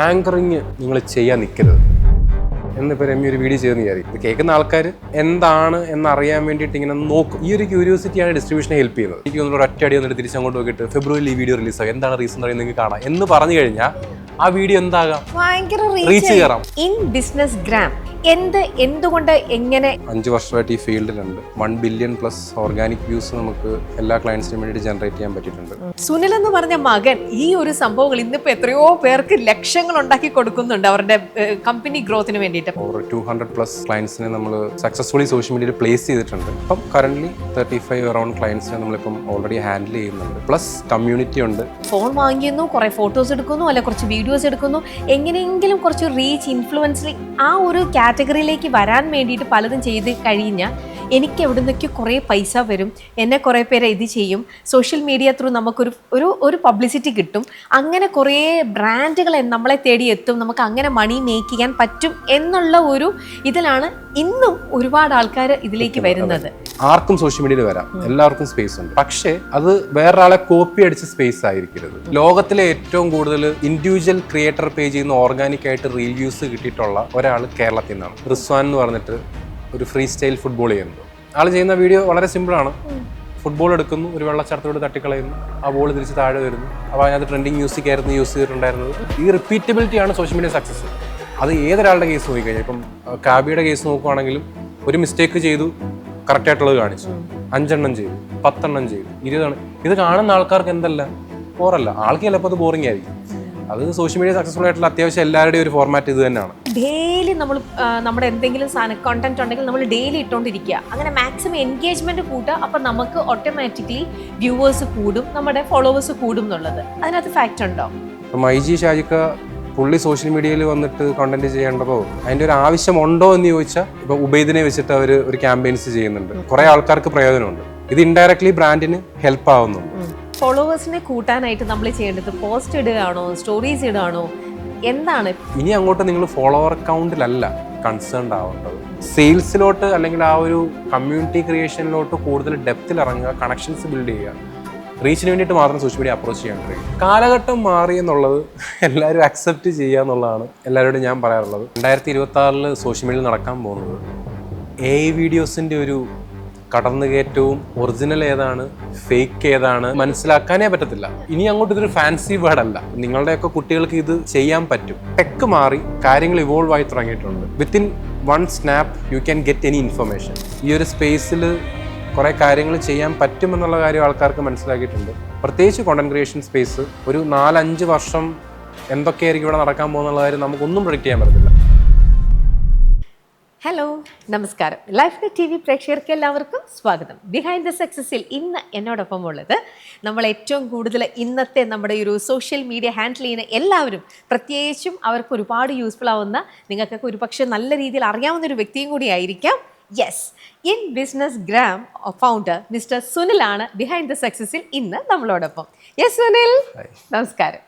Anchoring നിങ്ങൾ ചെയ്യാൻ നിൽക്കരുത് എന്നിപ്പോൾ രമ്യ ഒരു വീഡിയോ ചെയ്തെന്ന് വിചാരിക്കും. ഇത് കേൾക്കുന്ന ആൾക്കാർ എന്താണ് എന്നറിയാൻ വേണ്ടിയിട്ട് ഇങ്ങനെ നോക്കും. ഈ ഒരു ക്യൂരിയോസിറ്റിയാണ് ഡിസ്ട്രിബ്യൂഷനെ ഹെൽപ്പ് ചെയ്യുന്നത്. എനിക്ക് തോന്നുന്നു ഒറ്റ അടി വന്നിട്ട് തിരിച്ചങ്ങോട്ട് നോക്കിയിട്ട് ഫെബ്രുവരിയിൽ ഈ വീഡിയോ റിലീസാകും, എന്താണ് റീസൺ പറയുന്നത് നിങ്ങൾക്ക് കാണാം എന്ന് പറഞ്ഞു കഴിഞ്ഞാൽ ആ വീഡിയോ എന്താകാം, റീച്ച് കയറാം. ഇൻ ബിസിനസ് ഗ്രാം എന്തുകൊണ്ട് എങ്ങനെ 5 വർഷമായിട്ട് ഈ ഫീൽഡിലുണ്ട്. 1 ബില്യൺ പ്ലസ് ഓർഗാനിക് വ്യൂസ് നമുക്ക് എല്ലാ ക്ലയൻസിനും വേണ്ടിയിട്ട് ജനറേറ്റ് ചെയ്യാൻ പറ്റിയിട്ടുണ്ട്. സുനിൽ എന്ന് പറഞ്ഞ മകൻ ഈ ഒരു സംഭവങ്ങൾ ഇന്നിപ്പോ എത്രയോ പേർക്ക് ലക്ഷങ്ങൾ ഉണ്ടാക്കി കൊടുക്കുന്നുണ്ട് അവരുടെ കമ്പനി ഗ്രോത്തിന് വേണ്ടിയിട്ട്. ഓവർ 200 പ്ലസ് ക്ലയൻസിനെ നമ്മൾ സക്സസ്ഫുള്ളി സോഷ്യൽ മീഡിയയിൽ പ്ലേസ് ചെയ്തിട്ടുണ്ട്. ഇപ്പം കറന്റ് 35 അറൌണ്ട് ക്ലയൻസിനെ നമ്മളിപ്പം ഓൾറെഡി ഹാൻഡിൽ ചെയ്യുന്നുണ്ട്. പ്ലസ് കമ്മ്യൂണിറ്റി ഉണ്ട്. ഫോൺ വാങ്ങിക്കുന്നു, കുറെ ഫോട്ടോസ് എടുക്കുന്നു, അല്ലെ കുറച്ച് വീഡിയോസ് എടുക്കുന്നു, എങ്ങനെയെങ്കിലും കുറച്ച് റീച്ച് ഇൻഫ്ലുവൻസിൽ ആ ഒരു കാറ്റഗറിയിലേക്ക് വരാൻ വേണ്ടിയിട്ട് പലതും ചെയ്ത് കഴിഞ്ഞാൽ എനിക്ക് എവിടെ നിന്നൊക്കെ കുറേ പൈസ വരും, എന്നെ കുറേ പേരെ ഇത് ചെയ്യും, സോഷ്യൽ മീഡിയ ത്രൂ നമുക്കൊരു ഒരു പബ്ലിസിറ്റി കിട്ടും, അങ്ങനെ കുറേ ബ്രാൻഡുകൾ നമ്മളെ തേടി എത്തും, നമുക്ക് അങ്ങനെ മണി മേക്ക് ചെയ്യാൻ പറ്റും എന്നുള്ള ഒരു ഇതിലാണ് ഇന്നും ഒരുപാട് ആൾക്കാർ ഇതിലേക്ക് വരുന്നത്. ആർക്കും സോഷ്യൽ മീഡിയയിൽ വരാം, എല്ലാവർക്കും സ്പേസ് ഉണ്ട്. പക്ഷേ അത് വേറൊരാളെ കോപ്പി അടിച്ച സ്പേസ് ആയിരിക്കരുത്. ലോകത്തിലെ ഏറ്റവും കൂടുതൽ ഇൻഡിവിജ്വൽ ക്രിയേറ്റർ പേജിൽ നിന്ന് ഓർഗാനിക് ആയിട്ട് റിവ്യൂസ് കിട്ടിയിട്ടുള്ള ഒരാൾ കേരളത്തിൽ നിന്നാണ്. റിസ്വാൻ എന്ന് പറഞ്ഞിട്ട് ഒരു ഫ്രീ സ്റ്റൈൽ ഫുട്ബോൾ ചെയ്യുന്നത്. ആൾ ചെയ്യുന്ന വീഡിയോ വളരെ സിമ്പിളാണ്. ഫുട്ബോൾ എടുക്കുന്നു, ഒരു വെള്ളച്ചാട്ടത്തോട് തട്ടിക്കളയുന്നു, ആ ബോൾ തിരിച്ച് താഴെ വരുന്നു. അപ്പോൾ അതിനകത്ത് ട്രെൻഡിങ് മ്യൂസിക് ആയിരുന്നു യൂസ് ചെയ്തിട്ടുണ്ടായിരുന്നത്. ഈ റിപ്പീറ്റബിലിറ്റിയാണ് സോഷ്യൽ മീഡിയ സക്സസ്. അത് ഏതൊരാളുടെ കേസ് നോക്കിക്കഴിഞ്ഞാൽ, ഇപ്പം കാബിയുടെ കേസ് നോക്കുവാണെങ്കിലും ഒരു മിസ്റ്റേക്ക് ചെയ്തു, കറക്റ്റായിട്ടുള്ളത് കാണിച്ചു, 5 എണ്ണം ചെയ്തു, 10 എണ്ണം ചെയ്തു, 20 എണ്ണം. ഇത് കാണുന്ന ആൾക്കാർക്ക് എന്തല്ല ബോറല്ല, ആൾക്ക് ചിലപ്പോൾ അത് ബോറിംഗ് ആയിരിക്കും. അത് സോഷ്യൽ മീഡിയ സക്സസ്ഫുൾ ആയിട്ടുള്ള അത്യാവശ്യം എല്ലാവരുടെയും ഒരു ഫോർമാറ്റ് ഇത് തന്നെയാണ്. ഡെയിലി നമ്മൾ നമ്മുടെ എന്തെങ്കിലും സാധനം കണ്ടന്റ് ഉണ്ടെങ്കിൽ നമ്മൾ ഡെയിലി ഇട്ടുകൊണ്ടിരിക്കുക, അങ്ങനെ മാക്സിമം എൻഗേജ്മെന്റ് കൂട്ടുക. അപ്പം നമുക്ക് ഓട്ടോമാറ്റിക്കലി വ്യൂവേഴ്സ് കൂടും, നമ്മുടെ ഫോളോവേഴ്സ് കൂടും എന്നുള്ളത് അതിനകത്ത് ഫാക്റ്റ് ഉണ്ടോ? മൈജി ഷാജിക്ക പുള്ളി സോഷ്യൽ മീഡിയയിൽ വന്നിട്ട് കണ്ടന്റ് ചെയ്യേണ്ടതോ അതിൻ്റെ ഒരു ആവശ്യമുണ്ടോ എന്ന് ചോദിച്ചാൽ, ഇപ്പോൾ ഉബൈദിനെ വെച്ചിട്ട് അവർ ഒരു ക്യാമ്പയിൻസ് ചെയ്യുന്നുണ്ട്, കുറേ ആൾക്കാർക്ക് പ്രയോജനമുണ്ട്. ഇത് ഇൻഡയറക്ട്ലി ബ്രാൻഡിന് ഹെൽപ്പ് ആവുന്നുണ്ട്. ഫോളോവേഴ്സിനെ കൂട്ടാനായിട്ട് നമ്മൾ ചെയ്യേണ്ടത് പോസ്റ്റ് ഇടുകയാണോ, സ്റ്റോറീസ് ഇടുകയാണോ, എന്താണ്? ഇനി അങ്ങോട്ട് നിങ്ങൾ ഫോളോവർ അക്കൗണ്ടിലല്ല കൺസേൺഡ് ആവേണ്ടത്, സെയിൽസിലോട്ട് അല്ലെങ്കിൽ ആ ഒരു കമ്മ്യൂണിറ്റി ക്രിയേഷനിലോട്ട് കൂടുതൽ ഡെപ്തിൽ ഇറങ്ങുക, കണക്ഷൻസ് ബിൽഡ് ചെയ്യുക. റീച്ചിന് വേണ്ടിയിട്ട് മാത്രം സോഷ്യൽ മീഡിയ അപ്രോച്ച് ചെയ്യാൻ കഴിയും. കാലഘട്ടം മാറി എന്നുള്ളത് എല്ലാവരും അക്സെപ്റ്റ് ചെയ്യുക എന്നുള്ളതാണ് എല്ലാവരോടും ഞാൻ പറയാറുള്ളത്. 2026 സോഷ്യൽ മീഡിയയിൽ നടക്കാൻ പോകുന്നത് AI വീഡിയോസിൻ്റെ ഒരു കടന്നുകയറ്റവും ഒറിജിനൽ ഏതാണ് ഫേക്ക് ഏതാണ് മനസ്സിലാക്കാനേ പറ്റത്തില്ല. ഇനി അങ്ങോട്ട് ഇതൊരു ഫാൻസി വേർഡല്ല. നിങ്ങളുടെയൊക്കെ കുട്ടികൾക്ക് ഇത് ചെയ്യാൻ പറ്റും. ടെക്ക് മാറി, കാര്യങ്ങൾ ഇവോൾവ് ആയി തുടങ്ങിയിട്ടുണ്ട്. Within 1 snap you can get any information. ഈ ഒരു സ്പേസിൽ കുറേ കാര്യങ്ങൾ ചെയ്യാൻ പറ്റുമെന്നുള്ള കാര്യം ആൾക്കാർക്ക് മനസ്സിലാക്കിയിട്ടുണ്ട്. പ്രത്യേകിച്ച് കോണ്ടന്റ് ക്രിയേഷൻ സ്പേസ് ഒരു 4-5 വർഷം എന്തൊക്കെയായിരിക്കും ഇവിടെ നടക്കാൻ പോകുന്നുള്ള കാര്യം നമുക്കൊന്നും പ്രെഡിക്റ്റ് ചെയ്യാൻ പറ്റത്തില്ല. ഹലോ, നമസ്കാരം. ലൈഫ് നെറ്റ് TV പ്രേക്ഷകർക്ക് എല്ലാവർക്കും സ്വാഗതം. ബിഹൈൻഡ് ദ സക്സസിൽ ഇന്ന് എന്നോടൊപ്പം ഉള്ളത് നമ്മൾ ഏറ്റവും കൂടുതൽ ഇന്നത്തെ നമ്മുടെ ഒരു സോഷ്യൽ മീഡിയ ഹാൻഡിൽ ചെയ്യുന്ന എല്ലാവരും, പ്രത്യേകിച്ചും അവർക്ക് ഒരുപാട് യൂസ്ഫുൾ ആവുന്ന, നിങ്ങൾക്കൊക്കെ ഒരുപക്ഷെ നല്ല രീതിയിൽ അറിയാവുന്ന ഒരു വ്യക്തിയും കൂടി ആയിരിക്കാം. Yes, in business gram founder mister സുനിലാണ് ബിഹൈൻഡ് ദ സക്സസിൽ ഇന്ന് നമ്മളോടൊപ്പം. യെസ് സുനിൽ, നമസ്കാരം.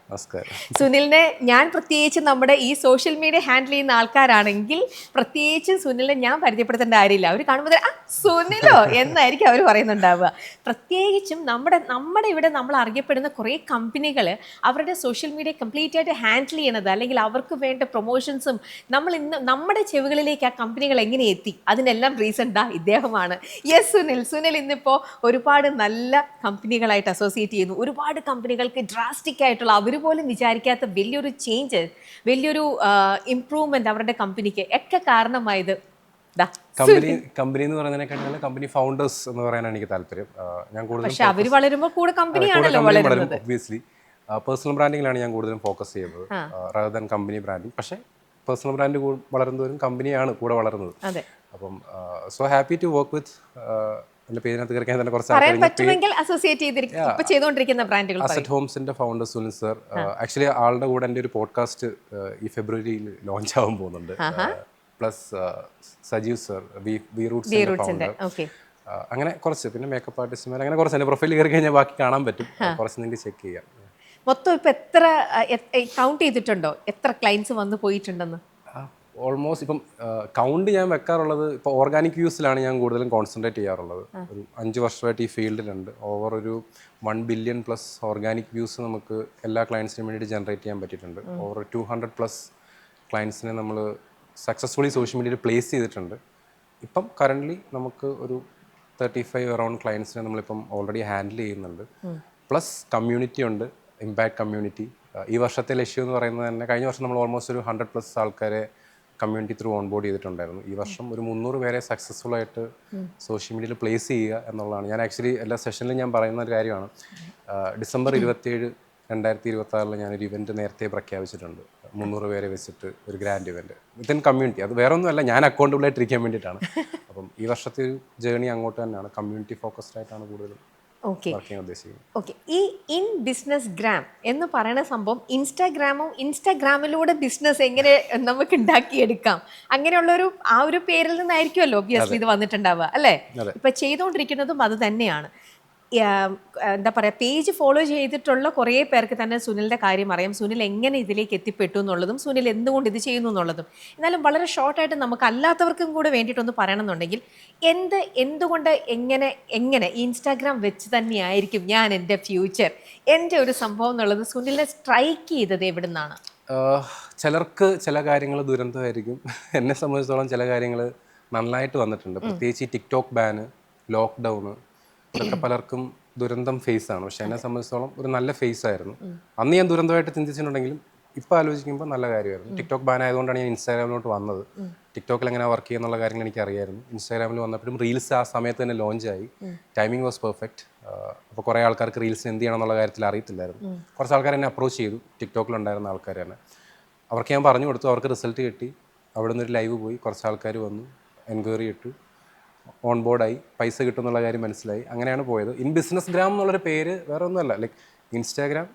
സുനിലിനെ ഞാൻ പ്രത്യേകിച്ച് നമ്മുടെ ഈ സോഷ്യൽ മീഡിയ ഹാൻഡിൽ ചെയ്യുന്ന ആൾക്കാരാണെങ്കിൽ പ്രത്യേകിച്ച് സുനിലിനെ ഞാൻ പരിചയപ്പെടുത്തേണ്ട കാര്യമില്ല. അവർ കാണുമ്പോൾ സുനിലോ എന്നായിരിക്കും അവർ പറയുന്നുണ്ടാവുക. പ്രത്യേകിച്ചും നമ്മുടെ ഇവിടെ നമ്മൾ അറിയപ്പെടുന്ന കുറേ കമ്പനികൾ അവരുടെ സോഷ്യൽ മീഡിയ കംപ്ലീറ്റ് ആയിട്ട് ഹാൻഡിൽ ചെയ്യണത്, അല്ലെങ്കിൽ അവർക്ക് വേണ്ട പ്രൊമോഷൻസും നമ്മൾ ഇന്ന് നമ്മുടെ ചെവികളിലേക്ക് ആ കമ്പനികൾ എങ്ങനെ എത്തി, അതിനെല്ലാം റീസൺ ഇദ്ദേഹമാണ്. യെസ് സുനിൽ ഇന്നിപ്പോൾ ഒരുപാട് നല്ല കമ്പനികളായിട്ട് അസോസിയേറ്റ് ചെയ്യുന്നു. ഒരുപാട് കമ്പനികൾക്ക് ഡ്രാസ്റ്റിക് ആയിട്ടുള്ള, അവർ പോലും വിചാരിക്കാത്ത വലിയൊരു ചേഞ്ച്, വലിയൊരു ഇംപ്രൂവ്മെന്റ് അവരുടെ കമ്പനിക്ക് ഒക്കെ കാരണമായത് കമ്പനി എന്ന് പറയുന്നതിനെക്കാളും കമ്പനി ഫൗണ്ടേഴ്സ് എന്ന് പറയാനാണ് എനിക്ക് താല്പര്യം. ഞാൻ കൂടുതൽ പക്ഷെ അവർ വളരുമ്പോൾ കൂടെ കമ്പനിയാണല്ലോ വളരുന്നത്. ഒബ്വിയസ്ലി പേഴ്സണൽ ബ്രാൻഡിങ്ങിലാണ് ഞാൻ കൂടുതലും ഫോക്കസ് ചെയ്യുന്നത് റദർ ദാൻ കമ്പനി ബ്രാൻഡിങ്. പക്ഷേ പേഴ്സണൽ ബ്രാൻഡ് വളരുന്നവരും കമ്പനിയാണ് കൂടെ വളരുന്നത്. അപ്പം so happy to work with എൻ്റെ പേരിനകത്ത് കയറിക്കാൻ തന്നെ കുറച്ച് അസറ്റ് ഹോംസിന്റെ ഫൗണ്ടർ സുനിൽ സർ. ആക്ച്വലി ആളുടെ കൂടെ എൻ്റെ ഒരു പോഡ്കാസ്റ്റ് ഈ ഫെബ്രുവരിയിൽ ലോഞ്ച് ആവാൻ പോകുന്നുണ്ട്. പ്ലസ് സജീവ് സർ, വി റൂട്ട്സിന്റെ ഫൗണ്ടർ. അങ്ങനെ കുറച്ച്, പിന്നെ മേക്കപ്പ് ആർട്ടിസ്റ്റ്മാർ, അങ്ങനെ കുറച്ച് എൻ്റെ പ്രൊഫൈൽ കയറി കഴിഞ്ഞാൽ ബാക്കി കാണാൻ പറ്റും. കുറച്ച് നിങ്ങൾക്ക് ചെക്ക് ചെയ്യാം. മൊത്തം ഇപ്പം എത്ര കൗണ്ട് ചെയ്തിട്ടുണ്ടോ, എത്ര ക്ലയൻസ് വന്ന് പോയിട്ടുണ്ടെന്ന്? ഓൾമോസ്റ്റ് ഇപ്പം കൗണ്ട് ഞാൻ വെക്കാറുള്ളത്, ഇപ്പോൾ ഓർഗാനിക് വ്യൂസിലാണ് ഞാൻ കൂടുതലും കോൺസെൻട്രേറ്റ് ചെയ്യാറുള്ളത്. ഒരു 5 വർഷമായിട്ട് ഈ ഫീൽഡിലുണ്ട്. ഓവർ ഒരു 1 ബില്യൺ പ്ലസ് ഓർഗാനിക് വ്യൂസ് നമുക്ക് എല്ലാ ക്ലയൻസിനും വേണ്ടിയിട്ട് ജനറേറ്റ് ചെയ്യാൻ പറ്റിയിട്ടുണ്ട്. ഓവർ 200 പ്ലസ് ക്ലയൻസിനെ നമ്മൾ സക്സസ്ഫുള്ളി സോഷ്യൽ മീഡിയയിൽ പ്ലേസ് ചെയ്തിട്ടുണ്ട്. ഇപ്പം കറൻ്റ്ലി നമുക്ക് ഒരു 35 അറൗണ്ട് ക്ലയൻസിനെ നമ്മളിപ്പം ഓൾറെഡി ഹാൻഡിൽ ചെയ്യുന്നുണ്ട്. പ്ലസ് കമ്മ്യൂണിറ്റി ഉണ്ട്, ഇമ്പാക്ട് കമ്മ്യൂണിറ്റി. ഈ വർഷത്തെ ലക്ഷ്യം എന്ന് പറയുന്നത് തന്നെ, കഴിഞ്ഞ വർഷം നമ്മൾ ഓൾമോസ്റ്റ് ഒരു 100 പ്ലസ് ആൾക്കാരെ കമ്മ്യൂണിറ്റി ത്രൂ ഓൺ ബോർഡ് ചെയ്തിട്ടുണ്ടായിരുന്നു. ഈ വർഷം ഒരു 300 പേരെ സക്സസ്ഫുൾ ആയിട്ട് സോഷ്യൽ മീഡിയയിൽ പ്ലേസ് ചെയ്യുക എന്നുള്ളതാണ്. ഞാൻ ആക്ച്വലി എല്ലാ സെഷനിലും ഞാൻ പറയുന്ന ഒരു കാര്യമാണ്. ഡിസംബർ 27, 2026 ഞാനൊരു ഇവൻറ്റ് നേരത്തെ പ്രഖ്യാപിച്ചിട്ടുണ്ട്. 300 പേരെ വെച്ചിട്ട് ഒരു ഗ്രാൻഡ് ഇവൻറ്റ് വിത്തിൻ കമ്മ്യൂണിറ്റി. അത് വേറെ ഒന്നുമല്ല, ഞാൻ അക്കൗണ്ടബിൾ ആയിട്ടിരിക്കാൻ വേണ്ടിയിട്ടാണ്. അപ്പം ഈ വർഷത്തെ ഒരു ജേണി അങ്ങോട്ട് തന്നെയാണ്, കമ്മ്യൂണിറ്റി ഫോക്കസ്ഡ് ആയിട്ടാണ് കൂടുതലും ഓക്കെ വർക്ക് ചെയ്യാൻ ഉദ്ദേശിക്കുന്നത്. ഓക്കെ, ഈ ഇൻ ബിസിനസ് ഗ്രാം എന്ന് പറയുന്ന സംഭവം ഇൻസ്റ്റാഗ്രാമിലൂടെ ബിസിനസ് എങ്ങനെ നമുക്ക് ഉണ്ടാക്കിയെടുക്കാം, അങ്ങനെയുള്ളൊരു ആ ഒരു പേരിൽ നിന്നായിരിക്കുമല്ലോ ഒബ്വിയസ്ലി ഇത് വന്നിട്ടുണ്ടാവുക അല്ലേ? ഇപ്പൊ ചെയ്തുകൊണ്ടിരിക്കുന്നതും അത് തന്നെയാണ്. എന്താ പറയുക, പേജ് ഫോളോ ചെയ്തിട്ടുള്ള കുറേ പേർക്ക് തന്നെ സുനിലിൻ്റെ കാര്യം അറിയാം, സുനിൽ എങ്ങനെ ഇതിലേക്ക് എത്തിപ്പെട്ടു എന്നുള്ളതും സുനിൽ എന്തുകൊണ്ട് ഇത് ചെയ്യുന്നു എന്നുള്ളതും. എന്നാലും വളരെ ഷോർട്ടായിട്ട് നമുക്ക് അല്ലാത്തവർക്കും കൂടെ വേണ്ടിയിട്ടൊന്ന് പറയണമെന്നുണ്ടെങ്കിൽ എന്തുകൊണ്ട് എങ്ങനെ ഇൻസ്റ്റാഗ്രാം വെച്ച് തന്നെയായിരിക്കും ഞാൻ എൻ്റെ ഫ്യൂച്ചർ, എൻ്റെ ഒരു സംഭവം എന്നുള്ളത് സുനിലിനെ സ്ട്രൈക്ക് ചെയ്തത് എവിടെ നിന്നാണ്? ചിലർക്ക് ചില കാര്യങ്ങൾ ദുരന്തമായിരിക്കും. എന്നെ സംബന്ധിച്ചിടത്തോളം ചില കാര്യങ്ങൾ നന്നായിട്ട് വന്നിട്ടുണ്ട്. പ്രത്യേകിച്ച് ഈ ടിക്ടോക്ക് ബാന്, ലോക്ക്ഡൗണ്, ഇതൊക്കെ പലർക്കും ദുരന്തം ഫേസാണ്. പക്ഷെ എന്നെ സംബന്ധിച്ചിടത്തോളം ഒരു നല്ല ഫേസ് ആയിരുന്നു. അന്ന് ഞാൻ ദുരന്തമായിട്ട് ചിന്തിച്ചിട്ടുണ്ടെങ്കിലും ഇപ്പോൾ ആലോചിക്കുമ്പോൾ നല്ല കാര്യമായിരുന്നു. ടിക്ടോക്ക് ബാൻ ആയതുകൊണ്ടാണ് ഞാൻ ഇൻസ്റ്റാഗ്രാമിലോട്ട് വന്നത്. ടിക്ടോക്കിൽ എങ്ങനെ വർക്ക് ചെയ്യുന്നുള്ള കാര്യങ്ങൾ എനിക്ക് അറിയായിരുന്നു. ഇൻസ്റ്റാഗ്രാമിൽ വന്നപ്പോഴും റീൽസ് ആ സമയത്ത് തന്നെ ലോഞ്ചായി. Timing was perfect. അപ്പോൾ കുറേ ആൾക്കാർക്ക് റീൽസ് എന്ത് ചെയ്യണം എന്നുള്ള കാര്യത്തിൽ അറിയത്തില്ലായിരുന്നു. കുറച്ച് ആൾക്കാർ എന്നെ അപ്രോച്ച് ചെയ്തു, ടിക്ടോക്കിലുണ്ടായിരുന്ന ആൾക്കാർ തന്നെ. അവർക്ക് ഞാൻ പറഞ്ഞു കൊടുത്തു, അവർക്ക് റിസൾട്ട് കിട്ടി. അവിടെ നിന്നൊരു ലൈവ് പോയി, കുറച്ച് ആൾക്കാർ വന്നു, എൻക്വയറി ഇട്ടു, ഓൺ ബോർഡായി, പൈസ കിട്ടുമെന്നുള്ള കാര്യം മനസ്സിലായി. അങ്ങനെയാണ് പോയത്. ഇൻ ബിസിനസ് ഗ്രാം എന്നുള്ളൊരു പേര് വേറെ ഒന്നുമല്ല, ലൈക്ക് ഇൻസ്റ്റാഗ്രാം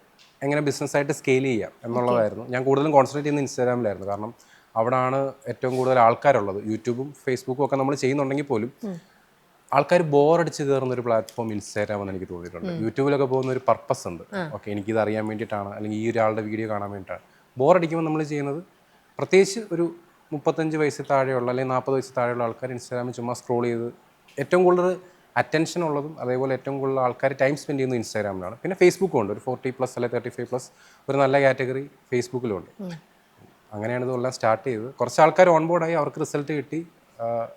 എങ്ങനെ ബിസിനസ്സായിട്ട് സ്കെയിൽ ചെയ്യാം എന്നുള്ളതായിരുന്നു. ഞാൻ കൂടുതലും കോൺസെൻട്രേറ്റ് ചെയ്യുന്നത് ഇൻസ്റ്റാഗ്രാമിലായിരുന്നു. കാരണം അവിടെയാണ് ഏറ്റവും കൂടുതൽ ആൾക്കാരുള്ളത്. യൂട്യൂബും ഫേസ്ബുക്കും ഒക്കെ നമ്മൾ ചെയ്യുന്നുണ്ടെങ്കിൽ പോലും ആൾക്കാർ ബോറടിച്ച് കയറുന്ന ഒരു പ്ലാറ്റ്ഫോം ഇൻസ്റ്റാഗ്രാം എന്ന് എനിക്ക് തോന്നിയിട്ടുണ്ട്. യൂട്യൂബിലൊക്കെ പോകുന്ന ഒരു പർപ്പസ് ഉണ്ട്. ഓക്കെ, എനിക്കിത് അറിയാൻ വേണ്ടിയിട്ടാണ്, അല്ലെങ്കിൽ ഈ ഒരാളുടെ വീഡിയോ കാണാൻ വേണ്ടിയിട്ടാണ്. ബോറടിക്കുമ്പോൾ നമ്മൾ ചെയ്യുന്നത്, പ്രത്യേകിച്ച് ഒരു 35 വയസ്സിൽ താഴെയുള്ള അല്ലെങ്കിൽ 40 വയസ്സിൽ താഴെയുള്ള ആൾക്കാർ ഇൻസ്റ്റാഗ്രാമിൽ ചുമ്മാ സ്ക്രോൾ ചെയ്ത് ഏറ്റവും കൂടുതൽ അറ്റൻഷൻ ഉള്ളതും അതേപോലെ ഏറ്റവും കൂടുതൽ ആൾക്കാർ ടൈം സ്പെൻഡ് ചെയ്യുന്നത് ഇൻസ്റ്റാഗ്രാമിലാണ്. പിന്നെ ഫേസ്ബുക്കും ഉണ്ട്, ഒരു 40+ അല്ലെങ്കിൽ 35+ ഒരു നല്ല കാറ്റഗറി ഫേസ്ബുക്കിലുണ്ട്. അങ്ങനെയാണ് ഇതെല്ലാം സ്റ്റാർട്ട് ചെയ്തത്. കുറച്ച് ആൾക്കാർ ഓൺബോർഡായി, അവർക്ക് റിസൾട്ട് കിട്ടി.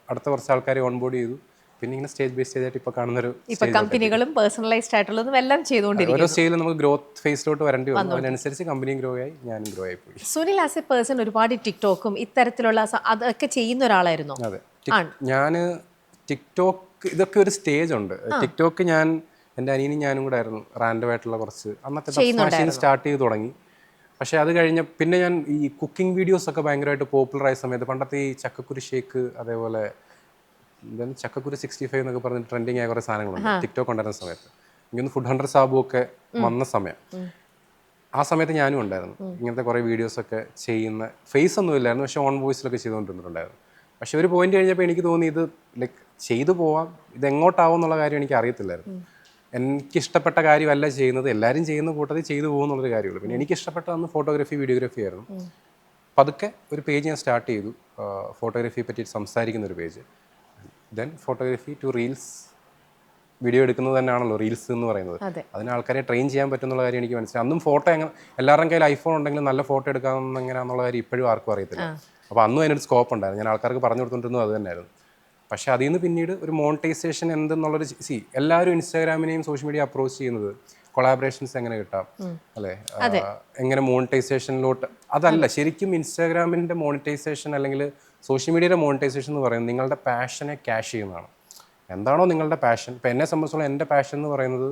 അടുത്ത കുറച്ച് ആൾക്കാരെ ഓൺബോർഡ് ചെയ്തു. പിന്നെ ഇങ്ങനെ സ്റ്റേജ് ബൈ സ്റ്റേജ് ആയിട്ട് ഇപ്പോൾ കാണുന്നൊരു കമ്പനികളും പേഴ്സണലൈസ്ഡ് ആയിട്ടുള്ളതും എല്ലാം ചെയ്തുകൊണ്ടിരിക്കും. ഓരോ സ്റ്റേജിൽ നമുക്ക് ഗ്രോത്ത് ഫേസിലോട്ട് വരേണ്ടി വന്നു. അതിനനുസരിച്ച് കമ്പനിയും ഗ്രോ ആയി, ഞാനും ഗ്രോ ആയി പോയി. സുനിൽ ആസ് എ പേഴ്സൺ ഒരുപാട് ടിക്ടോക്കും ഇത്തരത്തിലുള്ള അതൊക്കെ ചെയ്യുന്ന ഒരാളായിരുന്നു. അതെ, ഞാൻ ടിക്ടോക്ക് ഇതൊക്കെ ഒരു സ്റ്റേജ് ഉണ്ട്. ടിക്ടോക്ക് ഞാൻ എൻ്റെ അനിയനും ഞാനും കൂടെ ആയിരുന്നു റാൻഡം ആയിട്ടുള്ള കുറച്ച് അന്നത്തെ സ്റ്റാർട്ട് ചെയ്ത് തുടങ്ങി. പക്ഷേ അത് കഴിഞ്ഞ പിന്നെ ഞാൻ ഈ കുക്കിംഗ് വീഡിയോസൊക്കെ ഭയങ്കരമായിട്ട് പോപ്പുലറായ സമയത്ത്, പണ്ടത്തെ ഈ ചക്കക്കുരു ഷേക്ക്, അതേപോലെ ചക്കക്കുരു 65 എന്നൊക്കെ പറഞ്ഞ് ട്രെൻഡിങ് ആയ കുറേ സാധനങ്ങളുണ്ട് ടിക്ടോക്ക് ഉണ്ടായിരുന്ന സമയത്ത്. എനിക്കൊന്ന് ഫുഡ് ഹണ്ടർ സാബു ഒക്കെ വന്ന സമയം, ആ സമയത്ത് ഞാനും ഉണ്ടായിരുന്നു. ഇങ്ങനത്തെ കുറേ വീഡിയോസൊക്കെ ചെയ്യുന്ന ഫേസ് ഒന്നും ഇല്ലായിരുന്നു, പക്ഷേ ഓൺ വോയിസിലൊക്കെ ചെയ്തുകൊണ്ടിരുന്നിട്ടുണ്ടായിരുന്നു. പക്ഷെ ഒരു പോയിന്റ് കഴിഞ്ഞപ്പോൾ എനിക്ക് തോന്നി ഇത് ലൈക്ക് ചെയ്തു പോവാം, ഇത് എങ്ങോട്ടാവും എന്നുള്ള കാര്യം എനിക്ക് അറിയത്തില്ലായിരുന്നു. എനിക്കിഷ്ടപ്പെട്ട കാര്യമല്ല ചെയ്യുന്നത്, എല്ലാവരും ചെയ്യുന്ന കൂട്ടത്തിൽ ചെയ്തു പോകുന്നുള്ളൊരു കാര്യമുള്ളൂ. പിന്നെ എനിക്കിഷ്ടപ്പെട്ട അന്ന് ഫോട്ടോഗ്രാഫി, വീഡിയോഗ്രാഫി ആയിരുന്നു. പതുക്കെ ഒരു പേജ് ഞാൻ സ്റ്റാർട്ട് ചെയ്തു, ഫോട്ടോഗ്രാഫിയെ പറ്റി സംസാരിക്കുന്ന ഒരു page. Then photography to reels, video എടുക്കുന്നത് തന്നെയാണല്ലോ റീൽസ് എന്ന് പറയുന്നത്. അതിന് ആൾക്കാരെ ട്രെയിൻ ചെയ്യാൻ പറ്റുന്നുള്ള കാര്യം എനിക്ക് മനസ്സിലായി. അന്നും ഫോട്ടോ എങ്ങനെ, എല്ലാവരുടെയും കയ്യിൽ ഐഫോൺ ഉണ്ടെങ്കിലും നല്ല ഫോട്ടോ എടുക്കാമെന്ന് എങ്ങനെയാണെന്നുള്ള കാര്യം ഇപ്പോഴും ആർക്കും അറിയത്തില്ല. അപ്പോൾ അന്നും അതിനൊരു സ്കോപ്പ് ഉണ്ടായിരുന്നു. ഞാൻ ആൾക്കാർക്ക് പറഞ്ഞു കൊടുത്തുകൊണ്ടിരുന്നത് അത് തന്നെയായിരുന്നു. പക്ഷേ അതിൽ നിന്ന് പിന്നീട് ഒരു മോണിറ്റൈസേഷൻ എന്തെന്നുള്ളൊരു എല്ലാവരും ഇൻസ്റ്റാഗ്രാമിനെയും സോഷ്യൽ മീഡിയ അപ്രോച്ച് ചെയ്യുന്നത് കൊളാബറേഷൻസ് എങ്ങനെ കിട്ടാം, അല്ലേ, എങ്ങനെ മോണിറ്റൈസേഷനിലോട്ട്. അതല്ല, ശരിക്കും ഇൻസ്റ്റാഗ്രാമിൻ്റെ മോണിറ്റൈസേഷൻ അല്ലെങ്കിൽ സോഷ്യൽ മീഡിയയുടെ മോണിറ്റൈസേഷൻ എന്ന് പറയുന്നത് നിങ്ങളുടെ പാഷനെ ക്യാഷ് ചെയ്യുന്നതാണ്. എന്താണോ നിങ്ങളുടെ പാഷൻ. ഇപ്പോൾ എന്നെ സംബന്ധിച്ചോളം എൻ്റെ പാഷൻ എന്ന് പറയുന്നത്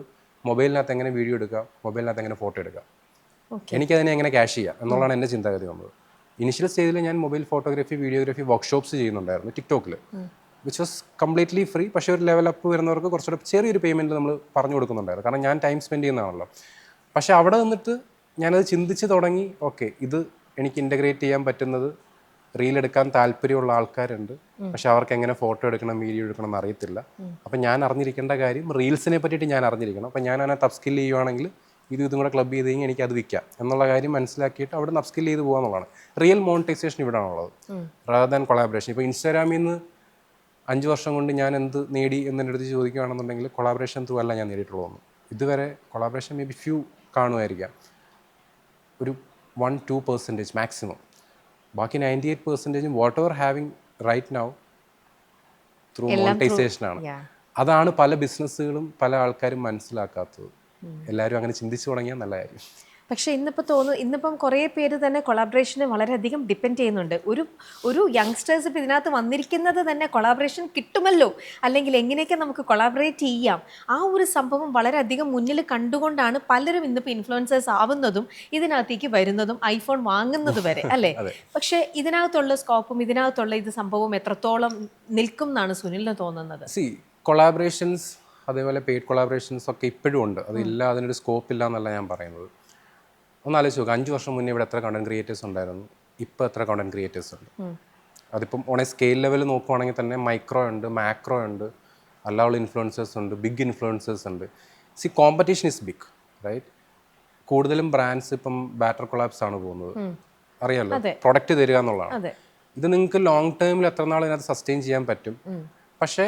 മൊബൈലിനകത്ത് എങ്ങനെ വീഡിയോ എടുക്കാം, മൊബൈലിനകത്ത് എങ്ങനെ ഫോട്ടോ എടുക്കാം, എനിക്കതിനെ എങ്ങനെ ക്യാഷ് ചെയ്യാം എന്നുള്ളതാണ് എൻ്റെ ചിന്താഗതി വന്നത്. ഇനിഷ്യൽ സ്റ്റേജിൽ ഞാൻ മൊബൈൽ ഫോട്ടോഗ്രാഫി, വീഡിയോഗ്രാഫി വർക്ക്ഷോപ്സ് ചെയ്യുന്നുണ്ടായിരുന്നു ടിക്ടോക്കിൽ, വിച്ച് വാസ് കംപ്ലീറ്റ്ലി ഫ്രീ. പക്ഷേ ഒരു ലെവൽ അപ്പ് വരുന്നവർക്ക് കുറച്ചുകൂടെ ചെറിയൊരു പേയ്മെൻറ്റ് നമ്മൾ പറഞ്ഞു കൊടുക്കുന്നുണ്ടായിരുന്നു, കാരണം ഞാൻ ടൈം സ്പെൻഡ് ചെയ്യുന്നതാണല്ലോ. പക്ഷേ അവിടെ നിന്നിട്ട് ഞാനത് ചിന്തിച്ച് തുടങ്ങി, ഓക്കെ, ഇത് എനിക്ക് ഇൻ്റഗ്രേറ്റ് ചെയ്യാൻ പറ്റുന്നത്, റീൽ എടുക്കാൻ താല്പര്യമുള്ള ആൾക്കാരുണ്ട്, പക്ഷെ അവർക്ക് എങ്ങനെ ഫോട്ടോ എടുക്കണം, വീഡിയോ എടുക്കണം എന്ന് അറിയത്തില്ല. അപ്പം ഞാൻ അറിഞ്ഞിരിക്കേണ്ട കാര്യം റീൽസിനെ പറ്റിയിട്ട് ഞാൻ അറിഞ്ഞിരിക്കണം. അപ്പം ഞാൻ അതിനെ അപ്സ്കിൽ ചെയ്യുവാണെങ്കിൽ ഇതും കൂടെ ക്ലബ് ചെയ്ത് കഴിഞ്ഞാൽ എനിക്കത് വിൽക്കാം എന്നുള്ള കാര്യം മനസ്സിലാക്കിയിട്ട് അവിടെ നിന്ന് അപ്സ്കിൽ ചെയ്ത് പോകാന്നുള്ളതാണ്. റിയൽ മോണിറ്റൈസേഷൻ ഇവിടെ ആണുള്ളത്, റാദർ ദാൻ കൊളാബറേഷൻ. ഇപ്പോൾ ഇൻസ്റ്റാഗ്രാമിൽ നിന്ന് 5 വർഷം കൊണ്ട് ഞാൻ എന്ത് നേടി എന്നെ അടുത്ത് ചോദിക്കുകയാണെന്നുണ്ടെങ്കിൽ കൊളാബറേഷൻ ത്രൂ അല്ല ഞാൻ നേടിയിട്ടുള്ളതൊന്നും. ഇതുവരെ കൊളാബറേഷൻ മേ ബി ഫ്യൂ കാണുമായിരിക്കാം, ഒരു 1-2% മാക്സിമം. ബാക്കി 98% whatever having right now through മോണിറ്റൈസേഷനാണ്. അതാണ് പല ബിസിനസ്സുകളും പല ആൾക്കാരും മനസ്സിലാക്കാത്തത്. എല്ലാവരും അങ്ങനെ ചിന്തിച്ചു തുടങ്ങിയാൽ നല്ലതായിരിക്കും. പക്ഷേ ഇന്നിപ്പം കുറേ പേര് തന്നെ കൊളാബറേഷനെ വളരെയധികം ഡിപ്പെൻഡ് ചെയ്യുന്നുണ്ട്. ഒരു യങ്സ്റ്റേഴ്സ് ഇപ്പം ഇതിനകത്ത് വന്നിരിക്കുന്നത് തന്നെ കൊളാബറേഷൻ കിട്ടുമല്ലോ, അല്ലെങ്കിൽ എങ്ങനെയൊക്കെ നമുക്ക് കൊളാബറേറ്റ് ചെയ്യാം, ആ ഒരു സംഭവം വളരെയധികം മുന്നിൽ കണ്ടുകൊണ്ടാണ് പലരും ഇന്നിപ്പോൾ ഇൻഫ്ലുവൻസേഴ്സ് ആവുന്നതും ഇതിനകത്തേക്ക് വരുന്നതും ഐഫോൺ വാങ്ങുന്നത് വരെ അല്ലേ. പക്ഷേ ഇതിനകത്തുള്ള സ്കോപ്പും ഇതിനകത്തുള്ള ഇത് സംഭവം എത്രത്തോളം നിൽക്കും എന്നാണ് സുനിലിന് തോന്നുന്നത്? കൊളാബറേഷൻസ് അതേപോലെ പെയ്ഡ് കൊളാബറേഷൻസ് ഒക്കെ ഇപ്പോഴും ഉണ്ട്. അതില്ല, അതിനൊരു സ്കോപ്പ് ഇല്ല എന്നല്ല ഞാൻ പറയുന്നത്. ഒന്ന് ആലോചിച്ച് നോക്കുക, 5 വർഷം മുന്നേ ഇവിടെ എത്ര കണ്ടന്റ് ക്രിയേറ്റേഴ്സ് ഉണ്ടായിരുന്നു, ഇപ്പോൾ എത്ര കണ്ടന്റ് ക്രിയേറ്റേഴ്സ് ഉണ്ട്. അതിപ്പം ഓൺ എ സ്കെയിൽ ലെവൽ നോക്കുവാണെങ്കിൽ തന്നെ മൈക്രോ ഉണ്ട്, മാക്രോ ഉണ്ട്, അല്ലാതെ ഇൻഫ്ലുവൻസേഴ്സ് ഉണ്ട്, ബിഗ് ഇൻഫ്ലുവൻസേഴ്സ് ഉണ്ട്. Competition is big, right? കൂടുതലും ബ്രാൻഡ്സ് ഇപ്പം ബാറ്റർ കൊളാബ്സ് ആണ് പോകുന്നത്, അറിയാമല്ലോ, പ്രൊഡക്റ്റ് തരിക എന്നുള്ളതാണ്. ഇത് നിങ്ങൾക്ക് ലോങ് ടേമിൽ എത്ര നാൾ ഇതിനകത്ത് സസ്റ്റെയിൻ ചെയ്യാൻ പറ്റും. പക്ഷേ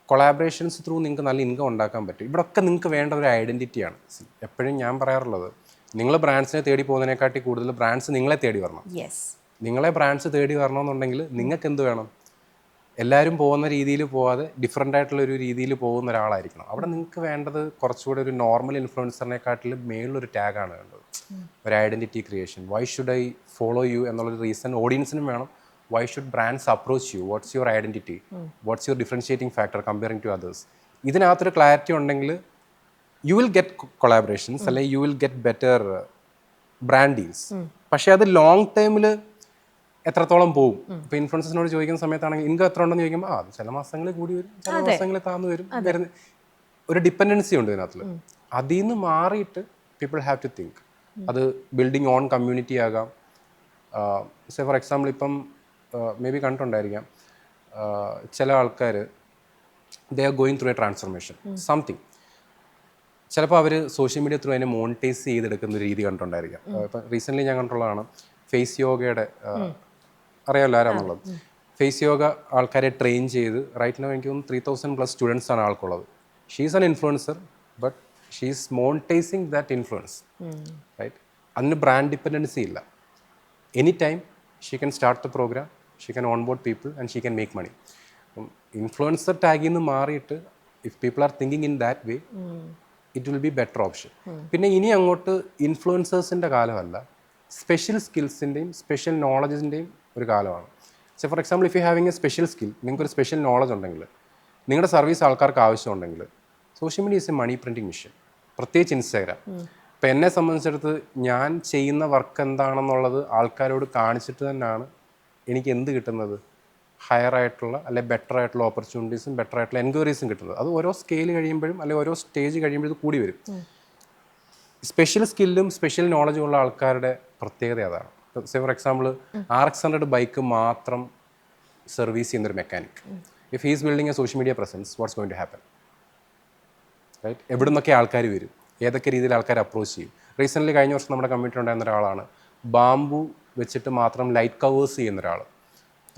കൊളാബറേഷൻസ് ത്രൂ നിങ്ങൾക്ക് നല്ല ഇൻകം ഉണ്ടാക്കാൻ പറ്റും. ഇവിടെയൊക്കെ നിങ്ങൾക്ക് വേണ്ട ഒരു ഐഡൻറ്റിറ്റിയാണ്. എപ്പോഴും ഞാൻ പറയാറുള്ളത്, നിങ്ങൾ ബ്രാൻഡ്സിനെ തേടി പോകുന്നതിനെക്കാട്ടി കൂടുതൽ ബ്രാൻഡ്സ് നിങ്ങളെ തേടി വരണം. നിങ്ങളെ ബ്രാൻഡ്സ് തേടി വരണമെന്നുണ്ടെങ്കിൽ നിങ്ങൾക്ക് എന്ത് വേണം? എല്ലാവരും പോകുന്ന രീതിയിൽ പോവാതെ ഡിഫറെൻ്റ് ആയിട്ടുള്ള ഒരു രീതിയിൽ പോകുന്ന ഒരാളായിരിക്കണം. അവിടെ നിങ്ങൾക്ക് വേണ്ടത് കുറച്ചുകൂടെ ഒരു നോർമൽ ഇൻഫ്ലുവൻസറിനെക്കാട്ടിലും മേളിലൊരു ടാഗാണ് വേണ്ടത്, ഒരു identity creation. Y should I follow you എന്നുള്ളൊരു റീസൺ ഓഡിയൻസിനും വേണം. Why should brands approach you? What's your identity? What's your differentiating factor comparing to others? ഇതിനകത്തൊരു ക്ലാരിറ്റി ഉണ്ടെങ്കിൽ യു വിൽ ഗെറ്റ് കൊളാബറേഷൻസ്, അല്ലെങ്കിൽ you will get better brand deals. പക്ഷേ അത് long ടേമിൽ എത്രത്തോളം പോകും? ഇപ്പോൾ ഇൻഫ്ലുവൻസേഴ്സിനോട് ചോദിക്കുന്ന സമയത്താണെങ്കിൽ ഇൻകം എത്ര ഉണ്ടെന്ന് ചോദിക്കുമ്പോൾ അത് ചില മാസങ്ങളിൽ കൂടി വരും, ചില മാസങ്ങളിൽ താഴ്ന്നു വരും. ഒരു ഡിപ്പെൻഡൻസി ഉണ്ട് ഇതിനകത്ത്. അതിൽ നിന്ന് മാറിയിട്ട് പീപ്പിൾ ഹാവ് ടു തിങ്ക്. അത് ബിൽഡിങ് ഓൺ കമ്മ്യൂണിറ്റി ആകാം. സേ ഫോർ എക്സാമ്പിൾ ഇപ്പം മേ ബി കണ്ടിട്ടുണ്ടായിരിക്കാം, ചില ആൾക്കാർ ദേ are going through A transformation something. ചിലപ്പോൾ അവർ സോഷ്യൽ മീഡിയ ത്രൂ അതിനെ മോണിറ്റൈസ് ചെയ്തെടുക്കുന്ന ഒരു രീതി കണ്ടിട്ടുണ്ടായിരിക്കാം. ഇപ്പം റീസെൻ്റ്ലി ഞാൻ കണ്ടിട്ടുള്ളതാണ് ഫേസ് യോഗയുടെ, അറിയാമല്ലോ ആരാന്നുള്ളത്. ഫേസ് യോഗ ആൾക്കാരെ ട്രെയിൻ ചെയ്ത് റൈറ്റ് നൗ എനിക്ക് തോന്നുന്നു 3000+ സ്റ്റുഡൻസ് ആണ് ആൾക്കുള്ളത്. She's an influencer, but she's monetising that influence, right? അതിന് ബ്രാൻഡ് ഡിപ്പെൻഡൻസി ഇല്ല. Any time she can start the programme, she can on board people and she can make money. Influencer ടാഗിൽ നിന്ന് മാറിയിട്ട് if people are thinking in that way, it will be better option. പിന്നെ ഇനി അങ്ങോട്ട് ഇൻഫ്ലുവൻസേഴ്സിൻ്റെ കാലമല്ല, special സ്കിൽസിൻ്റെയും special നോളജിൻ്റെയും ഒരു കാലമാണ്. So for example if you having a special skill, നിങ്ങൾക്കൊരു സ്പെഷ്യൽ നോളജ് ഉണ്ടെങ്കിൽ, നിങ്ങളുടെ സർവീസ് ആൾക്കാർക്ക് ആവശ്യമുണ്ടെങ്കിൽ, social media is a money printing machine. പ്രത്യേകിച്ച് ഇൻസ്റ്റാഗ്രാം. ഇപ്പം എന്നെ സംബന്ധിച്ചിടത്ത് ഞാൻ ചെയ്യുന്ന വർക്ക് എന്താണെന്നുള്ളത് ആൾക്കാരോട് കാണിച്ചിട്ട് തന്നെയാണ് എനിക്ക് എന്ത് കിട്ടുന്നത്? ഹയർ ആയിട്ടുള്ള അല്ലെങ്കിൽ ബെറ്റർ ആയിട്ടുള്ള ഓപ്പർച്യൂണിറ്റീസും ബെറ്റർ ആയിട്ടുള്ള എൻക്വയറീസും കിട്ടുന്നത്. അത് ഓരോ സ്കെയിൽ കഴിയുമ്പോഴും അല്ലെങ്കിൽ ഓരോ സ്റ്റേജ് കഴിയുമ്പോഴും ഇത് കൂടി വരും. സ്പെഷ്യൽ സ്കില്ലും സ്പെഷ്യൽ നോളജും ഉള്ള ആൾക്കാരുടെ പ്രത്യേകത അതാണ്. Say for example RX100 bike മാത്രം സർവീസ് ചെയ്യുന്നൊരു mechanic, if he's building a social media presence, what's going to happen, right? എവിടെ നിന്നൊക്കെ ആൾക്കാർ വരും, ഏതൊക്കെ രീതിയിൽ ആൾക്കാർ അപ്രോച്ച് ചെയ്യും. റീസെൻ്റ്ലി കഴിഞ്ഞ വർഷം നമ്മുടെ കമ്മ്യൂണിറ്റി ഉണ്ടായിരുന്ന ഒരാളാണ് ബാംബു വെച്ചിട്ട് മാത്രം ലൈറ്റ് കവേഴ്സ് ചെയ്യുന്ന ഒരാൾ.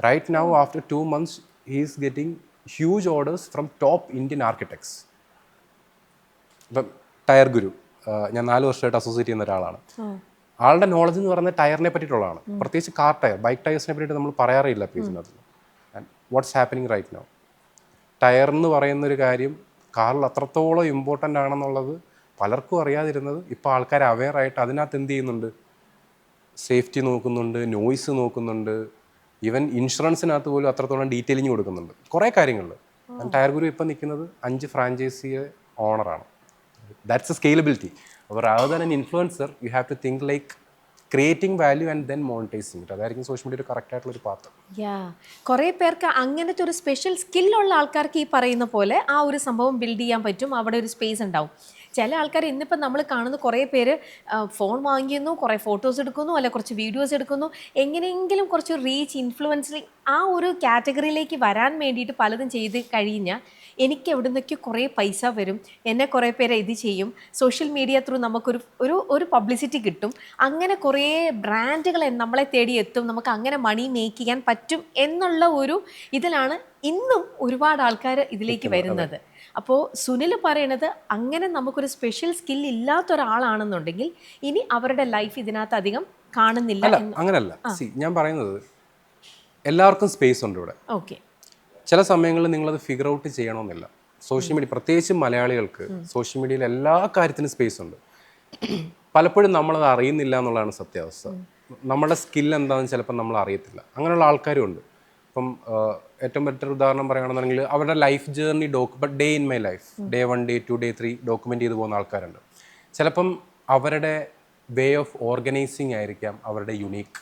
Right now after 2 months he is getting huge orders from top Indian architects. ഇപ്പം ടയർ ഗുരു, ഞാൻ 4 വർഷമായിട്ട് അസോസിയേറ്റ് ചെയ്യുന്ന ഒരാളാണ്. ആളുടെ നോളജ് എന്ന് പറയുന്നത് ടയറിനെ പറ്റിയിട്ടുള്ളതാണ്. പ്രത്യേകിച്ച് കാർ ടയർ, ബൈക്ക് ടയേഴ്സിനെ പറ്റിയിട്ട് നമ്മൾ പറയാറില്ല പേജിനകത്ത്. And what's happening right now, tyre എന്ന് പറയുന്നൊരു കാര്യം കാറിൽ അത്രത്തോളം ഇമ്പോർട്ടൻ്റ് ആണെന്നുള്ളത് പലർക്കും അറിയാതിരുന്നത് ഇപ്പോൾ ആൾക്കാർ അവെയർ ആയിട്ട് അതിനകത്ത് എന്ത് ചെയ്യുന്നുണ്ട്? സേഫ്റ്റി നോക്കുന്നുണ്ട്, നോയ്സ് നോക്കുന്നുണ്ട്, ഈവൻ ഇൻഷുറൻസിനകത്ത് പോലും അത്രത്തോളം ഡീറ്റെയിലിങ് കൊടുക്കുന്നുണ്ട്, കുറേ കാര്യങ്ങളിൽ. ടയർ ഗുരു ഇപ്പം നിൽക്കുന്നത് 5 ഫ്രാഞ്ചൈസിയെ ഓണറാണ്. That's a scalability. അപ്പോൾ rather than an influencer you have to think like creating value and then monetising it. അതായിരിക്കും സോഷ്യൽ മീഡിയ ഒരു കറക്റ്റ് ആയിട്ടുള്ള ഒരു പാത്ത്. കുറേ പേർക്ക് അങ്ങനത്തെ ഒരു സ്പെഷ്യൽ സ്കില്ലുള്ള ആൾക്കാർക്ക് ഈ പറയുന്ന പോലെ ആ ഒരു സംഭവം ബിൽഡ് ചെയ്യാൻ പറ്റും, അവിടെ ഒരു സ്പേസ് ഉണ്ടാവും. ചില ആൾക്കാർ ഇന്നിപ്പം നമ്മൾ കാണുന്ന കുറേ പേര് ഫോൺ വാങ്ങിക്കുന്നു, കുറേ ഫോട്ടോസ് എടുക്കുന്നു, അല്ലെ കുറച്ച് വീഡിയോസ് എടുക്കുന്നു, എങ്ങനെയെങ്കിലും കുറച്ച് റീച്ച് ഇൻഫ്ലുവൻസിങ് ആ ഒരു കാറ്റഗറിയിലേക്ക് വരാൻ വേണ്ടിയിട്ട് പലതും ചെയ്ത് കഴിഞ്ഞാൽ എനിക്ക് എവിടെ നിന്നൊക്കെ കുറേ പൈസ വരും, എന്നെ കുറേ പേര് ഇത് ചെയ്യും, സോഷ്യൽ മീഡിയ ത്രൂ നമുക്കൊരു ഒരു പബ്ലിസിറ്റി കിട്ടും, അങ്ങനെ കുറേ ബ്രാൻഡുകൾ നമ്മളെ തേടി എത്തും, നമുക്ക് അങ്ങനെ മണി മേക്ക് ചെയ്യാൻ പറ്റും എന്നുള്ള ഒരു ഇതിലാണ് ഇന്നും ഒരുപാട് ആൾക്കാർ ഇതിലേക്ക് വരുന്നത്. അപ്പോൾ സുനിൽ പറയണത് അങ്ങനെ നമുക്കൊരു സ്പെഷ്യൽ സ്കിൽ ഇല്ലാത്ത ഒരാളാണെന്നുണ്ടെങ്കിൽ ഇനി അവരുടെ ലൈഫ് ഇതിനകത്ത് അധികം കാണുന്നില്ല അല്ല അങ്ങനല്ല. ഞാൻ പറയുന്നത് എല്ലാവർക്കും സ്പേസ് ഉണ്ട് ഇവിടെ. ഓക്കെ. ചില സമയങ്ങളിൽ നിങ്ങളത് ഫിഗർ ഔട്ട് ചെയ്യണമെന്നില്ല. സോഷ്യൽ മീഡിയ, പ്രത്യേകിച്ച് മലയാളികൾക്ക് സോഷ്യൽ മീഡിയയിൽ എല്ലാ കാര്യത്തിനും സ്പേസ് ഉണ്ട്. പലപ്പോഴും നമ്മളത് അറിയുന്നില്ല എന്നുള്ളതാണ് സത്യാവസ്ഥ. നമ്മുടെ സ്കിൽ എന്താണെന്ന് ചിലപ്പോൾ നമ്മൾ അറിയത്തില്ല. അങ്ങനെയുള്ള ആൾക്കാരും ഉണ്ട്. ഇപ്പം ഏറ്റവും ബെറ്റർ ഉദാഹരണം പറയുകയാണെന്നുണ്ടെങ്കിൽ അവരുടെ life journey day in my life, day 1, day 2, day 3 document ചെയ്ത് പോകുന്ന ആൾക്കാരുണ്ട്. ചിലപ്പം അവരുടെ വേ ഓഫ് ഓർഗനൈസിങ് ആയിരിക്കാം അവരുടെ യുണീക്ക്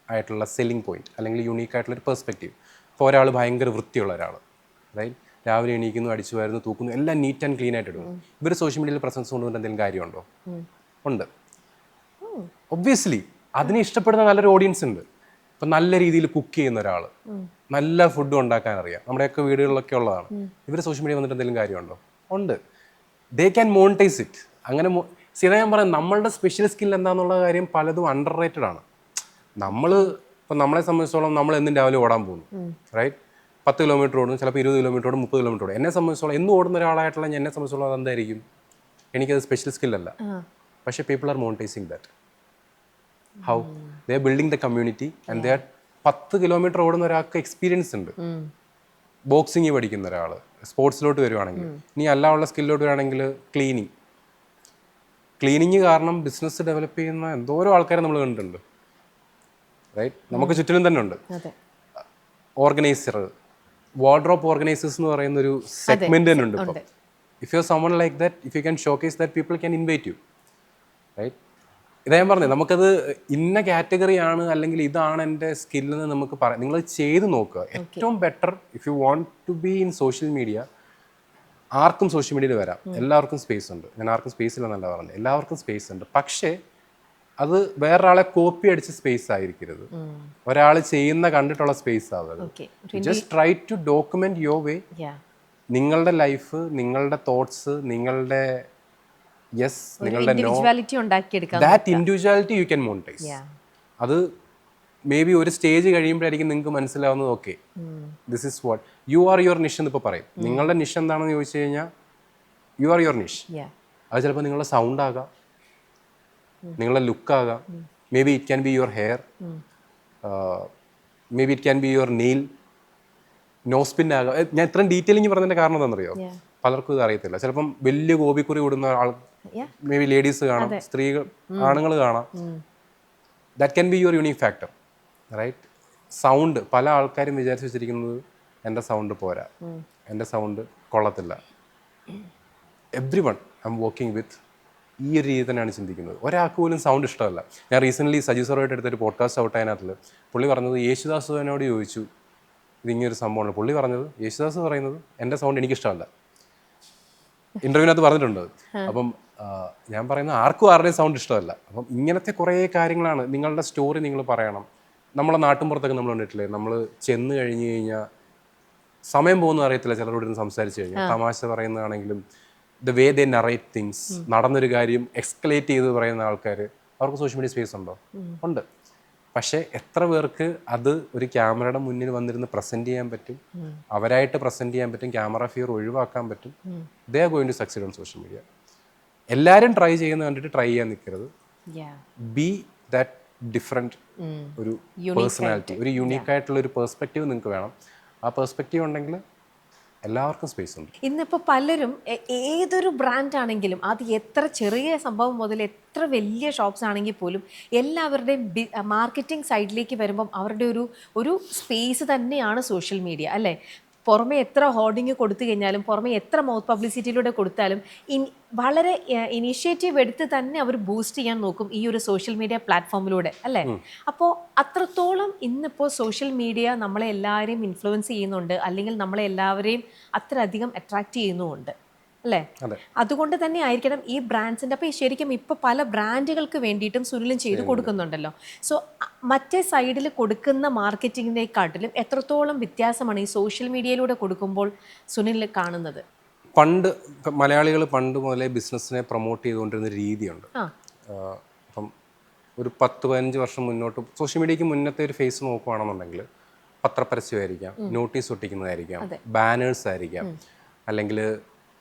ആയിട്ടുള്ള സെല്ലിംഗ് പോയിന്റ്, അല്ലെങ്കിൽ യുണീക്ക് ആയിട്ടുള്ളൊരു പെർസ്പെക്റ്റീവ്. ഇപ്പോൾ ഒരാൾ ഭയങ്കര വൃത്തിയുള്ള ഒരാൾ, റൈറ്റ്, രാവിലെ എണീക്കുന്നു, അടിച്ചു വരുന്നു, തൂക്കുന്നു, എല്ലാം നീറ്റ് ആൻഡ് ക്ലീൻ ആയിട്ട് ഇടുന്നു. ഇവർ സോഷ്യൽ മീഡിയയിൽ പ്രസൻസ് കൊണ്ടുവന്നിട്ട് എന്തെങ്കിലും കാര്യമുണ്ടോ? ഉണ്ട്. ഒബ്വിയസ്ലി അതിനെ ഇഷ്ടപ്പെടുന്ന നല്ലൊരു ഓഡിയൻസ് ഉണ്ട്. ഇപ്പം നല്ല രീതിയിൽ കുക്ക് ചെയ്യുന്ന ഒരാൾ, നല്ല ഫുഡ് ഉണ്ടാക്കാൻ അറിയാം, നമ്മുടെയൊക്കെ വീടുകളിലൊക്കെ ഉള്ളതാണ്. ഇവർ സോഷ്യൽ മീഡിയ വന്നിട്ട് എന്തെങ്കിലും കാര്യമുണ്ടോ? ഉണ്ട്. They can monetise it. അങ്ങനെ സ്ഥിരം ഞാൻ പറയാം, നമ്മളുടെ സ്പെഷ്യൽ സ്കിൽ എന്താണെന്നുള്ള കാര്യം പലതും അണ്ടർ റേറ്റഡ് ആണ്. ഇപ്പം നമ്മളെ സംബന്ധിച്ചോളം നമ്മൾ എന്നും രാവിലെ ഓടാൻ പോകുന്നു, റൈറ്റ്, 10 കിലോമീറ്റർ ഓടും, ചിലപ്പോൾ 20 കിലോമീറ്റർ ഓടും, 30 കിലോമീറ്റർ ഓടും. എന്നെ സംബന്ധിച്ചോളം എന്നും ഓടുന്ന ഒരാളായിട്ടുള്ള എന്നെ സംബന്ധിച്ചോളം അതെന്തായിരിക്കും? എനിക്കത് സ്പെഷ്യൽ സ്കില്ലല്ല. പക്ഷേ people are monetising that. How they are building the community and they are 10 kilometre ഓടുന്ന ഒരാൾക്ക് എക്സ്പീരിയൻസ് ഉണ്ട്. ബോക്സിങ് പഠിക്കുന്ന ഒരാൾ സ്പോർട്സിലോട്ട് വരുവാണെങ്കിൽ, ഇനി അല്ലാനുള്ള സ്കില്ലോട്ട് വരികയാണെങ്കിൽ ക്ലീനിങ് കാരണം ബിസിനസ് ഡെവലപ്പ് ചെയ്യുന്ന എന്തോരോ ആൾക്കാരെ നമ്മൾ കണ്ടിട്ടുണ്ട്, റൈറ്റ്. നമുക്ക് ചുറ്റിലും തന്നെ ഉണ്ട്. ഓർഗനൈസർ, വാർഡ്രോബ് ഓർഗനൈസേഴ്സ് എന്ന് പറയുന്ന ഒരു സെഗ്മെന്റ് തന്നെ ഉണ്ട് ഇപ്പോൾ. If you are someone like that, if you can showcase that, people can invite you, right. ഇതാ ഞാൻ പറഞ്ഞത്, നമുക്കത് ഇന്ന കാറ്റഗറി ആണ് അല്ലെങ്കിൽ ഇതാണ് എൻ്റെ സ്കില്ലെന്ന് നമുക്ക് പറയാം. നിങ്ങളത് ചെയ്ത് നോക്കുക. ഏറ്റവും better if you want to be in social media, ആർക്കും സോഷ്യൽ മീഡിയയിൽ വരാം, എല്ലാവർക്കും സ്പേസ് ഉണ്ട്. ഞാൻ ആർക്കും സ്പേസ് ഇല്ലെന്നല്ല പറഞ്ഞത്, എല്ലാവർക്കും സ്പേസ് ഉണ്ട്. പക്ഷേ അത് വേറൊരാളെ കോപ്പി അടിച്ച സ്പേസ് ആയിരിക്കരുത്, ഒരാൾ ചെയ്യുന്ന കണ്ടിട്ടുള്ള സ്പേസ് ആവരുത്. Just try to document your way. നിങ്ങളുടെ ലൈഫ്, നിങ്ങളുടെ തോട്ട്സ്, നിങ്ങളുടെ നിങ്ങളുടെ that individuality you can monetise. അത് മേ ബി ഒരു സ്റ്റേജ് കഴിയുമ്പോഴായിരിക്കും നിങ്ങൾക്ക് മനസ്സിലാവുന്നത്, okay, this is what you are your niche എന്ന് ഇപ്പോൾ പറയും. നിങ്ങളുടെ നിഷ് എന്താണെന്ന് ചോദിച്ചു കഴിഞ്ഞാൽ യു ആർ യുവർ നിഷ്. അത് ചിലപ്പോൾ നിങ്ങളുടെ സൗണ്ട് ആകാം, നിങ്ങളുടെ ലുക്കാകാം, maybe it can be your hair, maybe it can be your nail, nose pin ആകാം. ഞാൻ ഇത്രയും ഡീറ്റെയിലിംഗ് പറഞ്ഞതിൻ്റെ കാരണം എന്താണെന്നറിയോ? പലർക്കും ഇത് അറിയത്തില്ല. ചിലപ്പം വലിയ ഗോപിക്കുറി ഇടുന്ന ആൾ, മേ ബി ലേഡീസ് കാണാം, സ്ത്രീകൾ, ആണുങ്ങൾ കാണാം. That can be your unique factor, right. Sound, പല ആൾക്കാരും വിചാരിച്ചു വെച്ചിരിക്കുന്നത് എൻ്റെ സൗണ്ട് പോരാ, എൻ്റെ സൗണ്ട് കൊള്ളത്തില്ല. Every one I am working with ഈ ഒരു രീതി തന്നെയാണ് ചിന്തിക്കുന്നത്. ഒരാൾക്ക് പോലും സൗണ്ട് ഇഷ്ടമല്ല. ഞാൻ റീസെൻ്റ്ലി സജി സാറുമായിട്ട് എടുത്തൊരു പോഡ്കാസ്റ്റ് ഔട്ട് അതിനകത്തിൽ പുള്ളി പറഞ്ഞത്, യേശുദാസിനോട് ചോദിച്ചു ഇതിങ്ങനൊരു സംഭവമാണ്. പുള്ളി പറഞ്ഞത്, യേശുദാസ് പറയുന്നത് എൻ്റെ സൗണ്ട് എനിക്കിഷ്ടമല്ല, ഇൻ്റർവ്യൂവിനകത്ത് പറഞ്ഞിട്ടുണ്ട്. അപ്പം ഞാൻ പറയുന്നത് ആർക്കും ആരുടെയും സൗണ്ട് ഇഷ്ടമല്ല. അപ്പം ഇങ്ങനത്തെ കുറേ കാര്യങ്ങളാണ്. നിങ്ങളുടെ സ്റ്റോറി നിങ്ങൾ പറയണം. നമ്മളെ നാട്ടിൻപുറത്തൊക്കെ നമ്മൾ കണ്ടിട്ടില്ലേ, നമ്മൾ ചെന്ന് കഴിഞ്ഞ് കഴിഞ്ഞാൽ സമയം പോകുന്നത് അറിയത്തില്ല. ചിലരോട് ഇരുന്ന് സംസാരിച്ച് കഴിഞ്ഞാൽ തമാശ പറയുന്നതാണെങ്കിലും the way they narrate things, നടന്നൊരു കാര്യം എക്സ്കലേറ്റ് ചെയ്ത് പറയുന്ന ആൾക്കാർ, അവർക്ക് സോഷ്യൽ മീഡിയ സ്പേസ് ഉണ്ടോ? ഉണ്ട്. പക്ഷേ എത്ര പേർക്ക് അത് ഒരു ക്യാമറയുടെ മുന്നിൽ വന്നിരുന്ന് പ്രസൻറ്റ് ചെയ്യാൻ പറ്റും, അവരായിട്ട് പ്രസൻറ്റ് ചെയ്യാൻ പറ്റും, ക്യാമറ ഫിയർ ഒഴിവാക്കാൻ പറ്റും? They are going to succeed on social media. എല്ലാവരും ട്രൈ ചെയ്യുന്ന കണ്ടിട്ട് ട്രൈ ചെയ്യാൻ നിൽക്കരുത്. ബി ദാറ്റ് ഡിഫറെൻറ്റ് ഒരു പേഴ്സണാലിറ്റി, ഒരു യുണീക്ക് ആയിട്ടുള്ള ഒരു പെർസ്പെക്റ്റീവ് നിങ്ങൾക്ക് വേണം. ആ പെർസ്പെക്റ്റീവ് ഉണ്ടെങ്കിൽ എല്ലാവർക്കും സ്പേസ് ഉണ്ട്. ഇന്നിപ്പോൾ പലരും ഏതൊരു ബ്രാൻഡ് ആണെങ്കിലും, അത് എത്ര ചെറിയ സംഭവം മുതൽ എത്ര വലിയ ഷോപ്സ് ആണെങ്കിൽ പോലും, എല്ലാവരുടെയും മാർക്കറ്റിംഗ് സൈഡിലേക്ക് വരുമ്പം അവരുടെ ഒരു സ്പേസ് തന്നെയാണ് സോഷ്യൽ മീഡിയ, അല്ലേ? പുറമെ എത്ര ഹോർഡിങ് കൊടുത്തു കഴിഞ്ഞാലും, പുറമെ എത്ര മൗത്ത് പബ്ലിസിറ്റിയിലൂടെ കൊടുത്താലും, വളരെ ഇനീഷ്യേറ്റീവ് എടുത്ത് തന്നെ അവർ ബൂസ്റ്റ് ചെയ്യാൻ നോക്കും ഈ ഒരു സോഷ്യൽ മീഡിയ പ്ലാറ്റ്ഫോമിലൂടെ, അല്ലേ? അപ്പോൾ അത്രത്തോളം ഇന്നിപ്പോൾ സോഷ്യൽ മീഡിയ നമ്മളെ എല്ലാവരെയും ഇൻഫ്ലുവൻസ് ചെയ്യുന്നുണ്ട്, അല്ലെങ്കിൽ നമ്മളെ എല്ലാവരെയും അത്രയധികം അട്രാക്റ്റ് ചെയ്യുന്നുമുണ്ട്, അല്ലേ? അതുകൊണ്ട് തന്നെ ആയിരിക്കണം ഈ ബ്രാൻഡ്സിൻ്റെ. അപ്പോൾ ശരിക്കും ഇപ്പോൾ പല ബ്രാൻഡുകൾക്ക് വേണ്ടിയിട്ടും സുനിലും ചെയ്ത് കൊടുക്കുന്നുണ്ടല്ലോ. സോ മറ്റേ സൈഡിൽ കൊടുക്കുന്ന മാർക്കറ്റിങ്ങിനെക്കാട്ടിലും എത്രത്തോളം വ്യത്യാസമാണ് ഈ സോഷ്യൽ മീഡിയയിലൂടെ കൊടുക്കുമ്പോൾ സുനിൽ കാണുന്നത്? പണ്ട് മലയാളികൾ പണ്ട് മുതലേ ബിസിനസ്സിനെ പ്രൊമോട്ട് ചെയ്തുകൊണ്ടിരുന്ന രീതിയുണ്ട്. അപ്പം ഒരു 10-15 വർഷം മുന്നോട്ട് സോഷ്യൽ മീഡിയയ്ക്ക് മുന്നത്തെ ഒരു ഫേസ് നോക്കുകയാണെന്നുണ്ടെങ്കിൽ പത്രപരസ്യമായിരിക്കാം, നോട്ടീസ് ഒട്ടിക്കുന്നതായിരിക്കാം, ബാനേഴ്സ് ആയിരിക്കാം, അല്ലെങ്കിൽ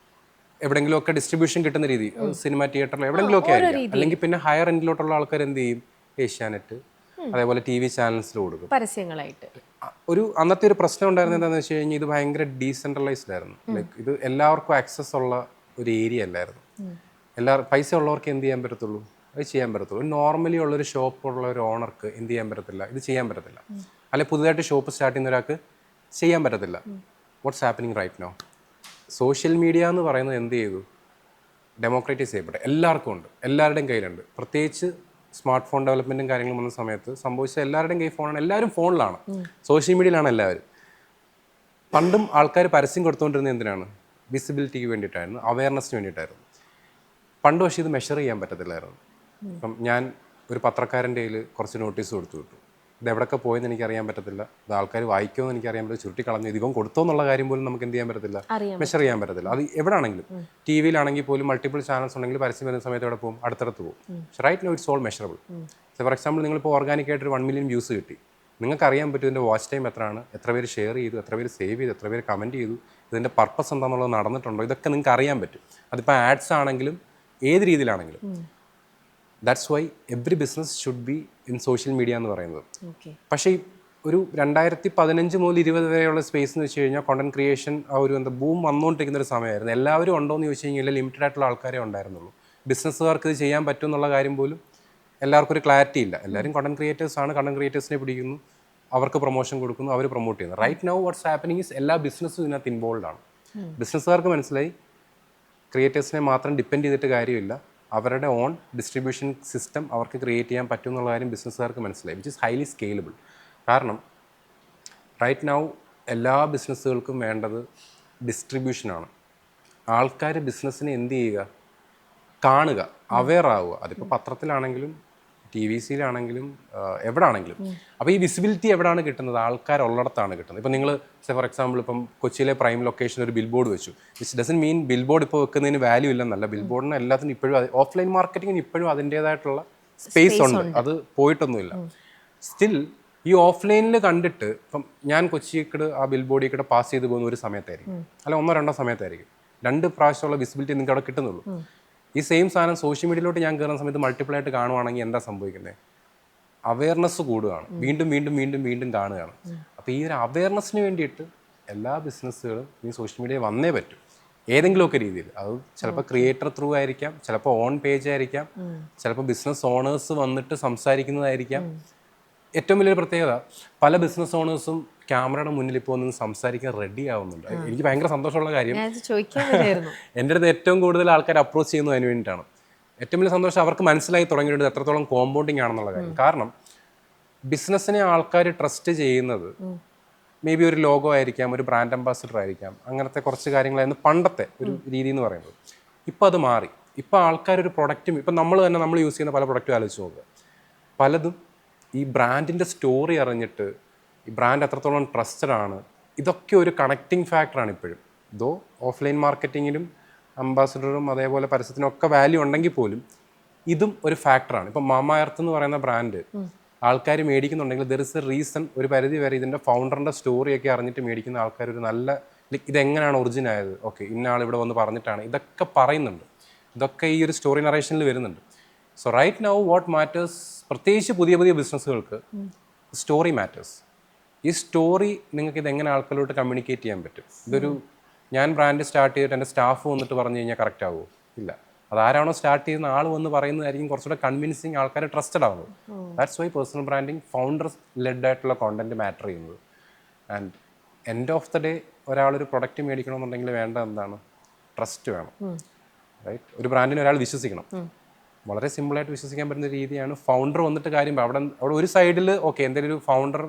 എവിടെയെങ്കിലും ഒക്കെ ഡിസ്ട്രിബ്യൂഷൻ കിട്ടുന്ന രീതി, സിനിമ തിയേറ്ററിൽ എവിടെയെങ്കിലും ഒക്കെ ആയിരിക്കും. അല്ലെങ്കിൽ പിന്നെ ഹയർ എൻഡിലോട്ടുള്ള ആൾക്കാർ എന്ത് ചെയ്യും, ഏഷ്യാനെറ്റ് അതേപോലെ TV ചാനൽസിൽ കൊടുക്കും പരസ്യങ്ങളായിട്ട്. ഒരു അന്നത്തെ ഒരു പ്രശ്നം ഉണ്ടായിരുന്നത് എന്താണെന്ന് വെച്ച് കഴിഞ്ഞാൽ ഇത് ഭയങ്കര ഡീസെൻട്രലൈസ്ഡ് ആയിരുന്നു. ലൈക്ക് ഇത് എല്ലാവർക്കും ആക്സസ് ഉള്ള ഒരു ഏരിയ അല്ലായിരുന്നു. പൈസ ഉള്ളവർക്ക് എന്ത് ചെയ്യാൻ പറ്റത്തുള്ളൂ, അത് ചെയ്യാൻ പറ്റത്തുള്ളൂ. നോർമലി ഉള്ളൊരു ഷോപ്പുള്ള ഒരു ഓണർക്ക് എന്ത് ചെയ്യാൻ പറ്റത്തില്ല, ഇത് ചെയ്യാൻ പറ്റത്തില്ല. അല്ലെങ്കിൽ പുതുതായിട്ട് ഷോപ്പ് സ്റ്റാർട്ട് ചെയ്യുന്ന ഒരാൾക്ക് ചെയ്യാൻ പറ്റത്തില്ല. What's happening right now, social media എന്ന് പറയുന്നത് എന്ത് ചെയ്തു, ഡെമോക്രാറ്റൈസ് ചെയ്യപ്പെട്ടെ. എല്ലാവർക്കും ഉണ്ട്, എല്ലാവരുടെയും കയ്യിലുണ്ട്. പ്രത്യേകിച്ച് സ്മാർട്ട് ഫോൺ ഡെവലപ്മെൻറ്റും കാര്യങ്ങളും വന്ന സമയത്ത് സംഭവിച്ച എല്ലാവരുടെയും കൈ ഫോണാണ്, എല്ലാവരും ഫോണിലാണ്, സോഷ്യൽ മീഡിയയിലാണ് എല്ലാവരും. പണ്ടും ആൾക്കാർ പരസ്യം കൊടുത്തുകൊണ്ടിരുന്നത് എന്തിനാണ്, വിസിബിലിറ്റിക്ക് വേണ്ടിയിട്ടായിരുന്നു, അവയർനെസ്സിന് വേണ്ടിയിട്ടായിരുന്നു. പണ്ട് പക്ഷേ ഇത് മെഷർ ചെയ്യാൻ പറ്റത്തില്ലായിരുന്നു. ഇപ്പം ഞാൻ ഒരു പത്രക്കാരൻ്റെ കയ്യിൽ കുറച്ച് നോട്ടീസ് കൊടുത്തു വിട്ടു, ഇത് എവിടെയൊക്കെ പോയെന്ന് എനിക്കറിയാൻ പറ്റത്തില്ല, ഇത് ആൾക്കാർ വായിക്കുമെന്ന് എനിക്കറിയാൻ പറ്റില്ല, ചുരുട്ടി കളഞ്ഞു, ഇതിപ്പം കൊടുത്തോ എന്നുള്ള കാര്യം പോലും നമുക്ക് എന്ത് ചെയ്യാൻ പറ്റത്തില്ല, മെഷർ ചെയ്യാൻ പറ്റത്തില്ല. അത് എവിടെയാണെങ്കിലും, TV-യിലാണെങ്കിൽ പോലും മൾട്ടിപ്പിൾ ചാനൽസ് ഉണ്ടെങ്കിൽ പരസ്യം വരുന്ന സമയത്ത് എവിടെ പോകും, അടുത്തടുത്ത് പോകും. Right no it's all measurable. For example, നിങ്ങളിപ്പോൾ ഓർഗാനിക്കായിട്ട് 1 million വ്യൂസ് കിട്ടി, നിങ്ങൾക്ക് അറിയാൻ പറ്റും ഇതിൻ്റെ വാച്ച് ടൈം എത്രയാണ്, എത്ര പേര് ഷെയർ ചെയ്തു, എത്ര പേര് സേവ് ചെയ്തു, എത്ര പേര് കമൻറ്റ് ചെയ്തു, ഇതിൻ്റെ പർപ്പസ് എന്താണെന്നുള്ളത് നടന്നിട്ടുണ്ടോ, ഇതൊക്കെ നിങ്ങൾക്ക് അറിയാൻ പറ്റും. അതിപ്പോൾ ആഡ്സ് ആണെങ്കിലും ഏത് രീതിയിലാണെങ്കിലും. That's why every business should be in social media എന്ന് പറയുന്നത്. പക്ഷേ ഒരു 2015 മുതൽ 20 വരെയുള്ള സ്പേസ് എന്ന് വെച്ച് കഴിഞ്ഞാൽ കോണ്ടന്റ് ക്രിയേഷൻ ആ ഒരു ബൂം വന്നുകൊണ്ടിരിക്കുന്ന ഒരു സമയമായിരുന്നു. എല്ലാവരും ഉണ്ടോ എന്ന് ചോദിച്ചു കഴിഞ്ഞാൽ ലിമിറ്റഡ് ആയിട്ടുള്ള ആൾക്കാരെ ഉണ്ടായിരുന്നുള്ളൂ. ബിസിനസ്സുകാർക്ക് ഇത് ചെയ്യാൻ പറ്റും എന്നുള്ള കാര്യം പോലും എല്ലാവർക്കും ഒരു ക്ലാരിറ്റി ഇല്ല. എല്ലാവരും കോണ്ടന്റ് ക്രിയേറ്റേഴ്സ് ആണ്, കോണ്ടന്റ് ക്രിയേറ്റേഴ്സിനെ പിടിക്കുന്നു, അവർക്ക് പ്രൊമോഷൻ കൊടുക്കുന്നു, അവർ പ്രൊമോട്ട് ചെയ്യുന്നു. Right now what's happening is എല്ലാ ബിസിനസ്സും ഇതിനകത്ത് ഇൻവോൾവ് ആണ്. ബിസിനസ്സുകാർക്ക് മനസ്സിലായി ക്രിയേറ്റേഴ്സിനെ മാത്രം ഡിപ്പെൻഡ് ചെയ്തിട്ട് കാര്യമില്ല, അവരുടെ ഓൺ ഡിസ്ട്രിബ്യൂഷൻ സിസ്റ്റം അവർക്ക് ക്രിയേറ്റ് ചെയ്യാൻ പറ്റും എന്നുള്ള കാര്യം ബിസിനസ്സുകാർക്ക് മനസ്സിലായി, വിച്ച് ഇസ് ഹൈലി സ്കെയിലബിൾ. കാരണം റൈറ്റ് നൗ എല്ലാ ബിസിനസ്സുകൾക്കും വേണ്ടത് ഡിസ്ട്രിബ്യൂഷനാണ്. ആൾക്കാർ ബിസിനസ്സിനെ എന്ത് ചെയ്യുക, കാണുക, അവെയർ ആവുക. അതിപ്പോൾ പത്രത്തിലാണെങ്കിലും TVCയിലാണെങ്കിലും എവിടെ ആണെങ്കിലും. അപ്പോൾ ഈ വിസിബിലിറ്റി എവിടെയാണ് കിട്ടുന്നത്, ആൾക്കാരുള്ളിടത്താണ് കിട്ടുന്നത്. ഇപ്പോൾ നിങ്ങൾ ഫോർ എക്സാമ്പിൾ ഇപ്പം കൊച്ചിയിലെ പ്രൈം ലൊക്കേഷൻ ഒരു ബിൽ ബോർഡ് വെച്ചു, which doesn't mean bill board ഇപ്പോൾ വെക്കുന്നതിന് വാല്യൂ ഇല്ലെന്നല്ല. ബിൽ ബോർഡിന് എല്ലാത്തിനും ഇപ്പോഴും ഓഫ്ലൈൻ മാർക്കറ്റിങ്ങിന് ഇപ്പോഴും അതിൻ്റേതായിട്ടുള്ള സ്പേസ് ഉണ്ട്, അത് പോയിട്ടൊന്നുമില്ല. സ്റ്റിൽ ഈ ഓഫ്ലൈനിൽ കണ്ടിട്ട് ഇപ്പം ഞാൻ കൊച്ചിക്കട് ആ ബിൽ ബോർഡിൽ പാസ് ചെയ്ത് പോകുന്ന ഒരു സമയത്തായിരിക്കും, അല്ല 1-2 സമയത്തായിരിക്കും, 2 പ്രാവശ്യമുള്ള വിസിബിലിറ്റി നിങ്ങൾക്ക് അവിടെ കിട്ടുന്നുള്ളൂ. ഈ സെയിം സാധനം സോഷ്യൽ മീഡിയയിലോട്ട് ഞാൻ കയറുന്ന സമയത്ത് മൾട്ടിപ്പിൾ ആയിട്ട് കാണുവാണെങ്കിൽ എന്താ സംഭവിക്കുന്നത്, അവയർനെസ് കൂടുകയാണ്, വീണ്ടും വീണ്ടും വീണ്ടും വീണ്ടും കാണുകയാണ്. അപ്പോൾ ഈ ഒരു അവയർനെസ്സിന് വേണ്ടിയിട്ട് എല്ലാ ബിസിനസ്സുകളും ഈ സോഷ്യൽ മീഡിയ വന്നേ പറ്റും ഏതെങ്കിലുമൊക്കെ രീതിയിൽ. അത് ചിലപ്പോൾ ക്രിയേറ്റർ ത്രൂ ആയിരിക്കാം, ചിലപ്പോൾ ഓൺ പേജ് ആയിരിക്കാം, ചിലപ്പോൾ ബിസിനസ് ഓണേഴ്സ് വന്നിട്ട് സംസാരിക്കുന്നതായിരിക്കാം. ഏറ്റവും വലിയൊരു പ്രത്യേകത, പല ബിസിനസ് ഓണേഴ്സും ക്യാമറയുടെ മുന്നിൽ ഇപ്പോൾ ഒന്ന് സംസാരിക്കാൻ റെഡി ആവുന്നുണ്ട്. എനിക്ക് ഭയങ്കര സന്തോഷമുള്ള കാര്യം, എൻ്റെ അടുത്ത് ഏറ്റവും കൂടുതൽ ആൾക്കാർ അപ്രോച്ച് ചെയ്യുന്നത് അതിന് വേണ്ടിയിട്ടാണ്. ഏറ്റവും വലിയ സന്തോഷം അവർക്ക് മനസ്സിലായി തുടങ്ങിയിട്ട് എത്രത്തോളം കോമ്പൗണ്ടിങ് ആണെന്നുള്ള കാര്യം. കാരണം ബിസിനസ്സിനെ ആൾക്കാർ ട്രസ്റ്റ് ചെയ്യുന്നത് മേ ബി ഒരു ലോഗോ ആയിരിക്കാം, ഒരു ബ്രാൻഡ് അംബാസിഡർ ആയിരിക്കാം, അങ്ങനത്തെ കുറച്ച് കാര്യങ്ങളായിരുന്നു പണ്ടത്തെ ഒരു രീതി എന്ന് പറയുന്നത്. ഇപ്പോൾ അത് മാറി. ഇപ്പോൾ ആൾക്കാരൊരു പ്രൊഡക്റ്റും, ഇപ്പം നമ്മൾ യൂസ് ചെയ്യുന്ന പല പ്രൊഡക്റ്റും ആലോചിച്ച് നോക്കുക, പലതും ഈ ബ്രാൻഡിൻ്റെ സ്റ്റോറി അറിഞ്ഞിട്ട് ഈ ബ്രാൻഡ് എത്രത്തോളം ട്രസ്റ്റഡ് ആണ്, ഇതൊക്കെ ഒരു കണക്റ്റിംഗ് ഫാക്ടറാണ് ഇപ്പോഴും. ഇതോ ഓഫ്ലൈൻ മാർക്കറ്റിങ്ങിലും അംബാസിഡറും അതേപോലെ പരസ്യത്തിനൊക്കെ വാല്യൂ ഉണ്ടെങ്കിൽ പോലും ഇതും ഒരു ഫാക്ടറാണ്. ഇപ്പം മാമ എർത്ത് എന്ന് പറയുന്ന ബ്രാൻഡ് ആൾക്കാർ മേടിക്കുന്നുണ്ടെങ്കിൽ ദർ ഇസ് എ റീസൺ. ഒരു പരിധി വരെ ഇതിൻ്റെ ഫൗണ്ടറിൻ്റെ സ്റ്റോറിയൊക്കെ അറിഞ്ഞിട്ട് മേടിക്കുന്ന ആൾക്കാർ ഒരു നല്ല ഇതെങ്ങനെയാണ് ഒറിജിൻ ആയത്, ഓക്കെ ഇന്ന ആൾ ഇവിടെ വന്ന് പറഞ്ഞിട്ടാണ്, ഇതൊക്കെ പറയുന്നുണ്ട്. ഇതൊക്കെ ഈ ഒരു സ്റ്റോറി നറേഷനിൽ വരുന്നുണ്ട്. So right now what matters, പ്രത്യേകിച്ച് പുതിയ പുതിയ ബിസിനസ്സുകൾക്ക് സ്റ്റോറി മാറ്റേഴ്സ്. ഈ സ്റ്റോറി നിങ്ങൾക്ക് ഇതെങ്ങനെ ആൾക്കാരോട്ട് കമ്മ്യൂണിക്കേറ്റ് ചെയ്യാൻ പറ്റും. ഇതൊരു ഞാൻ ബ്രാൻഡ് സ്റ്റാർട്ട് ചെയ്തിട്ട് എൻ്റെ സ്റ്റാഫ് വന്നിട്ട് പറഞ്ഞു കഴിഞ്ഞാൽ കറക്റ്റ് ആവുമോ, ഇല്ല. അതാരാണോ സ്റ്റാർട്ട് ചെയ്യുന്ന ആൾ വന്ന് പറയുന്നതായിരിക്കും കുറച്ചുകൂടെ കൺവിൻസിങ്, ആൾക്കാരെ ട്രസ്റ്റഡ് ആവുന്നത്. That's why personal branding founder led ആയിട്ടുള്ള കോണ്ടന്റ് മാറ്റർ ചെയ്യുന്നത്. And end of the day ഒരാളൊരു പ്രൊഡക്റ്റ് മേടിക്കണമെന്നുണ്ടെങ്കിൽ വേണ്ട എന്താണ്, ട്രസ്റ്റ് വേണം. റൈറ്റ്, ഒരു ബ്രാൻഡിനെ ഒരാൾ വിശ്വസിക്കണം. വളരെ സിമ്പിളായിട്ട് വിശ്വസിക്കാൻ പറ്റുന്ന രീതിയാണ് ഫൗണ്ടർ വന്നിട്ട് കാര്യം. അവിടെ ഒരു സൈഡിൽ ഓക്കെ എന്തെങ്കിലും ഒരു ഫൗണ്ടർ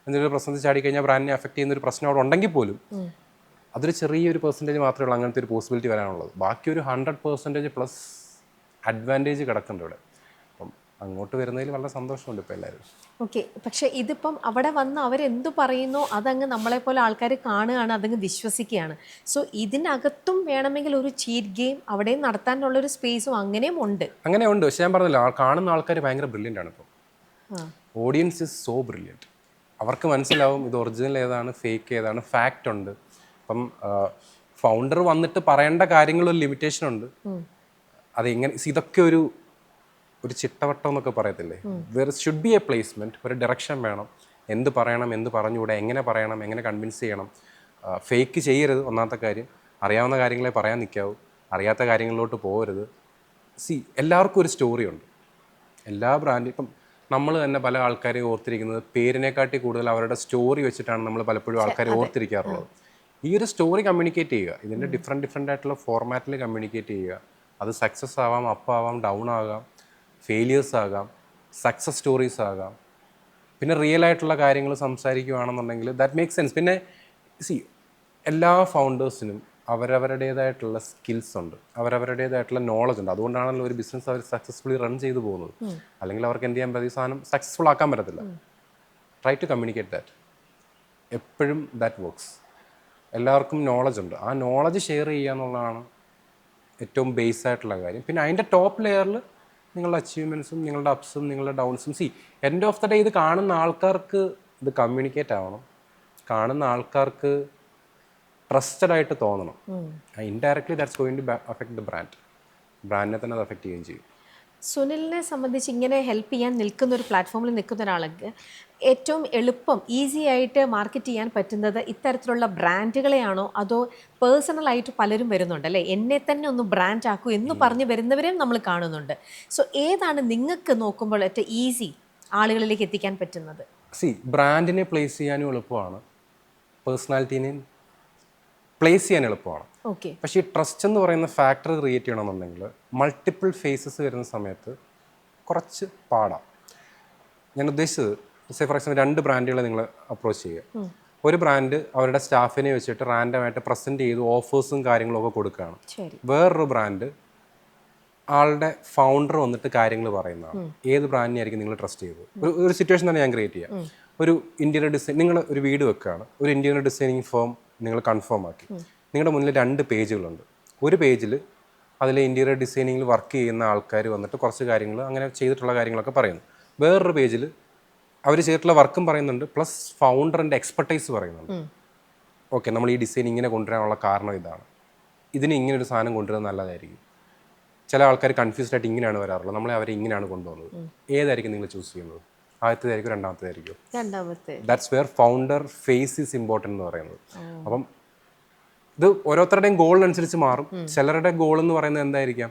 എന്തെങ്കിലും ഒരു പ്രശ്നത്തിൽ ചാടിക്കഴിഞ്ഞാൽ ബ്രാൻഡിനെ അഫക്റ്റ് ചെയ്യുന്ന ഒരു പ്രശ്നം അവിടെ ഉണ്ടെങ്കിൽ പോലും അതൊരു ചെറിയൊരു പെർസെൻറ്റേജ് മാത്രമേ ഉള്ളൂ അങ്ങനത്തെ ഒരു പോസിബിലിറ്റി വരാനുള്ളത്. ബാക്കി ഒരു 100% പ്ലസ് അഡ്വാൻറ്റേജ് കിടക്കുന്നുണ്ട് ഇവിടെ. അപ്പം അങ്ങോട്ട് വരുന്നതിൽ വളരെ സന്തോഷമുണ്ട് ഇപ്പോൾ എല്ലാവരും. ഓക്കെ, പക്ഷെ ഇതിപ്പം അവിടെ വന്ന് അവരെന്തു പറയുന്നോ അതങ്ങ് നമ്മളെപ്പോലെ ആൾക്കാർ കാണുകയാണ്, അതങ്ങ് വിശ്വസിക്കുകയാണ്. സോ ഇതിനകത്തും വേണമെങ്കിൽ ഒരു ചീറ്റ് ഗെയിം അവിടെയും നടത്താനുള്ളൊരു സ്പേസും അങ്ങനെയും ഉണ്ട്. അങ്ങനെ ഉണ്ട്. പക്ഷെ ഞാൻ പറഞ്ഞല്ലോ, കാണുന്ന ആൾക്കാർ ഭയങ്കര ബ്രില്യൻ്റ് ആണ്. ഇപ്പോൾ ഓഡിയൻസ് ഇസ് സോ ബ്രില്യൻറ്റ്. അവർക്ക് മനസ്സിലാവും ഇത് ഒറിജിനൽ ഏതാണ്, ഫേക്ക് ഏതാണ്, ഫാക്റ്റ് ഉണ്ട്. അപ്പം ഫൗണ്ടർ വന്നിട്ട് പറയേണ്ട കാര്യങ്ങളൊരു ലിമിറ്റേഷൻ ഉണ്ട്. അതെങ്ങനെ ഇതൊക്കെ ഒരു ചിട്ടവട്ടം എന്നൊക്കെ പറയത്തില്ലേ, there should be A placement, ഒരു ഡയറക്ഷൻ വേണം. എന്ത് പറയണം, എന്ത് പറഞ്ഞുകൂടെ, എങ്ങനെ പറയണം, എങ്ങനെ കൺവിൻസ് ചെയ്യണം. ഫേക്ക് ചെയ്യരുത് ഒന്നാമത്തെ കാര്യം. അറിയാവുന്ന കാര്യങ്ങളെ പറയാൻ നിൽക്കാവൂ, അറിയാത്ത കാര്യങ്ങളിലോട്ട് പോകരുത്. എല്ലാവർക്കും ഒരു സ്റ്റോറി ഉണ്ട്. എല്ലാ ബ്രാൻഡ് ഇപ്പം നമ്മൾ തന്നെ പല ആൾക്കാരെയും ഓർത്തിരിക്കുന്നത് പേരിനെക്കാട്ടി കൂടുതൽ അവരുടെ സ്റ്റോറി വെച്ചിട്ടാണ് നമ്മൾ പലപ്പോഴും ആൾക്കാരെ ഓർത്തിരിക്കാറുള്ളത്. ഈ ഒരു സ്റ്റോറി കമ്മ്യൂണിക്കേറ്റ് ചെയ്യുക, ഇതിൻ്റെ ഡിഫറെൻ്റ് ആയിട്ടുള്ള ഫോർമാറ്റിൽ കമ്മ്യൂണിക്കേറ്റ് ചെയ്യുക. അത് സക്സസ് ആവാം, അപ്പ് ആവാം, ഡൗൺ ആകാം, ഫെയിലിയേഴ്സ് ആകാം, സക്സസ് സ്റ്റോറീസ് ആകാം. പിന്നെ റിയൽ ആയിട്ടുള്ള കാര്യങ്ങൾ സംസാരിക്കുകയാണെന്നുണ്ടെങ്കിൽ ദാറ്റ് മേക്ക് സെൻസ്. പിന്നെ എല്ലാ ഫൗണ്ടേഴ്സിനും അവരവരുടേതായിട്ടുള്ള സ്കിൽസ് ഉണ്ട്, അവരവരുടേതായിട്ടുള്ള നോളജ് ഉണ്ട്. അതുകൊണ്ടാണല്ലോ ഒരു ബിസിനസ് അവർ സക്സസ്ഫുള്ളി റൺ ചെയ്തു പോകുന്നത്. അല്ലെങ്കിൽ അവർക്ക് എന്ത് ചെയ്യാൻ പറ്റും, സാധനം സക്സസ്ഫുൾ ആക്കാൻ പറ്റത്തില്ല. Try to communicate that. എപ്പോഴും ദാറ്റ് വർക്ക്സ്. എല്ലാവർക്കും നോളജ് ഉണ്ട്, ആ നോളജ് ഷെയർ ചെയ്യുക എന്നുള്ളതാണ് ഏറ്റവും ബേസ് ആയിട്ടുള്ള കാര്യം. പിന്നെ അതിൻ്റെ ടോപ്പ് ലെയറിൽ നിങ്ങളുടെ അച്ചീവ്മെൻറ്റ്സും നിങ്ങളുടെ അപ്സും നിങ്ങളുടെ ഡൗൺസും. എൻഡ് ഓഫ് ദ ഡേ ഇത് കാണുന്ന ആൾക്കാർക്ക് ഇത് കമ്മ്യൂണിക്കേറ്റ് ആവണം, കാണുന്ന ആൾക്കാർക്ക് ട്രസ്റ്റഡ് ആയിട്ട് തോന്നണം. Indirectly that's going to affect the ബ്രാൻഡിനെ തന്നെ അത് അഫക്റ്റ് ചെയ്യുകയും ചെയ്യും. സുനിലിനെ സംബന്ധിച്ച് ഇങ്ങനെ ഹെൽപ്പ് ചെയ്യാൻ നിൽക്കുന്ന ഒരു പ്ലാറ്റ്ഫോമിൽ നിൽക്കുന്ന ഒരാൾക്ക് ഏറ്റവും എളുപ്പം ഈസി ആയിട്ട് മാർക്കറ്റ് ചെയ്യാൻ പറ്റുന്നത് ഇത്തരത്തിലുള്ള ബ്രാൻഡുകളെയാണോ, അതോ പേഴ്സണലായിട്ട് പലരും വരുന്നുണ്ട് അല്ലേ, എന്നെ തന്നെ ഒന്ന് ബ്രാൻഡ് ആക്കൂ എന്ന് പറഞ്ഞ് വരുന്നവരെയും നമ്മൾ കാണുന്നുണ്ട്. സോ ഏതാണ് നിങ്ങൾക്ക് നോക്കുമ്പോൾ ഏറ്റവും ഈസി ആളുകളിലേക്ക് എത്തിക്കാൻ പറ്റുന്നത്? ബ്രാൻഡിനെ പ്ലേസ് ചെയ്യാനും എളുപ്പമാണ്, പേഴ്സണാലിറ്റീനെ പ്ലേസ് ചെയ്യാൻ എളുപ്പമാണ്. പക്ഷേ ഈ ട്രസ്റ്റ് എന്ന് പറയുന്ന ഫാക്ടർ ക്രിയേറ്റ് ചെയ്യണമെന്നുണ്ടെങ്കിൽ മൾട്ടിപ്പിൾ ഫേസസ് വരുന്ന സമയത്ത് കുറച്ച് പാടാം. ഞാൻ ഉദ്ദേശിച്ചത് ഫോർ എക്സാമ്പിൾ 2 ബ്രാൻഡുകളെ നിങ്ങൾ അപ്രോച്ച് ചെയ്യുക. ഒരു ബ്രാൻഡ് അവരുടെ സ്റ്റാഫിനെ വെച്ചിട്ട് റാൻഡമായിട്ട് പ്രസൻറ്റ് ചെയ്ത് ഓഫേഴ്സും കാര്യങ്ങളും ഒക്കെ കൊടുക്കുകയാണ്. വേറൊരു ബ്രാൻഡ് ആളുടെ ഫൗണ്ടർ വന്നിട്ട് കാര്യങ്ങൾ പറയുന്നതാണ്. ഏത് ബ്രാൻഡിനെ ആയിരിക്കും നിങ്ങൾ ട്രസ്റ്റ് ചെയ്തത്? ഒരു സിറ്റുവേഷൻ തന്നെ ഞാൻ ക്രിയേറ്റ് ചെയ്യാം. ഒരു ഇൻറ്റീരിയർ ഡിസൈൻ, നിങ്ങൾ ഒരു വീട് വെക്കുകയാണ്, ഒരു ഇൻറ്റീരിയർ ഡിസൈനിങ് ഫേം നിങ്ങൾ കൺഫേം ആക്കി. നിങ്ങളുടെ മുന്നിൽ 2 പേജുകളുണ്ട്. ഒരു പേജിൽ അതിൽ ഇൻറ്റീരിയർ ഡിസൈനിങ്ങിൽ വർക്ക് ചെയ്യുന്ന ആൾക്കാർ വന്നിട്ട് കുറച്ച് കാര്യങ്ങൾ അങ്ങനെ ചെയ്തിട്ടുള്ള കാര്യങ്ങളൊക്കെ പറയുന്നു. വേറൊരു പേജിൽ അവർ ചെയ്തിട്ടുള്ള വർക്കും പറയുന്നുണ്ട്, പ്ലസ് ഫൗണ്ടറിൻ്റെ എക്സ്പെർട്ടൈസ് പറയുന്നുണ്ട്. ഓക്കെ, നമ്മൾ ഈ ഡിസൈൻ ഇങ്ങനെ കൊണ്ടുവരാനുള്ള കാരണം ഇതാണ്, ഇതിന് ഇങ്ങനെ ഒരു സാധനം കൊണ്ടുവരുന്നത് നല്ലതായിരിക്കും. ചില ആൾക്കാർ കൺഫ്യൂസ്ഡ് ആയിട്ട് ഇങ്ങനെയാണ് വരാറുള്ളത്, നമ്മളെ അവരെ ഇങ്ങനെയാണ് കൊണ്ടുപോകുന്നത്. ഏതായിരിക്കും നിങ്ങൾ ചൂസ് ചെയ്യുന്നത്? ആദ്യത്തേതായിരിക്കും, രണ്ടാമത്തേതായിരിക്കും? That's where founder face is important എന്ന് പറയുന്നത്. അപ്പം ഇത് ഓരോരുത്തരുടെയും ഗോളിനനുസരിച്ച് മാറും. ചിലരുടെ ഗോൾ എന്ന് പറയുന്നത് എന്തായിരിക്കാം?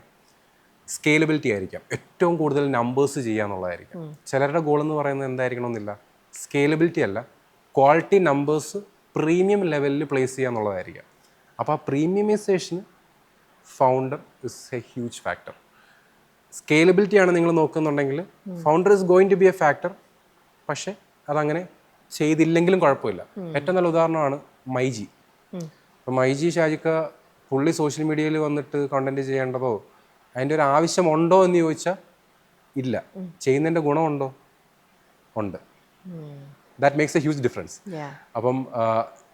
സ്കെയിലബിലിറ്റി ആയിരിക്കാം, ഏറ്റവും കൂടുതൽ നമ്പേഴ്സ് ചെയ്യുക എന്നുള്ളതായിരിക്കും. ചിലരുടെ ഗോൾ എന്ന് പറയുന്നത് എന്തായിരിക്കണമെന്നില്ല, സ്കെയിലബിലിറ്റി അല്ല, ക്വാളിറ്റി നമ്പേഴ്സ് പ്രീമിയം ലെവലിൽ പ്ലേസ് ചെയ്യുക എന്നുള്ളതായിരിക്കാം. അപ്പോൾ ആ പ്രീമിയമൈസേഷന് founder is a huge factor. Scalability ആണ് നിങ്ങൾ നോക്കുന്നുണ്ടെങ്കിൽ founder is going to be a factor. പക്ഷേ അതങ്ങനെ ചെയ്തില്ലെങ്കിലും കുഴപ്പമില്ല. ഏറ്റവും നല്ല ഉദാഹരണമാണ് മൈജി. അപ്പോൾ മൈജി ഷാജിക്ക പുള്ളി സോഷ്യൽ മീഡിയയിൽ വന്നിട്ട് കണ്ടന്റ് ചെയ്യേണ്ടതോ അതിൻ്റെ ഒരു ആവശ്യമുണ്ടോ എന്ന് ചോദിച്ചാൽ ഇല്ല. ചെയ്യുന്നതിൻ്റെ ഗുണമുണ്ടോ? ഉണ്ട്. That makes A huge difference. അപ്പം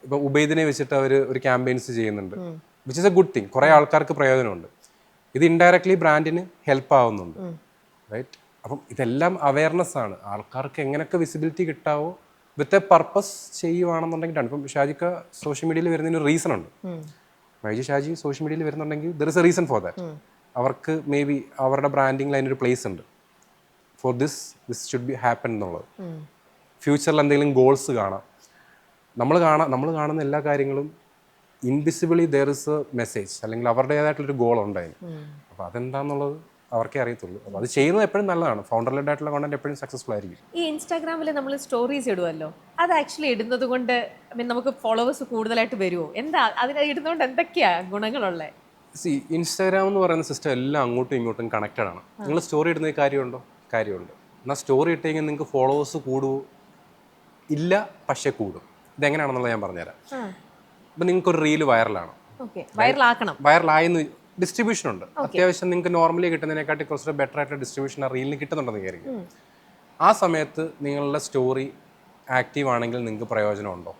ഇപ്പം ഉബൈദിനെ വെച്ചിട്ട് അവർ ഒരു ക്യാമ്പയിൻസ് ചെയ്യുന്നുണ്ട്, which is A good thing. കുറേ ആൾക്കാർക്ക് പ്രയോജനമുണ്ട്. ഇത് ഇൻഡയറക്ട്ലി ബ്രാൻഡിന് ഹെൽപ്പ് ആവുന്നുണ്ട്, റൈറ്റ്? അപ്പം ഇതെല്ലാം അവയർനെസ് ആണ്. ആൾക്കാർക്ക് എങ്ങനെയൊക്കെ വിസിബിലിറ്റി കിട്ടാവോ വിത്ത് എ പർപ്പസ് ചെയ്യുവാണെന്നുണ്ടെങ്കിൽ. ഇപ്പം ഷാജിക്ക സോഷ്യൽ മീഡിയയിൽ വരുന്നതിന് ഒരു റീസൺ ഉണ്ട്. മൈജി ഷാജി സോഷ്യൽ മീഡിയയിൽ വരുന്നുണ്ടെങ്കിൽ there is A reason for that. അവർക്ക് മേ ബി അവരുടെ ബ്രാൻഡിങ്ങിൽ അതിനൊരു പ്ലേസ് ഉണ്ട്. For this should be happen എന്നുള്ളത്. ഫ്യൂച്ചറിൽ എന്തെങ്കിലും ഗോൾസ് കാണാം. നമ്മൾ കാണുന്ന എല്ലാ കാര്യങ്ങളും ഇൻവിസിബിളി ദർ ഇസ് എ മെസ്സേജ്, അല്ലെങ്കിൽ അവരുടേതായിട്ടുള്ളൊരു ഗോൾ ഉണ്ടായിരുന്നു. അപ്പോൾ അതെന്താണെന്നുള്ളത് അവർക്കേ അറിയത്തുള്ളൂ. അപ്പോൾ അത് ചെയ്യുന്നത് എപ്പോഴും നല്ലതാണ്. ഫൗണ്ടർ ലെഡ് ആയിട്ടുള്ള കോണ്ടന്റ് എപ്പോഴും സക്സസ്ഫുൾ ആയിരിക്കും. ഈ ഇൻസ്റ്റാഗ്രാമിൽ നമ്മൾ സ്റ്റോറീസ് ഇടുമല്ലോ, അത് ആക്ച്വലി ഇടുന്നത് കൊണ്ട് നമുക്ക് ഫോളോവേഴ്സ് കൂടുതലായിട്ട് വരുമോ? എന്താ അതിന് ഇടുന്നതുകൊണ്ട് എന്തൊക്കെയാ ഗുണങ്ങളുള്ളത്? ഇൻസ്റ്റാഗ്രാം എന്ന് പറയുന്ന സിസ്റ്റം എല്ലാം അങ്ങോട്ടും ഇങ്ങോട്ടും കണക്റ്റഡ് ആണ്. നിങ്ങൾ സ്റ്റോറി ഇടുന്ന കാര്യമുണ്ടോ? കാര്യമുണ്ട്. എന്നാൽ സ്റ്റോറി ഇട്ടെങ്കിൽ നിങ്ങൾക്ക് ഫോളോവേഴ്സ് കൂടുമോ? ഇല്ല, പക്ഷേ കൂടും. ഇതെങ്ങനെയാണെന്നുള്ളത് ഞാൻ പറഞ്ഞുതരാം. ഇപ്പം നിങ്ങൾക്കൊരു റീല് വൈറലാണ്, വൈറലായെന്ന് ഡിസ്ട്രിബ്യൂഷൻ ഉണ്ട്. അത്യാവശ്യം നിങ്ങൾക്ക് നോർമലി കിട്ടുന്നതിനെക്കാട്ടി കുറച്ച് ബെറ്റർ ആയിട്ട് ഡിസ്ട്രിബ്യൂഷൻ ആ റീലിന് കിട്ടുന്നുണ്ടെന്ന് വിചാരിക്കും. ആ സമയത്ത് നിങ്ങളുടെ സ്റ്റോറി ആക്റ്റീവ് ആണെങ്കിൽ നിങ്ങൾക്ക് പ്രയോജനമുണ്ടോ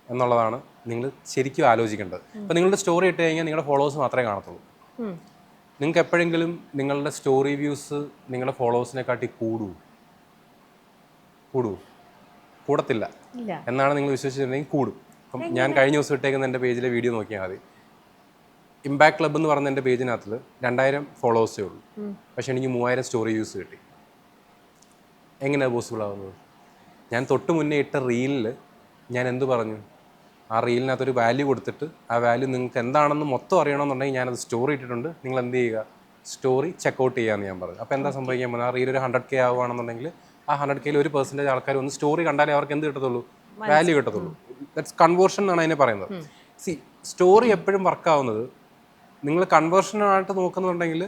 എന്നുള്ളതാണ് നിങ്ങൾ ശരിക്കും ആലോചിക്കേണ്ടത്. അപ്പോൾ നിങ്ങളുടെ സ്റ്റോറി ഇട്ട് കഴിഞ്ഞാൽ നിങ്ങളുടെ ഫോളോവേഴ്സ് മാത്രമേ കാണത്തുള്ളൂ. നിങ്ങൾക്ക് എപ്പോഴെങ്കിലും നിങ്ങളുടെ സ്റ്റോറി വ്യൂസ് നിങ്ങളുടെ ഫോളോവേഴ്സിനെക്കാട്ടി കൂടത്തില്ല എന്നാണ് നിങ്ങൾ വിശ്വസിച്ചിട്ടുണ്ടെങ്കിൽ കൂടും. അപ്പം ഞാൻ കഴിഞ്ഞ ദിവസം ഇട്ടേക്കുന്ന എൻ്റെ പേജിലെ വീഡിയോ നോക്കിയാൽ മതി. ഇമ്പാക്ട് ക്ലബ്ബ് എന്ന് പറഞ്ഞ എൻ്റെ പേജിനകത്ത് 2000 ഫോളോവേഴ്സേ ഉള്ളൂ, പക്ഷെ എനിക്ക് 3000 സ്റ്റോറി വ്യൂസ് കിട്ടി. എങ്ങനെയാണ് പോസിബിൾ ആവുന്നത്? ഞാൻ തൊട്ട് മുന്നേ ഇട്ട റീലിൽ ഞാൻ എന്ത് പറഞ്ഞു? ആ റീലിനകത്തൊരു വാല്യൂ കൊടുത്തിട്ട് ആ വാല്യൂ നിങ്ങൾക്ക് എന്താണെന്ന് മൊത്തം അറിയണമെന്നുണ്ടെങ്കിൽ ഞാനത് സ്റ്റോറി ഇട്ടിട്ടുണ്ട്, നിങ്ങൾ എന്ത് ചെയ്യുക, സ്റ്റോറി ചെക്കൗട്ട് ചെയ്യാമെന്ന് ഞാൻ പറഞ്ഞു. അപ്പോൾ എന്താ സംഭവിക്കാൻ പോകുന്നത്? ആ റീൽ ഒരു 100K ആവുകയാണെന്നുണ്ടെങ്കിൽ ആ 100Kയിൽ 1% ആൾക്കാർ ഒന്ന് സ്റ്റോറി കണ്ടാലേ അവർക്ക് എന്ത് കിട്ടത്തുള്ളൂ? വാല്യൂ കിട്ടത്തുള്ളൂ. ദാറ്റ്സ് കൺവേർഷൻ എന്നാണ് അതിനെ പറയുന്നത്. സി, സ്റ്റോറി എപ്പോഴും വർക്കാവുന്നത് നിങ്ങൾ കൺവേർഷനായിട്ട് നോക്കുന്നുണ്ടെങ്കിൽ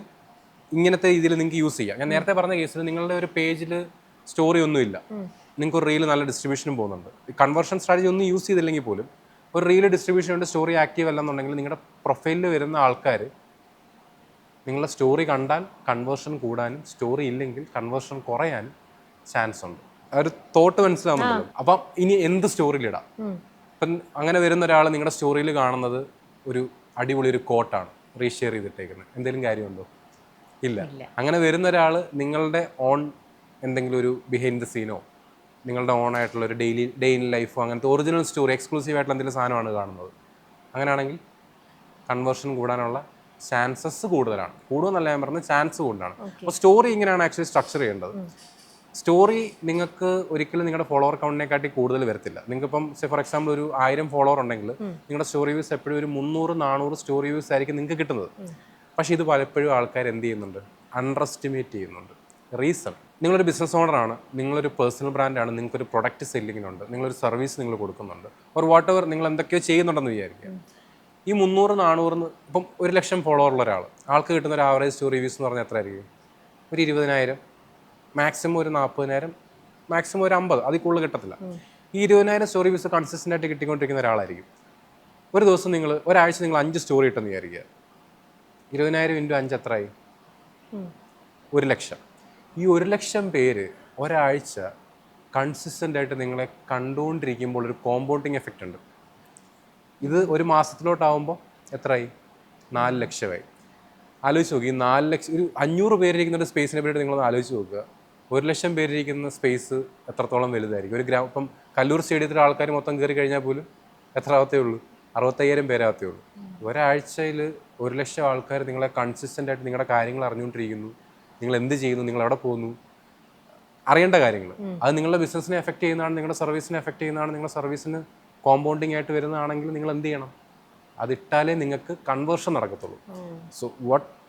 ഇങ്ങനത്തെ രീതിയിൽ നിങ്ങൾക്ക് യൂസ് ചെയ്യാം. ഞാൻ നേരത്തെ പറഞ്ഞ കേസിൽ നിങ്ങളുടെ ഒരു പേജിൽ സ്റ്റോറി ഒന്നുമില്ല, നിങ്ങൾക്ക് ഒരു റീൽ നല്ല ഡിസ്ട്രിബ്യൂഷനും പോകുന്നുണ്ട്. ഈ കൺവേർഷൻ സ്ട്രാറ്റജി ഒന്നും യൂസ് ചെയ്തില്ലെങ്കിൽ പോലും ഒരു റീൽ ഡിസ്ട്രിബ്യൂഷൻ ഉണ്ട്, സ്റ്റോറി ആക്റ്റീവ് അല്ലെന്നുണ്ടെങ്കിൽ നിങ്ങളുടെ പ്രൊഫൈലിൽ വരുന്ന ആൾക്കാർ നിങ്ങളുടെ സ്റ്റോറി കണ്ടാൽ കൺവേർഷൻ കൂടാനും സ്റ്റോറി ഇല്ലെങ്കിൽ കൺവേർഷൻ കുറയാനും ചാൻസ് ഉണ്ട്. ഒരു തോട്ട് മനസ്സിലാവുന്നുണ്ടല്ലോ. അപ്പം ഇനി എന്ത് സ്റ്റോറിയിലിടാം? ഇപ്പം അങ്ങനെ വരുന്ന ഒരാൾ നിങ്ങളുടെ സ്റ്റോറിയിൽ കാണുന്നത് ഒരു അടിപൊളി ഒരു കോട്ടാണ് റീഷെയർ ചെയ്തിട്ടേക്കുന്നത്, എന്തെങ്കിലും കാര്യമുണ്ടോ? ഇല്ല. അങ്ങനെ വരുന്ന ഒരാൾ നിങ്ങളുടെ ഓൺ എന്തെങ്കിലും ഒരു ബിഹൈൻഡ് ദ സീനോ നിങ്ങളുടെ ഓൺ ആയിട്ടുള്ള ഒരു ഡേ ഇൻ ലൈഫോ അങ്ങനത്തെ ഒറിജിനൽ സ്റ്റോറി എക്സ്ക്ലൂസീവ് ആയിട്ടുള്ള എന്തെങ്കിലും സാധനമാണ് കാണുന്നത്. അങ്ങനെയാണെങ്കിൽ കൺവേർഷൻ കൂടാനുള്ള ചാൻസസ് കൂടുതലാണ്. കൂടുതലല്ല ഞാൻ പറഞ്ഞത്, ചാൻസ് കൂടുതലാണ്. അപ്പോൾ സ്റ്റോറി ഇങ്ങനെയാണ് ആക്ച്വലി സ്ട്രക്ചർ ചെയ്യേണ്ടത്. സ്റ്റോറി നിങ്ങൾക്ക് ഒരിക്കലും നിങ്ങളുടെ ഫോളോവർ കൗണ്ടിനെക്കാട്ടി കൂടുതൽ വരത്തില്ല. നിങ്ങൾക്കിപ്പം ഫോർ എക്സാമ്പിൾ ഒരു 1000 ഫോളോവർ ഉണ്ടെങ്കിൽ നിങ്ങളുടെ സ്റ്റോറി വ്യൂസ് എപ്പോഴും ഒരു 300-400 സ്റ്റോറി വ്യൂസ് ആയിരിക്കും നിങ്ങൾക്ക് കിട്ടുന്നത്. പക്ഷേ ഇത് പലപ്പോഴും ആൾക്കാർ എന്ത് ചെയ്യുന്നുണ്ട്? അണ്ടർ എസ്റ്റിമേറ്റ് ചെയ്യുന്നുണ്ട്. റീസൺ, നിങ്ങളൊരു ബിസിനസ് ഓണറാണ്, നിങ്ങളൊരു പേഴ്സണൽ ബ്രാൻഡാണ്, നിങ്ങൾക്കൊരു പ്രൊഡക്റ്റ് സെല്ലിങ്ങിനുണ്ട്, നിങ്ങളൊരു സർവീസ് നിങ്ങൾ കൊടുക്കുന്നുണ്ട്, ഒരു വാട്ട് എവർ നിങ്ങൾ എന്തൊക്കെയോ ചെയ്യുന്നുണ്ടെന്ന് വിചാരിക്കുക. ഈ 300-400 ഇപ്പം 1,00,000 ഫോളോവർ ഉള്ള ഒരാൾ, ആൾക്ക് കിട്ടുന്ന ഒരു ആവറേജ് സ്റ്റോറി വ്യൂസ് എന്ന് പറഞ്ഞാൽ എത്ര ആയിരിക്കും? ഒരു 20,000, മാക്സിമം ഒരു 40,000, മാക്സിമം ഒരു 50, അതിൽ കൂടുതൽ കിട്ടത്തില്ല. ഈ 20,000 സ്റ്റോറി വ്യൂസ് കൺസിസ്റ്റൻ്റ് ആയിട്ട് കിട്ടിക്കൊണ്ടിരിക്കുന്ന ഒരാളായിരിക്കും. ഒരു ദിവസം ഒരാഴ്ച നിങ്ങൾ 5 സ്റ്റോറി ഇട്ടെന്ന് വിചാരിക്കുക. 20,000 × 5 എത്രയായി? 1,00,000. ഈ 1,00,000 പേര് ഒരാഴ്ച കൺസിസ്റ്റൻ്റ് ആയിട്ട് നിങ്ങളെ കണ്ടുകൊണ്ടിരിക്കുമ്പോൾ ഒരു കോമ്പൗണ്ടിങ് എഫക്റ്റ് ഉണ്ട്. ഇത് ഒരു മാസത്തിലോട്ടാവുമ്പോൾ എത്രയായി? 4,00,000ആയി. ആലോചിച്ച് നോക്കി, ഈ 4,00,000, ഒരു 500 പേരിരിക്കുന്ന ഒരു സ്പേസിനെ പറ്റി നിങ്ങളൊന്ന് ആലോചിച്ച് നോക്കുക. 1,00,000 പേരിരിക്കുന്ന സ്പേസ് എത്രത്തോളം വലുതായിരിക്കും? ഒരു ഇപ്പം കല്ലൂർ സ്റ്റേഡിയത്തിലെ ആൾക്കാർ മൊത്തം കയറി കഴിഞ്ഞാൽ പോലും എത്ര ആവത്തേ ഉള്ളൂ? 65,000 പേരാവത്തേ ഉള്ളൂ. ഒരാഴ്ചയിൽ 1,00,000 ആൾക്കാർ നിങ്ങളെ കൺസിസ്റ്റൻ്റ് ആയിട്ട് നിങ്ങളുടെ കാര്യങ്ങൾ അറിഞ്ഞുകൊണ്ടിരിക്കുന്നു. നിങ്ങൾ എന്ത് ചെയ്യുന്നു, നിങ്ങൾ എവിടെ പോകുന്നു, അറിയേണ്ട കാര്യങ്ങൾ. അത് നിങ്ങളുടെ ബിസിനസ്സിനെ എഫക്റ്റ് ചെയ്യുന്നതാണ്, നിങ്ങളുടെ സർവീസിനെ എഫക്റ്റ് ചെയ്യുന്നതാണ്, നിങ്ങളുടെ സർവീസിന് കോമ്പൗണ്ടിങ് ആയിട്ട് വരുന്നതാണെങ്കിൽ നിങ്ങൾ എന്ത് ചെയ്യണം? അതിട്ടാലേ നിങ്ങൾക്ക് കൺവേർഷൻ നടക്കത്തുള്ളൂ. സോ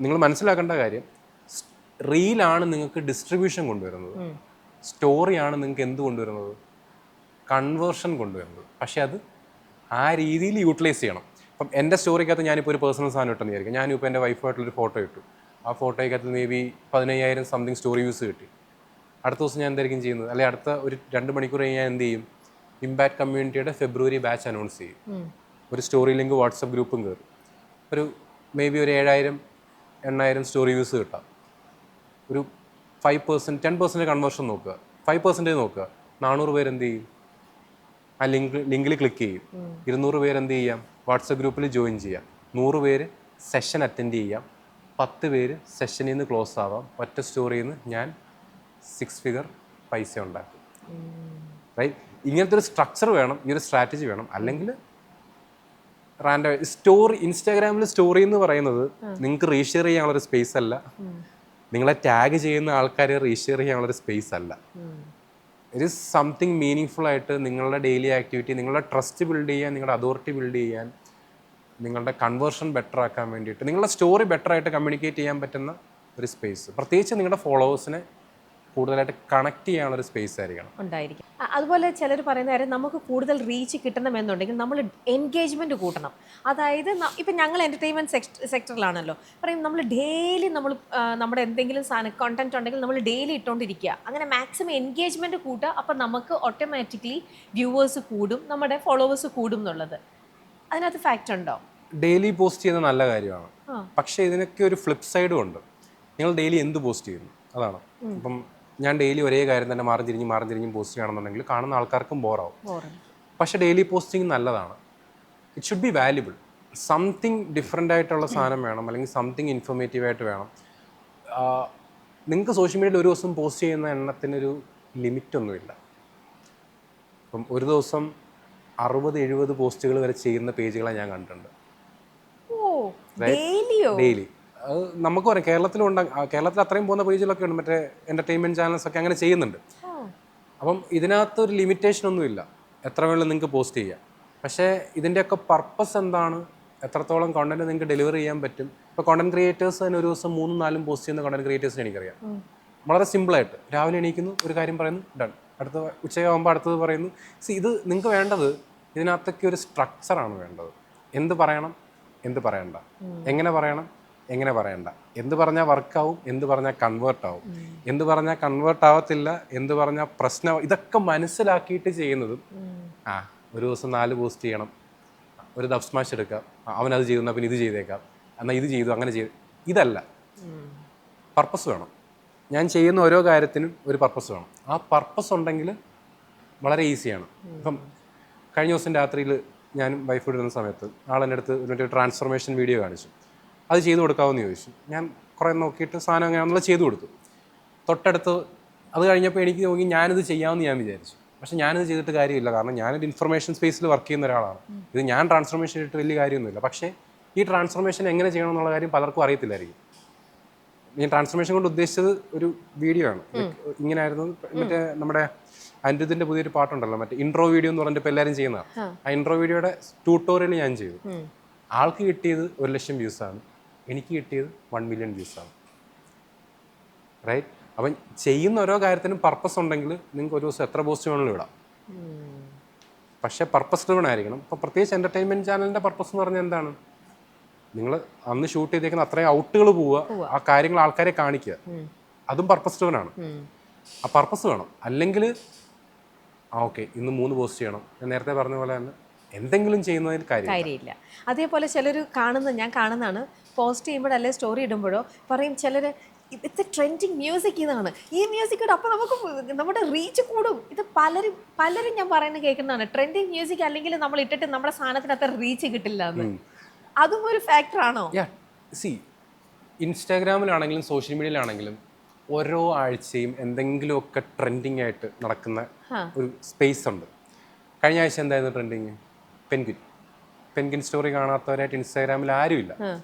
നിങ്ങൾ മനസ്സിലാക്കേണ്ട കാര്യം, റീലാണ് നിങ്ങൾക്ക് ഡിസ്ട്രിബ്യൂഷൻ കൊണ്ടുവരുന്നത്, സ്റ്റോറിയാണ് നിങ്ങൾക്ക് എന്ത് കൊണ്ടുവരുന്നത്? കൺവേർഷൻ കൊണ്ടുവരുന്നത്. പക്ഷേ അത് ആ രീതിയിൽ യൂട്ടിലൈസ് ചെയ്യണം. അപ്പം എൻ്റെ സ്റ്റോറിക്കകത്ത് ഞാനിപ്പോൾ ഒരു പേഴ്സണൽ സാധനം ഇട്ടെന്ന് വിചാരിക്കും. ഞാനിപ്പോൾ എൻ്റെ വൈഫായിട്ടുള്ളൊരു ഫോട്ടോ ഇട്ടു. ആ ഫോട്ടോയ്ക്കകത്ത് maybe 15,000 something story views കിട്ടി. അടുത്ത ദിവസം ഞാൻ എന്തായിരിക്കും ചെയ്യുന്നത്? അല്ലെങ്കിൽ അടുത്ത ഒരു 2 മണിക്കൂർ കഴിഞ്ഞ് ഞാൻ എന്ത് ചെയ്യും? ഇമ്പാക്ട് കമ്മ്യൂണിറ്റിയുടെ ഫെബ്രുവരി ബാച്ച് അനൗൺസ് ചെയ്യും. ഒരു സ്റ്റോറി ലിങ്ക് വാട്സപ്പ് ഗ്രൂപ്പും കയറും. ഒരു മേ ബി ഒരു 7,000-8,000 സ്റ്റോറി വ്യൂസ് കിട്ടാം. ഒരു 5%, 10% കൺവേർഷൻ നോക്കുക, 5% നോക്കുക. 400 പേര് എന്ത് ചെയ്യും? ആ ലിങ്കിൽ ക്ലിക്ക് ചെയ്യും. 200 പേര് എന്ത് ചെയ്യാം? വാട്സപ്പ് ഗ്രൂപ്പിൽ ജോയിൻ ചെയ്യാം. 100 പേര് സെഷൻ അറ്റൻഡ് ചെയ്യാം. 10 പേര് സെഷനിൽ നിന്ന് ക്ലോസ് ആവാം. ഒറ്റ സ്റ്റോറിയിൽ നിന്ന് ഞാൻ 6 ഫിഗർ പൈസ ഉണ്ടാക്കും. റൈറ്റ്? ഇങ്ങനത്തെ ഒരു സ്ട്രക്ചർ വേണം, ഈ ഒരു സ്ട്രാറ്റജി വേണം. അല്ലെങ്കിൽ റാൻഡം സ്റ്റോറി, ഇൻസ്റ്റാഗ്രാമിൽ സ്റ്റോറി എന്ന് പറയുന്നത് നിങ്ങൾക്ക് റീഷെയർ ചെയ്യാനുള്ളൊരു സ്പേസ് അല്ല, നിങ്ങളെ ടാഗ് ചെയ്യുന്ന ആൾക്കാരെ റീഷെയർ ചെയ്യാനുള്ളൊരു സ്പേസ് അല്ല. It is something meaning full ആയിട്ട് നിങ്ങളുടെ ഡെയിലി ആക്ടിവിറ്റി, നിങ്ങളുടെ ട്രസ്റ്റ് ബിൽഡ് ചെയ്യാൻ, നിങ്ങളുടെ അതോറിറ്റി ബിൽഡ് ചെയ്യാൻ, നിങ്ങളുടെ കൺവേർഷൻ ബെറ്റർ ആക്കാൻ വേണ്ടിയിട്ട്, നിങ്ങളുടെ സ്റ്റോറി ബെറ്റർ ആയിട്ട് കമ്മ്യൂണിക്കേറ്റ് ചെയ്യാൻ പറ്റുന്ന ഒരു സ്പേസ്, പ്രത്യേകിച്ച് നിങ്ങളുടെ ഫോളോവേഴ്സിനെ കൂടുതലായിട്ട് കണക്ട് ചെയ്യാനുള്ള ഒരു സ്പേസ് ആയിരിക്കണം ഉണ്ടായിരിക്കും. അതുപോലെ ചിലർ പറയുന്ന കാര്യം, നമുക്ക് കൂടുതൽ റീച്ച് കിട്ടണമെന്നുണ്ടെങ്കിൽ നമ്മൾ എൻഗേജ്മെൻറ്റ് കൂട്ടണം. അതായത് ഇപ്പം ഞങ്ങൾ എൻ്റർടൈൻമെൻറ്റ് സെക്ടറിലാണല്ലോ, പറയും നമ്മൾ ഡെയിലി നമ്മുടെ എന്തെങ്കിലും സാധനം കണ്ടന്റ് ഉണ്ടെങ്കിൽ നമ്മൾ ഡെയിലി ഇട്ടുകൊണ്ടിരിക്കുക, അങ്ങനെ മാക്സിമം എൻഗേജ്മെൻറ്റ് കൂട്ടുക. അപ്പം നമുക്ക് ഓട്ടോമാറ്റിക്കലി വ്യൂവേഴ്സ് കൂടും, നമ്മുടെ ഫോളോവേഴ്സ് കൂടും എന്നുള്ളത് അതിനകത്ത് ഫാക്റ്റ് ഉണ്ടോ? ഡെയിലി പോസ്റ്റ് ചെയ്യുന്നത് നല്ല കാര്യമാണ്, പക്ഷേ ഇതിനൊക്കെ ഒരു ഫ്ലിപ്പ് സൈഡും ഉണ്ട്. നിങ്ങൾ ഡെയിലി എന്ത് പോസ്റ്റ് ചെയ്യുന്നു അതാണ്. ഇപ്പം ഞാൻ ഡെയിലി ഒരേ കാര്യം തന്നെ മാറി തിരിഞ്ഞും പോസ്റ്റ് ചെയ്യണമെന്നുണ്ടെങ്കിൽ കാണുന്ന ആൾക്കാർക്കും ബോറാവും. പക്ഷേ ഡെയിലി പോസ്റ്റിംഗ് നല്ലതാണ്. It should be valuable. Something different ആയിട്ടുള്ള സാധനം വേണം, അല്ലെങ്കിൽ സംതിങ് ഇൻഫോർമേറ്റീവ് ആയിട്ട് വേണം. നിങ്ങൾക്ക് സോഷ്യൽ മീഡിയയിൽ ഒരു ദിവസം പോസ്റ്റ് ചെയ്യുന്ന എണ്ണത്തിനൊരു ലിമിറ്റൊന്നുമില്ല. ഇപ്പം ഒരു ദിവസം 60-70 പോസ്റ്റുകൾ വരെ ചെയ്യുന്ന പേജുകളെ ഞാൻ കണ്ടിട്ടുണ്ട് ഓ ഡെയിലിയോ? ഡെയിലി. അത് നമുക്ക് പറയാം, കേരളത്തിൽ അത്രയും പോകുന്ന പേജുകളൊക്കെ ഉണ്ട്, മറ്റേ എൻ്റർടൈൻമെൻറ്റ് ചാനൽസ് ഒക്കെ അങ്ങനെ ചെയ്യുന്നുണ്ട്. അപ്പം ഇതിനകത്ത് ഒരു ലിമിറ്റേഷൻ ഒന്നുമില്ല, എത്ര വേണമെങ്കിലും നിങ്ങൾക്ക് പോസ്റ്റ് ചെയ്യാം. പക്ഷേ ഇതിൻ്റെയൊക്കെ പർപ്പസ് എന്താണ്, എത്രത്തോളം കണ്ടന്റ് നിങ്ങൾക്ക് ഡെലിവർ ചെയ്യാൻ പറ്റും. ഇപ്പോൾ കണ്ടന്റ് ക്രിയേറ്റേഴ്സ് തന്നെ ഒരു ദിവസം 3-4 പോസ്റ്റ് ചെയ്യുന്ന കണ്ടന്റ് ക്രിയേറ്റേഴ്സിന് എനിക്കറിയാം. വളരെ സിമ്പിളായിട്ട് രാവിലെ എണീക്കുന്നു, ഒരു കാര്യം പറയുന്നു, ഡൺ. അടുത്ത ഉച്ചയാകുമ്പോൾ അടുത്തത് പറയുന്നു. ഇത് നിങ്ങൾക്ക് വേണ്ടത് ഇതിനകത്തൊക്കെ ഒരു സ്ട്രക്ചറാണ് വേണ്ടത്. എന്ത് പറയണം, എന്ത് പറയണ്ട, എങ്ങനെ പറയണം, എങ്ങനെ പറയണ്ട, എന്ത് പറഞ്ഞാൽ വർക്കാവും, എന്ത് പറഞ്ഞാൽ കൺവേർട്ട് ആവും, എന്ത് പറഞ്ഞാൽ കൺവേർട്ട് ആവത്തില്ല, എന്ത് പറഞ്ഞാൽ പ്രശ്നം, ഇതൊക്കെ മനസ്സിലാക്കിയിട്ട് ചെയ്യുന്നതും. ഒരു ദിവസം 4 പോസ്റ്റ് ചെയ്യണം, ഒരു ദബ് സ്മാഷ് എടുക്കാം, അവനത് ചെയ്തു എന്നാൽ പിന്നെ ഇത് ചെയ്തേക്കാം, എന്നാൽ ഇത് ചെയ്തു അങ്ങനെ ചെയ്തു, ഇതല്ല. പർപ്പസ് വേണം. ഞാൻ ചെയ്യുന്ന ഓരോ കാര്യത്തിനും ഒരു പർപ്പസ് വേണം. ആ പർപ്പസ് ഉണ്ടെങ്കിൽ വളരെ ഈസിയാണ്. ഇപ്പം കഴിഞ്ഞ ദിവസം രാത്രിയിൽ ഞാനും വൈഫ് ഇടുന്ന സമയത്ത് ആളെൻ്റെ അടുത്ത് ഒരു ട്രാൻസ്ഫോർമേഷൻ വീഡിയോ കാണിച്ചു. അത് ചെയ്തു കൊടുക്കാമെന്ന് ചോദിച്ചു. ഞാൻ കുറേ നോക്കിയിട്ട് സാധനം എങ്ങനെയാണെന്നുള്ളത് ചെയ്തു കൊടുത്തു. തൊട്ടടുത്ത് അത് കഴിഞ്ഞപ്പോൾ എനിക്ക് നോക്കി ഞാനിത് ചെയ്യാമെന്ന് ഞാൻ വിചാരിച്ചു. പക്ഷേ ഞാനിത് ചെയ്തിട്ട് കാര്യമില്ല, കാരണം ഞാനൊരു ഇൻഫർമേഷൻ സ്പേസിൽ വർക്ക് ചെയ്യുന്ന ഒരാളാണ്. ഇത് ഞാൻ ട്രാൻസ്ഫോർമേഷൻ ഇട്ട് വലിയ കാര്യമൊന്നുമില്ല. പക്ഷേ ഈ ട്രാൻസ്ഫോർമേഷൻ എങ്ങനെ ചെയ്യണം എന്നുള്ള കാര്യം പലർക്കും അറിയത്തില്ലായിരിക്കും. ഞാൻ ട്രാൻസ്ഫോർമേഷൻ കൊണ്ട് ഉദ്ദേശിച്ചത് ഒരു വീഡിയോ ആണ്. ഇങ്ങനെ ആയിരുന്നു. മറ്റേ നമ്മുടെ അനിരുദ്ധിൻ്റെ പുതിയൊരു പാട്ടുണ്ടല്ലോ, മറ്റേ ഇൻട്രോ വീഡിയോ എന്ന് പറഞ്ഞിട്ട് ഇപ്പോൾ എല്ലാവരും ചെയ്യുന്നതാണ്. ആ ഇൻട്രോ വീഡിയോയുടെ ട്യൂട്ടോറിയൽ ഞാൻ ചെയ്തു. ആൾക്ക് കിട്ടിയത് 1,00,000 വ്യൂസാണ്, എനിക്ക് കിട്ടിയത് 1 മില്യൺ വ്യൂസാണ്. റൈറ്റ്? അപ്പം ചെയ്യുന്ന ഓരോ കാര്യത്തിനും പർപ്പസ് ഉണ്ടെങ്കിൽ നിങ്ങൾക്ക് ഒരു ദിവസം എത്ര പോസ്റ്റ് വേണമെങ്കിലും ഇടാം. പക്ഷേ പർപ്പസ് ഡ്രിവൺ ആയിരിക്കണം. ഇപ്പോൾ പ്രത്യേകിച്ച് എൻ്റർടൈൻമെൻറ്റ് ചാനലിൻ്റെ പർപ്പസ് എന്ന് പറഞ്ഞാൽ എന്താണ്, നിങ്ങൾ അന്ന് ഷൂട്ട് ചെയ്തേക്കുന്ന അത്രയും ഔട്ടുകൾ പോവുക, ആ കാര്യങ്ങൾ ആൾക്കാരെ കാണിക്കുക, അതും പർപ്പസ് ഡ്രിവൺ ആണ്. ആ പർപ്പസ് വേണം. അല്ലെങ്കിൽ ഓക്കെ ഇന്ന് 3 പോസ്റ്റ് ചെയ്യണം, ഞാൻ നേരത്തെ പറഞ്ഞ പോലെ തന്നെ എന്തെങ്കിലും ചെയ്യുന്നതിൽ കാര്യമില്ല. അതേപോലെ ചിലർ ഞാൻ കാണുന്നതാണ്, പോസ്റ്റ് ചെയ്യുമ്പോഴല്ലേ സ്റ്റോറി ഇടുമ്പോഴോ പറയും ചിലർ ഇത് ട്രെൻഡിങ് മ്യൂസിക് ഇതാണ്, ഈ മ്യൂസിക് ഇടും അപ്പോൾ നമുക്ക് നമ്മുടെ റീച്ച് കൂടും. ഇത് പലരും ഞാൻ പറയുന്നത് കേൾക്കുന്നതാണ്. ട്രെൻഡിങ് മ്യൂസിക് അല്ലെങ്കിൽ നമ്മൾ ഇട്ടിട്ട് നമ്മുടെ സാധനത്തിന് അത്ര റീച്ച് കിട്ടില്ല എന്ന്. അതും ഒരു ഫാക്ടറാണോ? ഇൻസ്റ്റാഗ്രാമിലാണെങ്കിലും സോഷ്യൽ മീഡിയയിലാണെങ്കിലും ഓരോ ആഴ്ചയും എന്തെങ്കിലുമൊക്കെ ട്രെൻഡിങ് ആയിട്ട് നടക്കുന്ന ഒരു സ്പേസ് ഉണ്ട്. കഴിഞ്ഞ ആഴ്ച എന്തായിരുന്നു ട്രെൻഡിങ്? പെൻഗ്വിൻ സ്റ്റോറി കാണാത്തവരായിട്ട് ഇൻസ്റ്റാഗ്രാമിൽ ആരുമില്ല.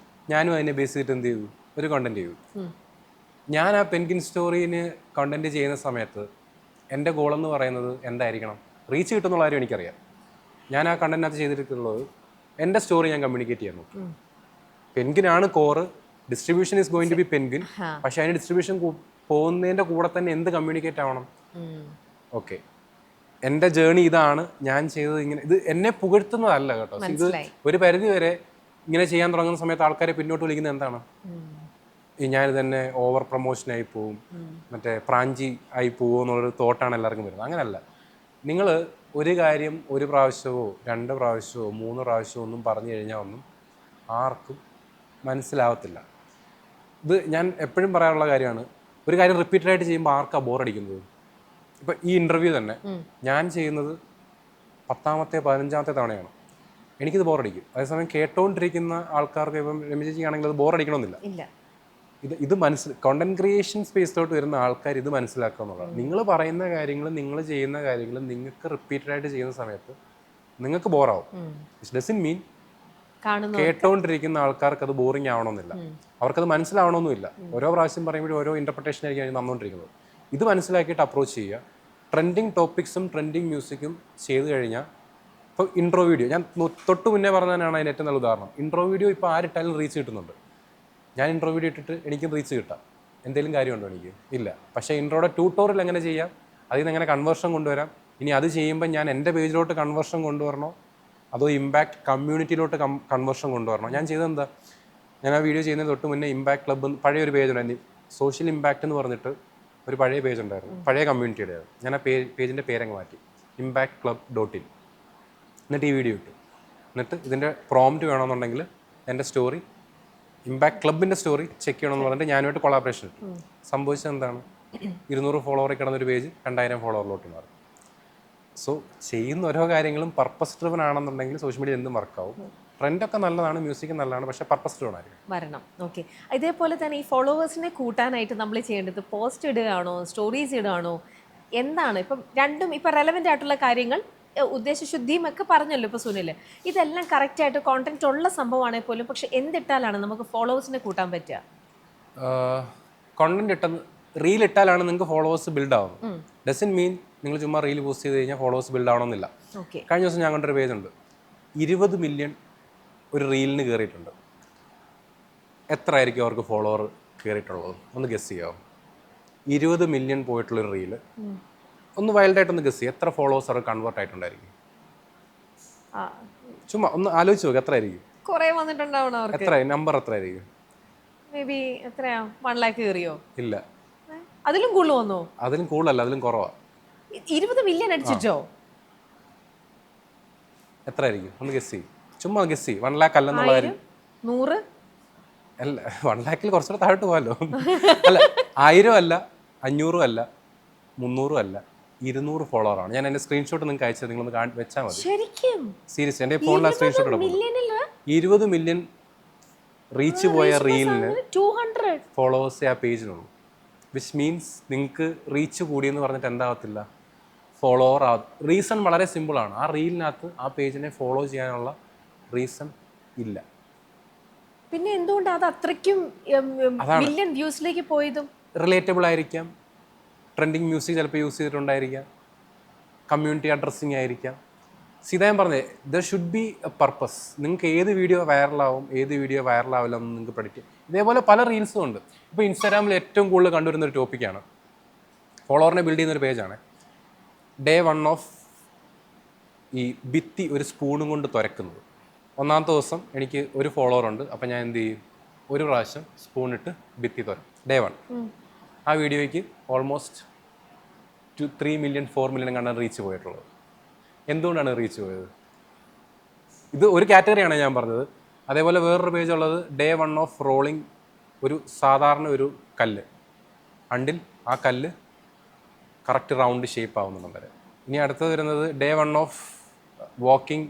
ഞാനും അതിനെ ബേസ് ചെയ്തിട്ട് എന്ത് ചെയ്തു, ഒരു കണ്ടന്റ് ചെയ്തു. ഞാൻ ആ പെൻഗ്വിൻ സ്റ്റോറിന് കണ്ടന്റ് ചെയ്യുന്ന സമയത്ത് എൻ്റെ ഗോളെന്ന് പറയുന്നത് എന്തായിരിക്കണം, റീച്ച് കിട്ടുന്നുള്ള കാര്യം എനിക്കറിയാം. ഞാൻ ആ കണ്ടന്റിനകത്ത് ചെയ്തിട്ടുള്ളത് എൻ്റെ സ്റ്റോറി ഞാൻ കമ്മ്യൂണിക്കേറ്റ് ചെയ്യാൻ നോക്കും. പെൻഗ്വിനാണ് core, distribution is going to be penguin. പക്ഷെ അതിന് ഡിസ്ട്രിബ്യൂഷൻ പോകുന്നതിൻ്റെ കൂടെ തന്നെ എന്ത് കമ്മ്യൂണിക്കേറ്റ് ആവണം? ഓക്കെ എൻ്റെ ജേണി ഇതാണ്, ഞാൻ ചെയ്തത് ഇങ്ങനെ. ഇത് എന്നെ പുകഴ്ത്തുന്നതല്ല കേട്ടോ. ഇത് ഒരു പരിധി വരെ ഇങ്ങനെ ചെയ്യാൻ തുടങ്ങുന്ന സമയത്ത് ആൾക്കാരെ പിന്നോട്ട് വിളിക്കുന്നത് എന്താണ്, ഞാൻ തന്നെ ഓവർ പ്രൊമോഷനായി പോവും, മറ്റേ പ്രാഞ്ചി ആയി പോവോ എന്നുള്ളൊരു തോട്ടാണ് എല്ലാവർക്കും വരുന്നത്. അങ്ങനെയല്ല. നിങ്ങൾ ഒരു കാര്യം 1 പ്രാവശ്യമോ 2 പ്രാവശ്യമോ 3 പ്രാവശ്യമോ ഒന്നും പറഞ്ഞു കഴിഞ്ഞാൽ ഒന്നും ആർക്കും മനസ്സിലാവത്തില്ല. ഇത് ഞാൻ എപ്പോഴും പറയാനുള്ള കാര്യമാണ്. ഒരു കാര്യം റിപ്പീറ്റഡായിട്ട് ചെയ്യുമ്പോൾ ആർക്കാണ് ബോറടിക്കുന്നത്? ഇപ്പം ഈ ഇൻ്റർവ്യൂ തന്നെ ഞാൻ ചെയ്യുന്നത് 10ാമത്തെ 15ാമത്തെ തവണയാണ്. എനിക്കിത് ബോറടിക്കും. അതേസമയം കേട്ടോണ്ടിരിക്കുന്ന ആൾക്കാർക്ക്, ഇപ്പം രമിജിക്കാണെങ്കിൽ അത് ബോറടിക്കണമെന്നില്ല. ഇത് കണ്ടന്റ് ക്രിയേഷൻ സ്പേസിലോട്ട് വരുന്ന ആൾക്കാർ ഇത് മനസ്സിലാക്കുക എന്നുള്ളതാണ്. നിങ്ങൾ പറയുന്ന കാര്യങ്ങളും നിങ്ങൾ ചെയ്യുന്ന കാര്യങ്ങളും നിങ്ങൾക്ക് റിപ്പീറ്റഡായിട്ട് ചെയ്യുന്ന സമയത്ത് നിങ്ങൾക്ക് ബോറാവും. ഇറ്റ് ഡസൻറ്റ് മീൻ കേട്ടോണ്ടിരിക്കുന്ന ആൾക്കാർക്ക് അത് ബോറിംഗ് ആവണമെന്നില്ല, അവർക്കത് മനസ്സിലാവണമെന്നില്ല. ഓരോ പ്രാവശ്യം പറയുമ്പോഴും ഓരോ ഇൻ്റർപ്രിട്ടേഷൻ ആയിരിക്കും അതിന് നടന്നുകൊണ്ടിരിക്കുന്നത്. ഇത് മനസ്സിലാക്കിയിട്ട് അപ്രോച്ച് ചെയ്യുക. ട്രെൻഡിങ് ടോപ്പിക്സും ട്രെൻഡിങ് മ്യൂസിക്കും ചെയ്ത് കഴിഞ്ഞാൽ, ഇപ്പോൾ ഇൻട്രോ വീഡിയോ ഞാൻ തൊട്ട് മുന്നേ പറഞ്ഞതാണ് അതിന് ഏറ്റവും നല്ല ഉദാഹരണം. ഇൻട്രോ വീഡിയോ ഇപ്പോൾ ആരിട്ടാലും റീച്ച് കിട്ടുന്നുണ്ട്. ഞാൻ ഇൻട്രോ വീഡിയോ ഇട്ടിട്ട് എനിക്കും റീച്ച് കിട്ടാം. എന്തെങ്കിലും കാര്യമുണ്ടോ? എനിക്ക് ഇല്ല. പക്ഷേ ഇൻട്രോയുടെ ട്യൂട്ടോറിയൽ എങ്ങനെ ചെയ്യാം, അതിൽ നിന്ന് എങ്ങനെ കൺവേർഷൻ കൊണ്ടുവരാം, ഇനി അത് ചെയ്യുമ്പോൾ ഞാൻ എൻ്റെ പേജിലോട്ട് കൺവേർഷൻ കൊണ്ടുവരണോ അതോ ഇമ്പാക്റ്റ് കമ്മ്യൂണിറ്റിയിലോട്ട് കൺവേർഷൻ കൊണ്ടുവരണോ? ഞാൻ ചെയ്തതെന്താ, ഞാൻ ആ വീഡിയോ ചെയ്യുന്നതിന് തൊട്ട് മുന്നേ ഇമ്പാക്റ്റ് ക്ലബ്ബ് പഴയൊരു പേജ് ഉണ്ടായിരുന്നു, സോഷ്യൽ ഇമ്പാക്റ്റ് എന്ന് പറഞ്ഞിട്ട് ഒരു പഴയ പേജ് ഉണ്ടായിരുന്നു, പഴയ കമ്മ്യൂണിറ്റിയുടെ. ഞാൻ ആ പേജിൻ്റെ പേരങ്ങ് മാറ്റി, impactclub.in. എന്നിട്ട് ഈ വീഡിയോ ഇട്ടു. എന്നിട്ട് ഇതിൻ്റെ പ്രോംപ്റ്റ് വേണമെന്നുണ്ടെങ്കിൽ എൻ്റെ സ്റ്റോറി ഇമ്പാക്ട് ക്ലബിൻ്റെ സ്റ്റോറി ചെക്ക് ചെയ്യണമെന്ന് പറഞ്ഞിട്ട് ഞാനുമായിട്ട് കൊളാബറേഷൻ ഇട്ടു. സംഭവിച്ചത് എന്താണ്, 200 ഫോളോവറിൽ കിടന്നൊരു പേജ് 2000 ഫോളോവറിലോട്ട് മാറി. സോ ചെയ്യുന്ന ഓരോ കാര്യങ്ങളും പർപ്പസ് ഡ്രിവൺ ആണെന്നുണ്ടെങ്കിൽ സോഷ്യൽ മീഡിയ എന്തും വർക്കാവും. ട്രെൻഡൊക്കെ നല്ലതാണ്, മ്യൂസിക് നല്ലതാണ്, പക്ഷേ പർപ്പസ് ഡ്രിവൺ ആയിരിക്കും വരണം. ഓക്കെ. ഇതേപോലെ തന്നെ ഈ ഫോളോവേഴ്സിനെ കൂട്ടാനായിട്ട് നമ്മൾ ചെയ്യേണ്ടത് പോസ്റ്റ് ഇടുകയാണോ സ്റ്റോറീസ് ഇടുകയാണോ, എന്താണ്? ഇപ്പം രണ്ടും ഇപ്പം റെലവൻ്റ് ആയിട്ടുള്ള കാര്യങ്ങൾ ഉദ്ദേശശുദ്ധിയും ഒക്കെ പറഞ്ഞല്ലോ ഇപ്പോൾ സുനിൽ. ഇതെല്ലാം കറക്റ്റായിട്ട് കോണ്ടന്റ് ഉള്ള സംഭവമാണെങ്കിൽ പോലും പക്ഷെ എന്തിട്ടാലാണ് നമുക്ക് ഫോളോവേഴ്സിനെ കൂട്ടാൻ പറ്റുക? കോണ്ടന്റ് റീൽ ഇട്ടാലാണ് നിങ്ങൾക്ക് ഫോളോവേഴ്സ് ബിൽഡ് ആവുന്നത്. ഡസൻ മീൻ നിങ്ങൾ ചുമ്മാ റീൽ പോസ്റ്റ് ചെയ്ത് കഴിഞ്ഞാൽ ഫോളോവേഴ്സ് ബിൽഡ് ആവണമെന്നില്ല. ഓക്കെ. കഴിഞ്ഞ ദിവസം ഞാൻ കണ്ടൊരു പേജ് ഉണ്ട്, 20 മില്യൺ ഒരു റീലിന് കയറിയിട്ടുണ്ട്. എത്ര ആയിരിക്കും അവർക്ക് ഫോളോവർ കയറിയിട്ടുള്ളത്? ഒന്ന് ഗസ് ചെയ്യാമോ? 20 മില്യൺ പോയിട്ടുള്ളൊരു റീല് ഒന്ന് വൈൽഡായിട്ടൊന്ന് ഗസ് ചെയ്യുക, എത്ര ഫോളോവേഴ്സ് അവർക്ക് കൺവേർട്ട് ആയിട്ടുണ്ടായിരിക്കും? ചുമ്മാ ഒന്ന് ആലോചിച്ച് നോക്കുക, എത്ര ആയിരിക്കും? കുറേ വന്നിട്ടുണ്ടാവണം അവർക്ക്. എത്ര നമ്പർ എത്ര ആയിരിക്കും? മേ ബി എത്രയാ, 1 lakh കയറിയോ? ഇല്ല, അതിലും കൂടുതൽ വന്നോ? അതിലും കൂടുതലല്ല, അതിലും കുറവാണ്. 20 മില്യൺ അടിച്ചിട്ടോ? എത്ര ആയിരിക്കും? ഒന്ന് ഗസ് ചെയ്യും, ചുമ്മാ ഗസ് ചെയ്യും. 1 lakh അല്ലെന്നുള്ള കാര്യം. 100? അല്ല, 1 lakhൽ കുറച്ചുകൂടെ താഴോട്ട് പോകാമല്ലോ. അല്ല, 1000 അല്ല, 500 അല്ല, 300 അല്ല, 200 ഫോളോവറാണ്. ഞാൻ എൻ്റെ സ്ക്രീൻഷോട്ട് നിങ്ങൾക്ക് അയച്ചത്, നിങ്ങളൊന്ന് വെച്ചാൽ മതി. ശരിക്കും? സീരിയസ്, എൻ്റെ ഫോണിലെ സ്ക്രീൻഷോട്ട് എടുക്കും. 20 മില്യൺ റീച്ച് പോയ റീലിന് 200 ഫോളോവേഴ്സേ ആ പേജിനുള്ളൂ. വിച്ച് മീൻസ് നിങ്ങൾക്ക് റീച്ച് കൂടിയെന്ന് പറഞ്ഞിട്ട് എന്താകത്തില്ല, ഫോളോവർ ആവും. റീസൺ വളരെ സിമ്പിളാണ്. ആ റീലിനകത്ത് ആ പേജിനെ ഫോളോ ചെയ്യാനുള്ള റീസൺ ഇല്ല. പിന്നെ എന്തുകൊണ്ടാണ് അത് അത്രയ്ക്കും മില്യൺ വ്യൂസിലേക്ക് പോയതും? റിലേറ്റബിൾ ആയിരിക്കാം, ട്രെൻഡിങ് മ്യൂസിക് ചിലപ്പോൾ യൂസ് ചെയ്തിട്ടുണ്ടായിരിക്കാം, കമ്മ്യൂണിറ്റി അഡ്രസ്സിങ് ആയിരിക്കാം. സീതാ ഞാൻ പറഞ്ഞത്, there should be a purpose. നിങ്ങൾക്ക് ഏത് വീഡിയോ വൈറലാവും, ഏത് വീഡിയോ വൈറലാവില്ല എന്ന് നിങ്ങൾക്ക് പ്രഡിക്റ്റ് ചെയ്യും. ഇതേപോലെ പല റീൽസും ഉണ്ട്. ഇപ്പോൾ ഇൻസ്റ്റാഗ്രാമിൽ ഏറ്റവും കൂടുതൽ കണ്ടുവരുന്ന ഒരു ടോപ്പിക്കാണ്, ഫോളോവറിനെ ബിൽഡ് ചെയ്യുന്ന ഒരു പേജാണ്. ഡേ 1 ഓഫ് ഈ ഭിത്തി ഒരു സ്പൂണും കൊണ്ട് തുരക്കുന്നത്. ഒന്നാമത്തെ ദിവസം എനിക്ക് ഒരു ഫോളോവർ ഉണ്ട്, അപ്പം ഞാൻ എന്ത് ചെയ്യും, ഒരു പ്രാവശ്യം സ്പൂണിട്ട് ഭിത്തി തുരക്കും. ഡേ 1 ആ വീഡിയോയ്ക്ക് ഓൾമോസ്റ്റ് 3 മില്യൺ 4 മില്യൺ കണ്ടാണ് റീച്ച് പോയിട്ടുള്ളത്. എന്തുകൊണ്ടാണ് റീച്ച് പോയത്? ഇത് ഒരു കാറ്റഗറിയാണ് ഞാൻ പറഞ്ഞത്. അതേപോലെ വേറൊരു പേജ് ഉള്ളത്, ഡേ 1 ഓഫ് റോളിംഗ് ഒരു സാധാരണ ഒരു കല്ല് അണ്ടിൽ ആ കല്ല് കറക്റ്റ് റൗണ്ട് ഷേപ്പ് ആവുന്നുണ്ട് വരെ. ഇനി അടുത്തത് വരുന്നത് day 1 of walking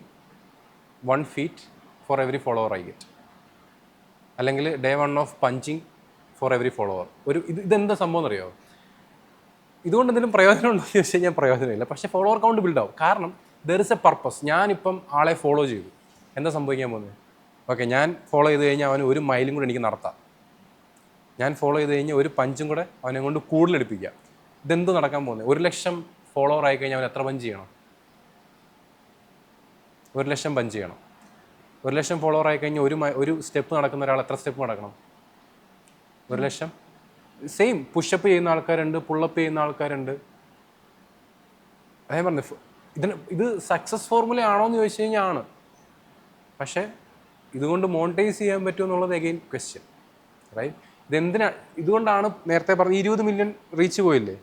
1 feet for every follower I get, അല്ലെങ്കിൽ day 1 of punching for every follower. ഇതെന്താ സംഭവം എന്നറിയോ? ഇതുകൊണ്ട് എന്തെങ്കിലും പ്രയോജനം ഉണ്ടോ എന്ന് ചോദിച്ചു കഴിഞ്ഞാൽ പ്രയോജനമില്ല. പക്ഷേ ഫോളോവർ കൗണ്ട് ബിൽഡ് ആവും. കാരണം ദർ ഇസ് എ പർപ്പസ്. ഞാനിപ്പം ആളെ ഫോളോ ചെയ്തു, എന്താ സംഭവിക്കാൻ പോകുന്നത്? ഓക്കെ, ഞാൻ ഫോളോ ചെയ്ത് കഴിഞ്ഞാൽ അവന് 1 മൈലും കൂടെ എനിക്ക് നടത്താം. ഞാൻ ഫോളോ ചെയ്ത് കഴിഞ്ഞാൽ 1 പഞ്ചും കൂടെ അവനെ കൊണ്ട് കൂടുതലെടുപ്പിക്കാം. ഇതെന്ത് നടക്കാൻ പോകുന്നത്? 1 ലക്ഷം ഫോളോവർ ആയി കഴിഞ്ഞാൽ അവൻ എത്ര പഞ്ച് ചെയ്യണം? 1 ലക്ഷം പഞ്ച് ചെയ്യണം. 1 ലക്ഷം ഫോളോവർ ആയി കഴിഞ്ഞാൽ ഒരു സ്റ്റെപ്പ് നടക്കുന്ന ഒരാൾ എത്ര സ്റ്റെപ്പ് നടക്കണം? 1 ലക്ഷം. സെയിം പുഷപ്പ് ചെയ്യുന്ന ആൾക്കാരുണ്ട്, പുള്ളപ്പ് ചെയ്യുന്ന ആൾക്കാരുണ്ട്. അതേ പറഞ്ഞു, ഇത് സക്സസ് ഫോർമുല ആണോ എന്ന് ചോദിച്ചു കഴിഞ്ഞാൽ ആണ്. പക്ഷേ ഇതുകൊണ്ട് മോണിറ്റൈസ് ചെയ്യാൻ പറ്റുമോ എന്നുള്ളത് അഗെയിൻ ക്വസ്റ്റ്യൻ, റൈറ്റ്? ഇതുകൊണ്ടാണ് നേരത്തെ പറഞ്ഞ 20 മില്യൺ റീച്ച് പോയില്ലേ,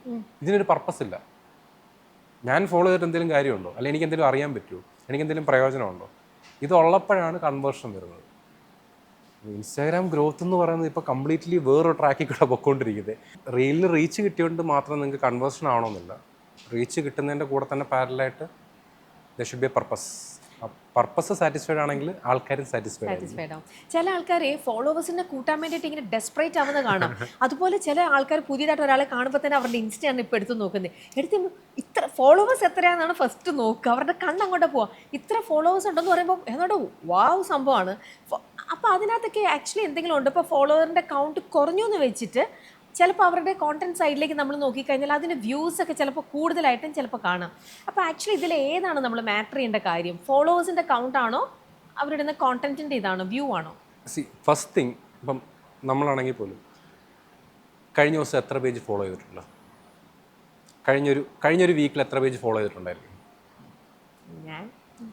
ഇതിനൊരു പർപ്പസ് ഇല്ല. ഞാൻ ഫോളോ ചെയ്തിട്ട് എന്തെങ്കിലും കാര്യമുണ്ടോ? അല്ലെങ്കിൽ എനിക്ക് എന്തെങ്കിലും അറിയാൻ പറ്റുമോ? എനിക്ക് എന്തെങ്കിലും പ്രയോജനമുണ്ടോ? ഇതുള്ളപ്പോഴാണ് കൺവേർഷൻ വരുന്നത്. ഇൻസ്റ്റാഗ്രാം ഗ്രോത്ത് എന്ന് പറയുന്നത് ഇപ്പോൾ കംപ്ലീറ്റ്ലി വേറൊരു ട്രാക്കിൽ കൂടെ പൊയ്ക്കൊണ്ടിരിക്കുന്നത്. റീലിന് റീച്ച് കിട്ടിയോണ്ട് മാത്രം നിങ്ങൾക്ക് കൺവേർഷൻ ആവണമെന്നില്ല. റീച്ച് കിട്ടുന്നതിൻ്റെ കൂടെ തന്നെ പാരലായിട്ട് there should be a purpose. Purpose satisfied ആണെങ്കിൽ ആൾക്കാരും സാറ്റിസ്ഫൈഡ് ആവും. ചില ആൾക്കാർ ഫോളോവേഴ്സിനെ കൂട്ടാൻ വേണ്ടിയിട്ട് ഇങ്ങനെ ഡെസ്പറേറ്റ് ആവുന്ന കാണാം. അതുപോലെ ചില ആൾക്കാർ പുതിയതായിട്ട് ഒരാളെ കാണുമ്പോൾ തന്നെ അവരുടെ ഇൻസ്റ്റയാണ് ഇപ്പോൾ എടുത്ത് നോക്കുന്നത്. ഇത്ര ഫോളോവേഴ്സ് എത്രയാണെന്നാണ് ഫസ്റ്റ് നോക്കുക. അവരുടെ കണ്ണങ്ങോട്ട് പോവാം. ഇത്ര ഫോളോവേഴ്സ് ഉണ്ടെന്ന് പറയുമ്പോൾ ഏതാണ്ട് വാവ് സംഭവമാണ്. അപ്പോൾ അതിനകത്തൊക്കെ ആക്ച്വലി എന്തെങ്കിലും ഉണ്ട്. ഇപ്പോൾ ഫോളോവറിൻ്റെ കൗണ്ട് കുറഞ്ഞു എന്ന് വെച്ചിട്ട് ചിലപ്പോൾ അവരുടെ കോണ്ടന്റ് സൈഡിലേക്ക് നമ്മൾ നോക്കിക്കഴിഞ്ഞാൽ അതിൻ്റെ വ്യൂസൊക്കെ ചിലപ്പോൾ കൂടുതലായിട്ടും ചിലപ്പോൾ കാണാം. അപ്പോൾ ആക്ച്വലി ഇതിൽ ഏതാണ് നമ്മൾ മാറ്റർ ചെയ്യേണ്ട കാര്യം? ഫോളോവേഴ്സിൻ്റെ കൗണ്ടാണോ, അവരുടെ കോണ്ടന്റിൻ്റെ ഇതാണോ, വ്യൂ ആണോ? ഫസ്റ്റ് തിങ്, ഇപ്പം നമ്മളാണെങ്കിൽ പോലും കഴിഞ്ഞ ദിവസം എത്ര പേജ് ഫോളോ ചെയ്തിട്ടുണ്ട്? കഴിഞ്ഞൊരു വീക്കിൽ എത്ര പേജ് ഫോളോ ചെയ്തിട്ടുണ്ടായിരിക്കും?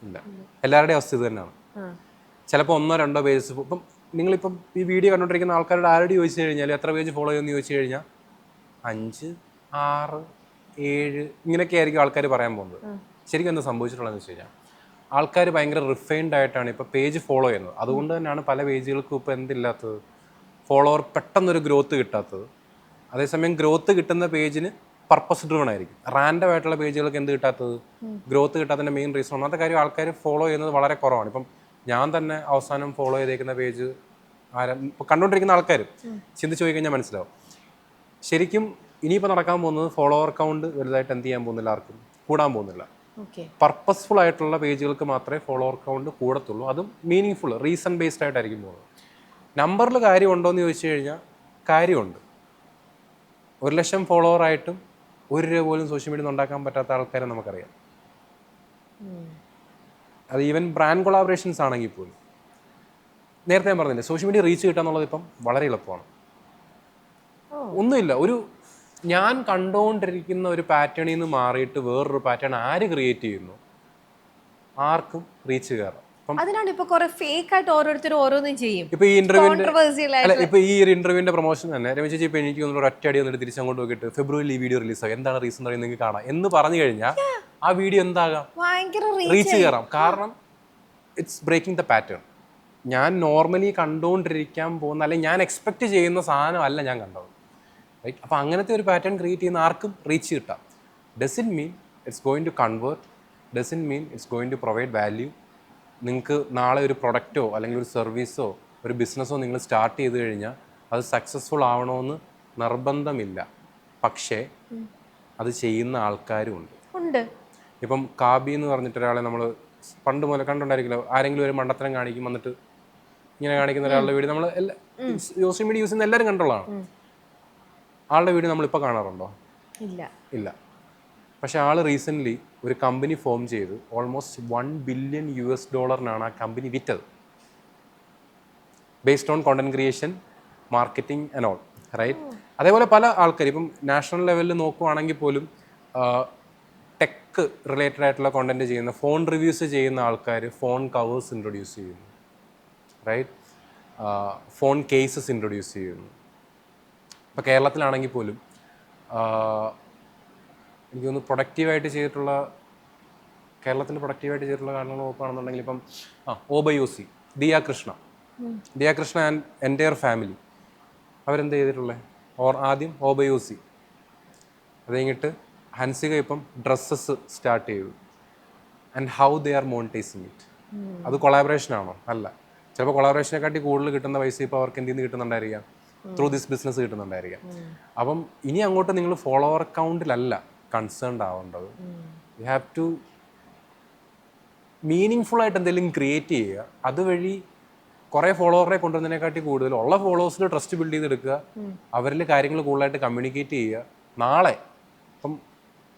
ഇല്ല. എല്ലാവരുടെയും അവസ്ഥ ഇത് തന്നെയാണ്. ചിലപ്പോൾ 1-2 പേജസ്. ഇപ്പം നിങ്ങളിപ്പം ഈ വീഡിയോ കണ്ടുകൊണ്ടിരിക്കുന്ന ആൾക്കാരുടെ ആരോട് ചോദിച്ചു കഴിഞ്ഞാൽ എത്ര പേജ് ഫോളോ ചെയ്യുമെന്ന് ചോദിച്ചു കഴിഞ്ഞാൽ 5, 6, 7 ഇങ്ങനെയൊക്കെ ആയിരിക്കും ആൾക്കാർ പറയാൻ പോകുന്നത്. ശരിക്കും എന്താ സംഭവിച്ചിട്ടുള്ളതെന്ന് വെച്ച് കഴിഞ്ഞാൽ ആൾക്കാർ ഭയങ്കര റിഫൈൻഡ് ആയിട്ടാണ് ഇപ്പോൾ പേജ് ഫോളോ ചെയ്യുന്നത്. അതുകൊണ്ട് തന്നെയാണ് പല പേജുകൾക്കും ഇപ്പോൾ എന്തില്ലാത്തത്, ഫോളോവർ പെട്ടെന്നൊരു ഗ്രോത്ത് കിട്ടാത്തത്. അതേസമയം ഗ്രോത്ത് കിട്ടുന്ന പേജിന് പർപ്പസ് ഡ്രിവൺ ആയിരിക്കും. റാൻഡം ആയിട്ടുള്ള പേജുകൾക്ക് എന്ത് കിട്ടാത്തത്, ഗ്രോത്ത് കിട്ടാത്തതിൻ്റെ മെയിൻ റീസൺ. ഒന്നാമത്തെ കാര്യം, ആൾക്കാർ ഫോളോ ചെയ്യുന്നത് വളരെ കുറവാണ്. ഇപ്പം ഞാൻ തന്നെ അവസാനം ഫോളോ ചെയ്തേക്കുന്ന പേജ് ഇപ്പോൾ കണ്ടുകൊണ്ടിരിക്കുന്ന ആൾക്കാർ ചിന്തിച്ച് പോയി കഴിഞ്ഞാൽ മനസ്സിലാവും. ശരിക്കും ഇനിയിപ്പോൾ നടക്കാൻ പോകുന്നത് ഫോളോവർ കൗണ്ട് വലുതായിട്ട് എന്ത് ചെയ്യാൻ പോകുന്നില്ല, ആർക്കും കൂടാൻ പോകുന്നില്ല. ഓക്കെ. പർപ്പസ്ഫുൾ ആയിട്ടുള്ള പേജുകൾക്ക് മാത്രമേ ഫോളോവർ കൗണ്ട് കൂടത്തുള്ളൂ. അതും മീനിങ് ഫുൾ റീസൺ ബേസ്ഡ് ആയിട്ടായിരിക്കും പോകുന്നത്. നമ്പറിൽ കാര്യമുണ്ടോ എന്ന് ചോദിച്ചു കഴിഞ്ഞാൽ കാര്യമുണ്ട്. 1,00,000 ഫോളോവർ ആയിട്ടും 1 രൂപ പോലും സോഷ്യൽ മീഡിയയിൽ നിന്ന് ഉണ്ടാക്കാൻ പറ്റാത്ത ആൾക്കാരെ നമുക്കറിയാം. അത് ഈവൻ ബ്രാൻഡ് കൊളാബറേഷൻസ് ആണെങ്കിൽ പോലും. നേരത്തെ ഞാൻ പറഞ്ഞില്ലേ, സോഷ്യൽ മീഡിയ റീച്ച് കിട്ടുക എന്നുള്ളത് ഇപ്പം വളരെ എളുപ്പമാണ്. ഒന്നുമില്ല, ഞാൻ കണ്ടുകൊണ്ടിരിക്കുന്ന ഒരു പാറ്റേണിൽ നിന്ന് മാറിയിട്ട് വേറൊരു പാറ്റേൺ ആര് ക്രിയേറ്റ് ചെയ്യുന്നു ആർക്കും റീച്ച് കയറാം. അതിനാണ് ഇപ്പൊ കുറെ ഫേക്ക് ആയിട്ട് ഓരോരുത്തരും ഓരോന്നും ചെയ്യും. ഇപ്പൊ ഈ Controversial ആയിട്ട്. ഒരു ഇന്റർവ്യൂവിന്റെ പ്രൊമോഷൻ തന്നെ രമേശ് ചേച്ചി ഇപ്പൊ എനിക്ക് ഒരു ഒറ്റ അടി വന്നിട്ട് തിരിച്ചങ്ങോട്ട് നോക്കിയിട്ട് ഫെബ്രുവരിയിൽ ഈ വീഡിയോ റിലീസാകും, എന്താണ് റീസൺ പറയുന്നത് നിങ്ങൾക്ക് കാണാം എന്ന് പറഞ്ഞു കഴിഞ്ഞാൽ ആ വീഡിയോ എന്താകാം, ഭയങ്കര റീച്ച് കയറാം. കാരണം ഇറ്റ്സ് ബ്രേക്കിംഗ് ദ പാറ്റേൺ. ഞാൻ നോർമലി കണ്ടുകൊണ്ടിരിക്കാൻ പോകുന്ന അല്ലെങ്കിൽ ഞാൻ എക്സ്പെക്ട് ചെയ്യുന്ന സാധനമല്ല ഞാൻ കണ്ടത്, റൈറ്റ്? അപ്പോൾ അങ്ങനത്തെ ഒരു പാറ്റേൺ ക്രിയേറ്റ് ചെയ്യുന്ന ആർക്കും റീച്ച് കിട്ടാം. Doesn't mean it's going to convert, doesn't mean it's going to provide value. നിങ്ങൾക്ക് നാളെ ഒരു പ്രൊഡക്റ്റോ അല്ലെങ്കിൽ ഒരു സർവീസോ ഒരു ബിസിനസ്സോ നിങ്ങൾ സ്റ്റാർട്ട് ചെയ്ത് കഴിഞ്ഞാൽ അത് സക്സസ്ഫുൾ ആവണമെന്ന് നിർബന്ധമില്ല. പക്ഷേ അത് ചെയ്യുന്ന ആൾക്കാരും ഉണ്ട്. ഇപ്പം കാബി എന്ന് പറഞ്ഞിട്ട് ഒരാളെ നമ്മൾ പണ്ട് മുതൽ കണ്ടുണ്ടായിരിക്കില്ല, ആരെങ്കിലും ഒരു മണ്ടത്തരം കാണിക്കും, വന്നിട്ട് ഇങ്ങനെ കാണിക്കുന്ന ഒരാളുടെ വീഡിയോ നമ്മൾ സോഷ്യൽ മീഡിയ യൂസ് ചെയ്യുന്ന എല്ലാവരും കണ്ടുള്ളതാണ്. ആളുടെ വീഡിയോ നമ്മളിപ്പോൾ കാണാറുണ്ടോ? ഇല്ല. പക്ഷെ ആൾ റീസെൻ്റ്ലി ഒരു കമ്പനി ഫോം ചെയ്ത് ഓൾമോസ്റ്റ് $1 ബില്യൺ ആ കമ്പനി വിറ്റത്, based on content creation, marketing and all, right? അതേപോലെ പല ആൾക്കാർ ഇപ്പം നാഷണൽ ലെവലിൽ നോക്കുവാണെങ്കിൽ പോലും ടെക് റിലേറ്റഡ് ആയിട്ടുള്ള കോണ്ടന്റ് ചെയ്യുന്ന, ഫോൺ റിവ്യൂസ് ചെയ്യുന്ന ആൾക്കാർ ഫോൺ കവേഴ്സ് ഇൻട്രൊഡ്യൂസ് ചെയ്യുന്നു, റൈറ്റ്? ഫോൺ കേസസ് ഇൻട്രൊഡ്യൂസ് ചെയ്യുന്നു. ഇപ്പോൾ കേരളത്തിലാണെങ്കിൽ പോലും എനിക്ക് തോന്നുന്നു പ്രൊഡക്റ്റീവായിട്ട് ചെയ്തിട്ടുള്ള കാരണങ്ങൾ നോക്കുകയാണെന്നുണ്ടെങ്കിൽ ഇപ്പം ഓബയോസി, Diya Krishna and entire family അവരെന്ത് ചെയ്തിട്ടുള്ളത്? ആദ്യം ഓബയോസി, അത് കഴിഞ്ഞിട്ട് ഹൻസിക ഇപ്പം ഡ്രസ്സസ് സ്റ്റാർട്ട് ചെയ്തു. And how they are monetising it. അത് കൊളാബറേഷൻ ആണോ? അല്ല. ചിലപ്പോൾ കൊളാബറേഷനെക്കാട്ടി കൂടുതൽ കിട്ടുന്ന പൈസ ഇപ്പോൾ അവർക്ക് എന്തിൽ നിന്ന് കിട്ടുന്നുണ്ടായിരിക്കാം, ത്രൂ ദിസ് ബിസിനസ് കിട്ടുന്നുണ്ടായിരിക്കാം. അപ്പം ഇനി അങ്ങോട്ട് നിങ്ങൾ ഫോളോവർ കൗണ്ടിലല്ല കൺസേൺഡ് ആവേണ്ടത്. You have to meaningful ആയിട്ട് എന്തെങ്കിലും ക്രിയേറ്റ് ചെയ്യുക. അതുവഴി കുറേ ഫോളോവറെ കൊണ്ടുവന്നതിനെക്കാട്ടി കൂടുതൽ ഉള്ള ഫോളോവേഴ്സിൽ ട്രസ്റ്റ് ബിൽഡ് ചെയ്തെടുക്കുക, അവരിൽ കാര്യങ്ങൾ കൂടുതലായിട്ട് കമ്മ്യൂണിക്കേറ്റ് ചെയ്യുക. നാളെ ഇപ്പം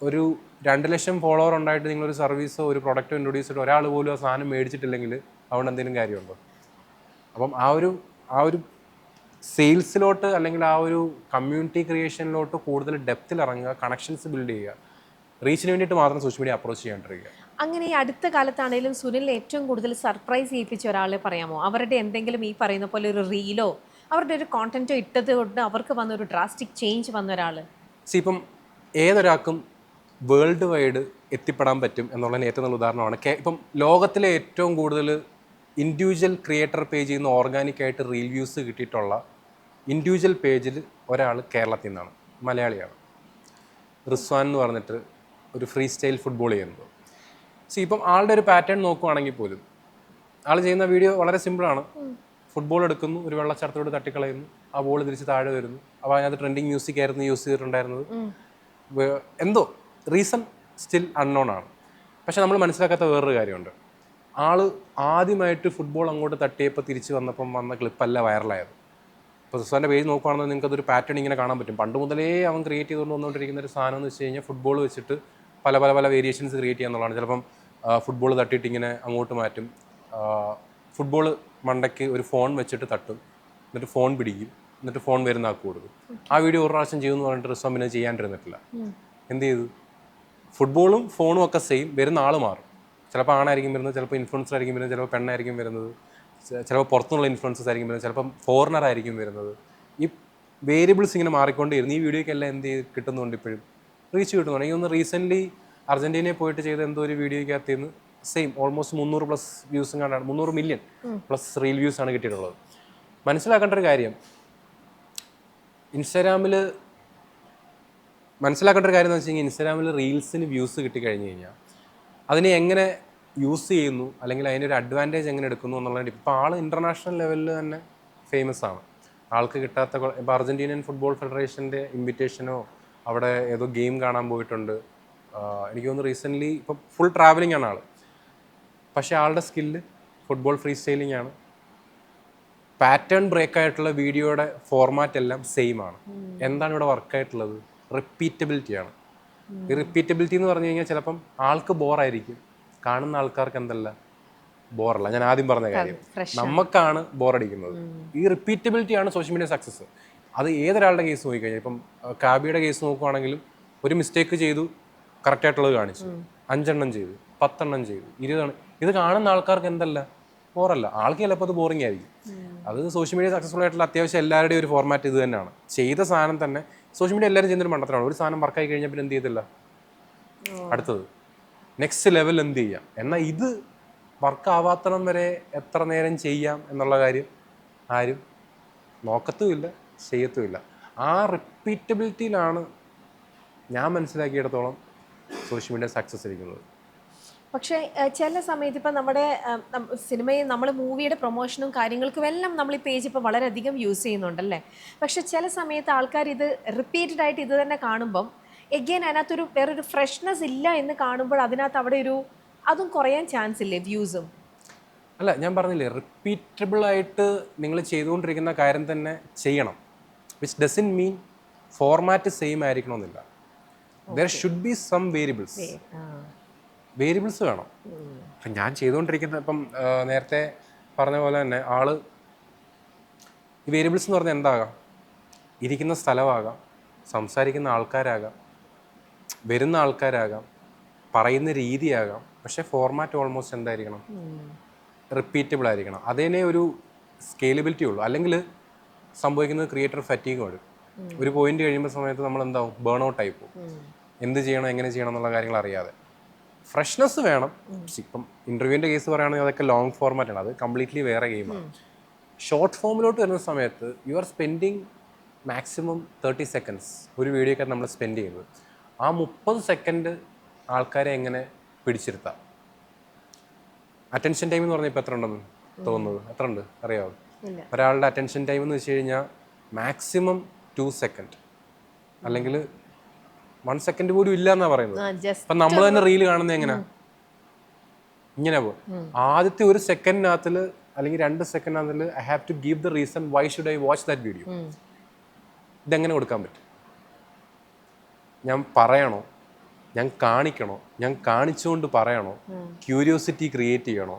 ഒരു 2,00,000 ഫോളോവർ ഉണ്ടായിട്ട് നിങ്ങളൊരു സർവീസോ ഒരു പ്രൊഡക്റ്റോ ഇൻട്രൊഡ്യൂസ് ചെയ്തിട്ട് ഒരാൾ പോലും ആ സാധനം മേടിച്ചിട്ടില്ലെങ്കിൽ അതുകൊണ്ട് എന്തെങ്കിലും കാര്യമുണ്ടോ? അപ്പം ആ ഒരു സെയിൽസിലോട്ട് അല്ലെങ്കിൽ ആ ഒരു കമ്മ്യൂണിറ്റി ക്രിയേഷനിലോട്ട് കൂടുതൽ ഡെപ്തിൽ ഇറങ്ങുക, കണക്ഷൻസ് ബിൽഡ് ചെയ്യുക, റീച്ചിന് വേണ്ടിയിട്ട് മാത്രം സോഷ്യൽ മീഡിയ അപ്രോച്ച് ചെയ്യാണ്ടിരിക്കുക. അങ്ങനെ ഈ അടുത്ത കാലത്താണെങ്കിലും സുനിലിനെ ഏറ്റവും കൂടുതൽ സർപ്രൈസ് ചെയ്യിപ്പിച്ച ഒരാളെ പറയാമോ? അവരുടെ എന്തെങ്കിലും ഈ പറയുന്ന പോലെ ഒരു റീലോ അവരുടെ ഒരു കോണ്ടന്റോ ഇട്ടത് കൊണ്ട് അവർക്ക് വന്ന ഒരു ഡ്രാസ്റ്റിക് ചേഞ്ച് വന്ന ഒരാൾ? ഇപ്പം ഏതൊരാൾക്കും വേൾഡ് വൈഡ് എത്തിപ്പെടാൻ പറ്റും എന്നുള്ളതിന് ഏറ്റവും നല്ല ഉദാഹരണമാണ് ഇപ്പം ലോകത്തിലെ ഏറ്റവും കൂടുതൽ ഇൻഡിവിജ്വൽ ക്രിയേറ്റർ പേജിൽ നിന്ന് ഓർഗാനിക്കായിട്ട് റീൽ വ്യൂസ് കിട്ടിയിട്ടുള്ള ഇൻഡിവിജ്വൽ പേജിൽ ഒരാൾ കേരളത്തിൽ നിന്നാണ്, മലയാളിയാണ്. റിസ്വാൻ എന്ന് പറഞ്ഞിട്ട് ഒരു ഫ്രീ സ്റ്റൈൽ ഫുട്ബോൾ ചെയ്യുന്നത്. ഇപ്പം ആളുടെ ഒരു പാറ്റേൺ നോക്കുവാണെങ്കിൽ പോലും ആൾ ചെയ്യുന്ന വീഡിയോ വളരെ സിമ്പിളാണ്. ഫുട്ബോൾ എടുക്കുന്നു, ഒരു വെള്ളച്ചാട്ടത്തോട് തട്ടിക്കളയുന്നു, ആ ബോൾ തിരിച്ച് താഴെ വരുന്നു. അപ്പോൾ അതിനകത്ത് ട്രെൻഡിങ് മ്യൂസിക് ആയിരുന്നു യൂസ് ചെയ്തിട്ടുണ്ടായിരുന്നത്. എന്തോ റീസൺ സ്റ്റിൽ അൺനോൺ ആണ്. പക്ഷെ നമ്മൾ മനസ്സിലാക്കാത്ത വേറൊരു കാര്യമുണ്ട്. ആള് ആദ്യമായിട്ട് ഫുട്ബോൾ അങ്ങോട്ട് തട്ടിയപ്പോൾ തിരിച്ച് വന്നപ്പം വന്ന ക്ലിപ്പല്ല വൈറലായത്. ഇപ്പോൾ റിസ്വാൻ്റെ പേജ് നോക്കുകയാണെന്ന് നിങ്ങൾക്ക് അതൊരു പാറ്റേൺ ഇങ്ങനെ കാണാൻ പറ്റും. പണ്ട് മുതലേ അവൻ ക്രിയേറ്റ് ചെയ്തുകൊണ്ട് വന്നുകൊണ്ടിരിക്കുന്ന ഒരു സാധനം എന്ന് വെച്ച് കഴിഞ്ഞാൽ ഫുട്ബോൾ വെച്ചിട്ട് പല പല പല വേരിയേഷൻസ് ക്രിയേറ്റ് ചെയ്യാന്നുള്ളതാണ്. ചിലപ്പം ഫുട്ബോൾ തട്ടിയിട്ട് ഇങ്ങനെ അങ്ങോട്ട് മാറ്റും, ഫുട്ബോൾ മണ്ടയ്ക്ക് ഒരു ഫോൺ വെച്ചിട്ട് തട്ടും, എന്നിട്ട് ഫോൺ പിടിക്കും, എന്നിട്ട് ഫോൺ വരുന്ന ആൾക്ക് കൊടുക്കും. ആ വീഡിയോ ഒരു പ്രാവശ്യം ചെയ്യുമെന്ന് പറഞ്ഞിട്ട് റിസ്വാൻ പിന്നെ ചെയ്യാണ്ടിരുന്നിട്ടില്ല. എന്ത് ചെയ്തു? ഫുട്ബോളും ഫോണും ഒക്കെ സെയിം, വരുന്ന ആൾ മാറും. ചിലപ്പോൾ ആണായിരിക്കും വരുന്നത്, ചിലപ്പോൾ ഇൻഫ്ലുവൻസർ ആയിരിക്കും വരുന്നത്, ചിലപ്പോൾ പെണ്ണായിരിക്കും വരുന്നത്, ചിലപ്പോൾ പുറത്തുനിന്നുള്ള ഇൻഫ്ലുവൻസേഴ്സ് ആയിരിക്കും വരുന്നത്, ചിലപ്പം ഫോറിനർ ആയിരിക്കും വരുന്നത്. ഈ വേരിയബിൾസ് ഇങ്ങനെ മാറിക്കൊണ്ടേയിരുന്നു. ഈ വീഡിയോയ്ക്കെല്ലാം എന്ത് കിട്ടുന്നുണ്ട്, ഇപ്പോഴും റീച്ച് കിട്ടുന്നുണ്ട്. എനിക്ക് ഒന്ന് റീസെൻ്റ്ലി അർജൻറ്റീനയിൽ പോയിട്ട് ചെയ്ത എന്തോ ഒരു വീഡിയോയ്ക്കകത്ത് നിന്ന് സെയിം ഓൾമോസ്റ്റ് 300+ വ്യൂസും കണ്ടാണ്, 300 മില്യൺ പ്ലസ് റീൽ വ്യൂസ് ആണ് കിട്ടിയിട്ടുള്ളത്. മനസ്സിലാക്കേണ്ട ഒരു കാര്യം എന്ന് വെച്ച് കഴിഞ്ഞാൽ ഇൻസ്റ്റാഗ്രാമിൽ റീൽസിന് വ്യൂസ് കിട്ടിക്കഴിഞ്ഞ് കഴിഞ്ഞാൽ അതിനെ എങ്ങനെ യൂസ് ചെയ്യുന്നു അല്ലെങ്കിൽ അതിൻ്റെ ഒരു അഡ്വാൻറ്റേജ് എങ്ങനെ എടുക്കുന്നു എന്നുള്ളത്. ഇപ്പോൾ ആൾ ഇൻ്റർനാഷണൽ ലെവലിൽ തന്നെ ഫേമസ് ആണ്. ആൾക്ക് കിട്ടാത്ത ഇപ്പോൾ അർജൻറ്റീനിയൻ ഫുട്ബോൾ ഫെഡറേഷൻ്റെ ഇൻവിറ്റേഷനോ അവിടെ ഏതോ ഗെയിം കാണാൻ പോയിട്ടുണ്ട്, എനിക്ക് തോന്നുന്നു റീസെൻ്റ്ലി ഇപ്പം ഫുൾ ട്രാവലിംഗ് ആണ് ആൾ. പക്ഷേ ആളുടെ സ്കില്ല് ഫുട്ബോൾ ഫ്രീ സ്റ്റൈലിംഗ് ആണ്. പാറ്റേൺ ബ്രേക്ക് ആയിട്ടുള്ള വീഡിയോയുടെ ഫോർമാറ്റ് എല്ലാം സെയിം ആണ്. എന്താണ് ഇവിടെ വർക്കായിട്ടുള്ളത്? റിപ്പീറ്റബിലിറ്റിയാണ്. ഈ റിപ്പീറ്റബിലിറ്റി എന്ന് പറഞ്ഞു കഴിഞ്ഞാൽ ചിലപ്പം ആൾക്ക് ബോറായിരിക്കും, കാണുന്ന ആൾക്കാർക്ക് എന്തല്ല ബോറല്ല. ഞാൻ ആദ്യം പറഞ്ഞ കാര്യം, നമുക്കാണ് ബോറടിക്കുന്നത്. ഈ റിപ്പീറ്റബിലിറ്റിയാണ് സോഷ്യൽ മീഡിയ സക്സസ്. അത് ഏതൊരാളുടെ കേസ് നോക്കിക്കഴിഞ്ഞാൽ, ഇപ്പം കാബിയുടെ കേസ് നോക്കുവാണെങ്കിലും ഒരു മിസ്റ്റേക്ക് ചെയ്തു, കറക്റ്റായിട്ടുള്ളത് കാണിച്ചു, 5 എണ്ണം ചെയ്തു, 10 എണ്ണം ചെയ്തു, 20 എണ്ണം. ഇത് കാണുന്ന ആൾക്കാർക്ക് എന്തല്ല ബോറല്ല, ആൾക്ക് ചിലപ്പോൾ അത് ബോറിംഗ് ആയിരിക്കും. അത് സോഷ്യൽ മീഡിയ സക്സസ്ഫുൾ ആയിട്ടുള്ള അത്യാവശ്യം എല്ലാവരുടെയും ഒരു ഫോർമാറ്റ് ഇത് തന്നെയാണ്. ചെയ്ത സാധനം തന്നെ സോഷ്യൽ മീഡിയ എല്ലാവരും ചെയ്യുന്നൊരു മണ്ടത്തരമാണ്. ഒരു സാധനം വർക്കായി കഴിഞ്ഞാൽ പിന്നെ എന്ത് ചെയ്തില്ല, അടുത്തത് നെക്സ്റ്റ് ലെവൽ എന്ത് ചെയ്യാം. എന്നാൽ ഇത് വർക്കാവാത്തണം വരെ എത്ര നേരം ചെയ്യാം എന്നുള്ള കാര്യം ആരും നോക്കത്തുമില്ല, ചെയ്യത്തുമില്ല. ആ റിപ്പീറ്റബിലിറ്റിയിലാണ് ഞാൻ മനസ്സിലാക്കിയിടത്തോളം സോഷ്യൽ മീഡിയ സക്സസ് ഇരിക്കുന്നത്. പക്ഷേ ചില സമയത്ത് ഇപ്പം നമ്മുടെ സിനിമയിൽ നമ്മൾ മൂവിയുടെ പ്രൊമോഷനും കാര്യങ്ങൾക്കും എല്ലാം നമ്മൾ ഈ പേജ് ഇപ്പോൾ വളരെയധികം യൂസ് ചെയ്യുന്നുണ്ടല്ലേ. പക്ഷെ ചില സമയത്ത് ആൾക്കാർ ഇത് റിപ്പീറ്റഡ് ആയിട്ട് ഇത് തന്നെ കാണുമ്പം എഗെയിൻ അതിനകത്തൊരു വേറൊരു ഫ്രഷ്നെസ് ഇല്ല എന്ന് കാണുമ്പോൾ അതിനകത്ത് അവിടെ ഒരു അതും കുറയാൻ ചാൻസ് ഇല്ലേ വ്യൂസും? അല്ല, ഞാൻ പറഞ്ഞില്ലേ, റിപ്പീറ്റബിൾ ആയിട്ട് നിങ്ങൾ ചെയ്തുകൊണ്ടിരിക്കുന്ന കാര്യം തന്നെ ചെയ്യണം. Which doesn't mean format same ആയിരിക്കണമെന്നില്ല. There should be some variables വേണം. അപ്പം ഞാൻ ചെയ്തുകൊണ്ടിരിക്കുന്ന ഇപ്പം നേരത്തെ പറഞ്ഞ പോലെ തന്നെ ആള് ഈ വേരിയബിൾസ് എന്ന് പറഞ്ഞാൽ എന്താകാം? ഇരിക്കുന്ന സ്ഥലമാകാം, സംസാരിക്കുന്ന ആൾക്കാരാകാം, വരുന്ന ആൾക്കാരാകാം, പറയുന്ന രീതിയാകാം. പക്ഷേ ഫോർമാറ്റ് ഓൾമോസ്റ്റ് എന്തായിരിക്കണം? റിപ്പീറ്റബിൾ ആയിരിക്കണം. അതിനെ ഒരു സ്കെയിലബിലിറ്റി ഉള്ളൂ. അല്ലെങ്കിൽ സംഭവിക്കുന്നത് ക്രിയേറ്റർ ഫറ്റീഗ് വരും. ഒരു പോയിന്റ് കഴിയുമ്പോൾ സമയത്ത് നമ്മൾ എന്താവും? ബേൺ ഔട്ട് ആയി പോകും. എന്ത് ചെയ്യണം, എങ്ങനെ ചെയ്യണം എന്നുള്ള കാര്യങ്ങൾ അറിയാതെ. ഫ്രഷ്നെസ് വേണം. ഇപ്പം ഇൻ്റർവ്യൂവിൻ്റെ കേസ് പറയുകയാണെങ്കിൽ അതൊക്കെ ലോങ് ഫോർമാറ്റാണ്, അത് കംപ്ലീറ്റ്ലി വേറെ ഗെയിമാണ്. ഷോർട്ട് ഫോമിലോട്ട് വരുന്ന സമയത്ത് you are spending maximum 30 seconds ഒരു വീഡിയോയ്ക്ക് നമ്മൾ സ്പെൻഡ് ചെയ്യുന്നത്. ആ 30 സെക്കൻഡ് ആൾക്കാരെ എങ്ങനെ പിടിച്ചിരുത്താം? അറ്റൻഷൻ ടൈം എന്ന് പറഞ്ഞാൽ ഇപ്പോൾ എത്ര ഉണ്ടെന്ന് തോന്നുന്നത്? എത്ര ഉണ്ട് അറിയാമോ? ഒരാളുടെ അറ്റൻഷൻ ടൈം എന്ന് വെച്ച് കഴിഞ്ഞാൽ മാക്സിമം 2 സെക്കൻഡ്, അല്ലെങ്കിൽ 1 സെക്കൻഡ് പോലും ഇല്ല എന്നാ പറയുന്നത്. അപ്പം നമ്മൾ തന്നെ റീല് കാണുന്നത് എങ്ങനെയാ? ഇങ്ങനെ പോകും. ആദ്യത്തെ 1 സെക്കൻഡിനകത്തിൽ അല്ലെങ്കിൽ 2 സെക്കൻഡിനകത്തിൽ I have to give the reason why should I watch that video. ഇതെങ്ങനെ കൊടുക്കാൻ പറ്റും? ഞാൻ പറയണോ, ഞാൻ കാണിക്കണോ, ഞാൻ കാണിച്ചുകൊണ്ട് പറയണോ, ക്യൂരിയോസിറ്റി ക്രിയേറ്റ് ചെയ്യണോ,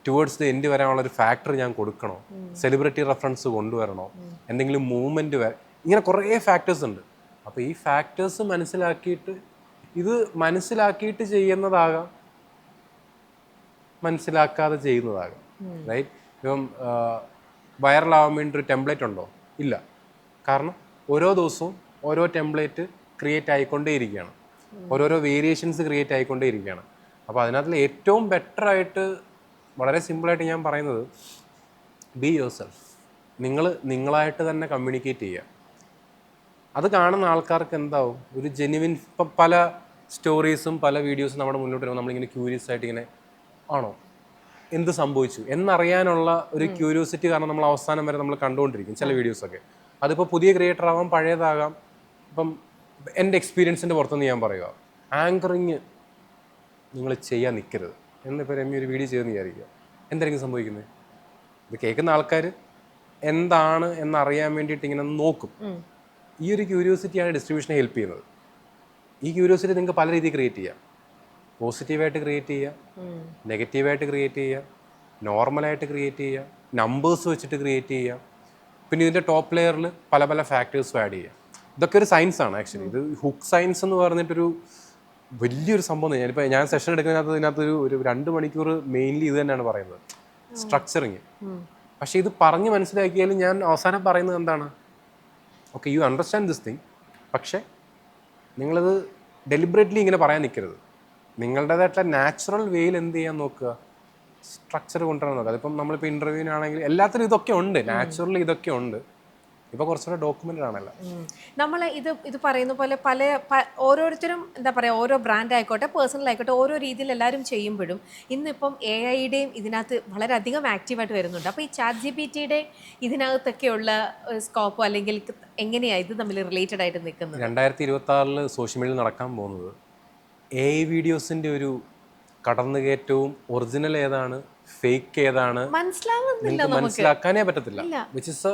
ടുവേർഡ്സ് ദ എൻഡ് വരാനുള്ള ഒരു ഫാക്ടർ ഞാൻ കൊടുക്കണോ, സെലിബ്രിറ്റി റെഫറൻസ് കൊണ്ടുവരണോ, എന്തെങ്കിലും മൂവ്മെൻറ്റ് ഇങ്ങനെ കുറേ ഫാക്ടേഴ്സ് ഉണ്ട്. അപ്പോൾ ഈ ഫാക്ടേഴ്സ് മനസ്സിലാക്കിയിട്ട് ചെയ്യുന്നതാകാം, മനസ്സിലാക്കാതെ ചെയ്യുന്നതാകാം. റൈറ്റ്? ഇപ്പം വൈറലാവാൻ വേണ്ടി ഒരു ടെംപ്ലേറ്റ് ഉണ്ടോ? ഇല്ല. കാരണം ഓരോ ദിവസവും ഓരോ ടെംപ്ലേറ്റ് ക്രിയേറ്റ് ആയിക്കൊണ്ടേയിരിക്കുകയാണ്, ഓരോരോ വേരിയേഷൻസ് ക്രിയേറ്റ് ആയിക്കൊണ്ടേയിരിക്കുകയാണ്. അപ്പോൾ അതിനകത്തിൽ ഏറ്റവും ബെറ്ററായിട്ട് വളരെ സിമ്പിളായിട്ട് ഞാൻ പറയുന്നത്, ബി യുവർ സെൽഫ്. നിങ്ങളായിട്ട് തന്നെ കമ്മ്യൂണിക്കേറ്റ് ചെയ്യുക. അത് കാണുന്ന ആൾക്കാർക്ക് എന്താവും? ഒരു ജെന്യുവിൻ. ഇപ്പം പല സ്റ്റോറീസും പല വീഡിയോസും നമ്മുടെ മുന്നോട്ട് വരുമ്പോൾ നമ്മളിങ്ങനെ ക്യൂരിയസ് ആയിട്ട് ഇങ്ങനെ ആണോ, എന്ത് സംഭവിച്ചു എന്നറിയാനുള്ള ഒരു ക്യൂരിയോസിറ്റി കാരണം നമ്മൾ അവസാനം വരെ നമ്മൾ കണ്ടുകൊണ്ടിരിക്കും ചില വീഡിയോസൊക്കെ. അതിപ്പോൾ പുതിയ ക്രിയേറ്റർ ആവാം, പഴയതാകാം. ഇപ്പം എൻ്റെ എക്സ്പീരിയൻസിൻ്റെ പുറത്തുനിന്ന് ഞാൻ പറയുക, ആങ്കറിങ് നിങ്ങൾ ചെയ്യാൻ നിൽക്കരുത്. എന്നിപ്പോൾ രമ്യ ഒരു വീഡിയോ ചെയ്തെന്ന് വിചാരിക്കുക, എന്തായിരിക്കും സംഭവിക്കുന്നത്? ഇത് കേൾക്കുന്ന ആൾക്കാർ എന്താണ് എന്നറിയാൻ വേണ്ടിയിട്ട് ഇങ്ങനെ നോക്കും. ഈ ഒരു ക്യൂരിയോസിറ്റിയാണ് ഡിസ്ട്രിബ്യൂഷനെ ഹെൽപ്പ് ചെയ്യുന്നത്. ഈ ക്യൂരിയോസിറ്റി നിങ്ങൾക്ക് പല രീതിയിൽ ക്രിയേറ്റ് ചെയ്യാം. പോസിറ്റീവായിട്ട് ക്രിയേറ്റ് ചെയ്യുക, നെഗറ്റീവായിട്ട് ക്രിയേറ്റ് ചെയ്യുക, നോർമലായിട്ട് ക്രിയേറ്റ് ചെയ്യുക, നമ്പേഴ്സ് വെച്ചിട്ട് ക്രിയേറ്റ് ചെയ്യുക. പിന്നെ ഇതിൻ്റെ ടോപ്പ് ലെയറിൽ പല പല ഫാക്ടേഴ്സും ആഡ് ചെയ്യുക. ഇതൊക്കെ ഒരു സയൻസാണ് ആക്ച്വലി. ഇത് ഹുക്ക് സയൻസ് എന്ന് പറഞ്ഞിട്ടൊരു വലിയൊരു സംഭവം. ഞാനിപ്പോൾ ഞാൻ സെഷൻ എടുക്കുന്നതിനകത്ത് ഇതിനകത്തൊരു 2 മണിക്കൂർ മെയിൻലി ഇത് തന്നെയാണ് പറയുന്നത്, സ്ട്രക്ചറിങ്. പക്ഷേ ഇത് പറഞ്ഞ് മനസ്സിലാക്കിയാലും ഞാൻ അവസാനം പറയുന്നത് എന്താണ്? Okay, you understand this thing, പക്ഷേ നിങ്ങളത് ഡെലിബറേറ്റ്ലി ഇങ്ങനെ പറയാൻ നിൽക്കരുത്. നിങ്ങളുടേതായിട്ടുള്ള നാച്ചുറൽ വേയിൽ എന്ത് ചെയ്യാൻ നോക്കുക, സ്ട്രക്ചർ കൊണ്ടുവരാൻ നോക്കുക. അതിപ്പം നമ്മളിപ്പോൾ ഇൻ്റർവ്യൂവിനാണെങ്കിൽ എല്ലാത്തിനും ഇതൊക്കെ ഉണ്ട്, നാച്ചുറലി ഇതൊക്കെ ഉണ്ട്. ഇപ്പോൾ കുറച്ചുകൂടെ ഡോക്യുമെൻ്റഡ് ആണല്ലോ. നമ്മൾ ഇത് പറയുന്ന പോലെ ഓരോരുത്തരും എന്താ പറയുക, ഓരോ ബ്രാൻഡ് ആയിക്കോട്ടെ, പേഴ്സണൽ ആയിക്കോട്ടെ, ഓരോ രീതിയിൽ എല്ലാവരും ചെയ്യുമ്പോഴും ഇന്നിപ്പം AI-യുടെയും ഇതിനകത്ത് വളരെയധികം ആക്റ്റീവായിട്ട് വരുന്നുണ്ട്. അപ്പോൾ ഈ ChatGPT-യുടെ ഇതിനകത്തൊക്കെയുള്ള സ്കോപ്പോ അല്ലെങ്കിൽ എങ്ങനെയാണ് ഇത് തമ്മിൽ റിലേറ്റഡ് ആയിട്ട് നിൽക്കുന്നത്? 2026 സോഷ്യൽ മീഡിയയിൽ നടക്കാൻ പോകുന്നത് AI വീഡിയോസിൻ്റെ ഒരു കടന്നുകയറ്റവും ഒറിജിനൽ ഏതാണ് ഫേക്ക് ഏതാണ് മനസ്സിലാവുന്നില്ല നിങ്ങൾക്ക് നമുക്ക്. മനസ്സിലാക്കാനേ പറ്റത്തില്ല, വിച്ച് ഇസ് എ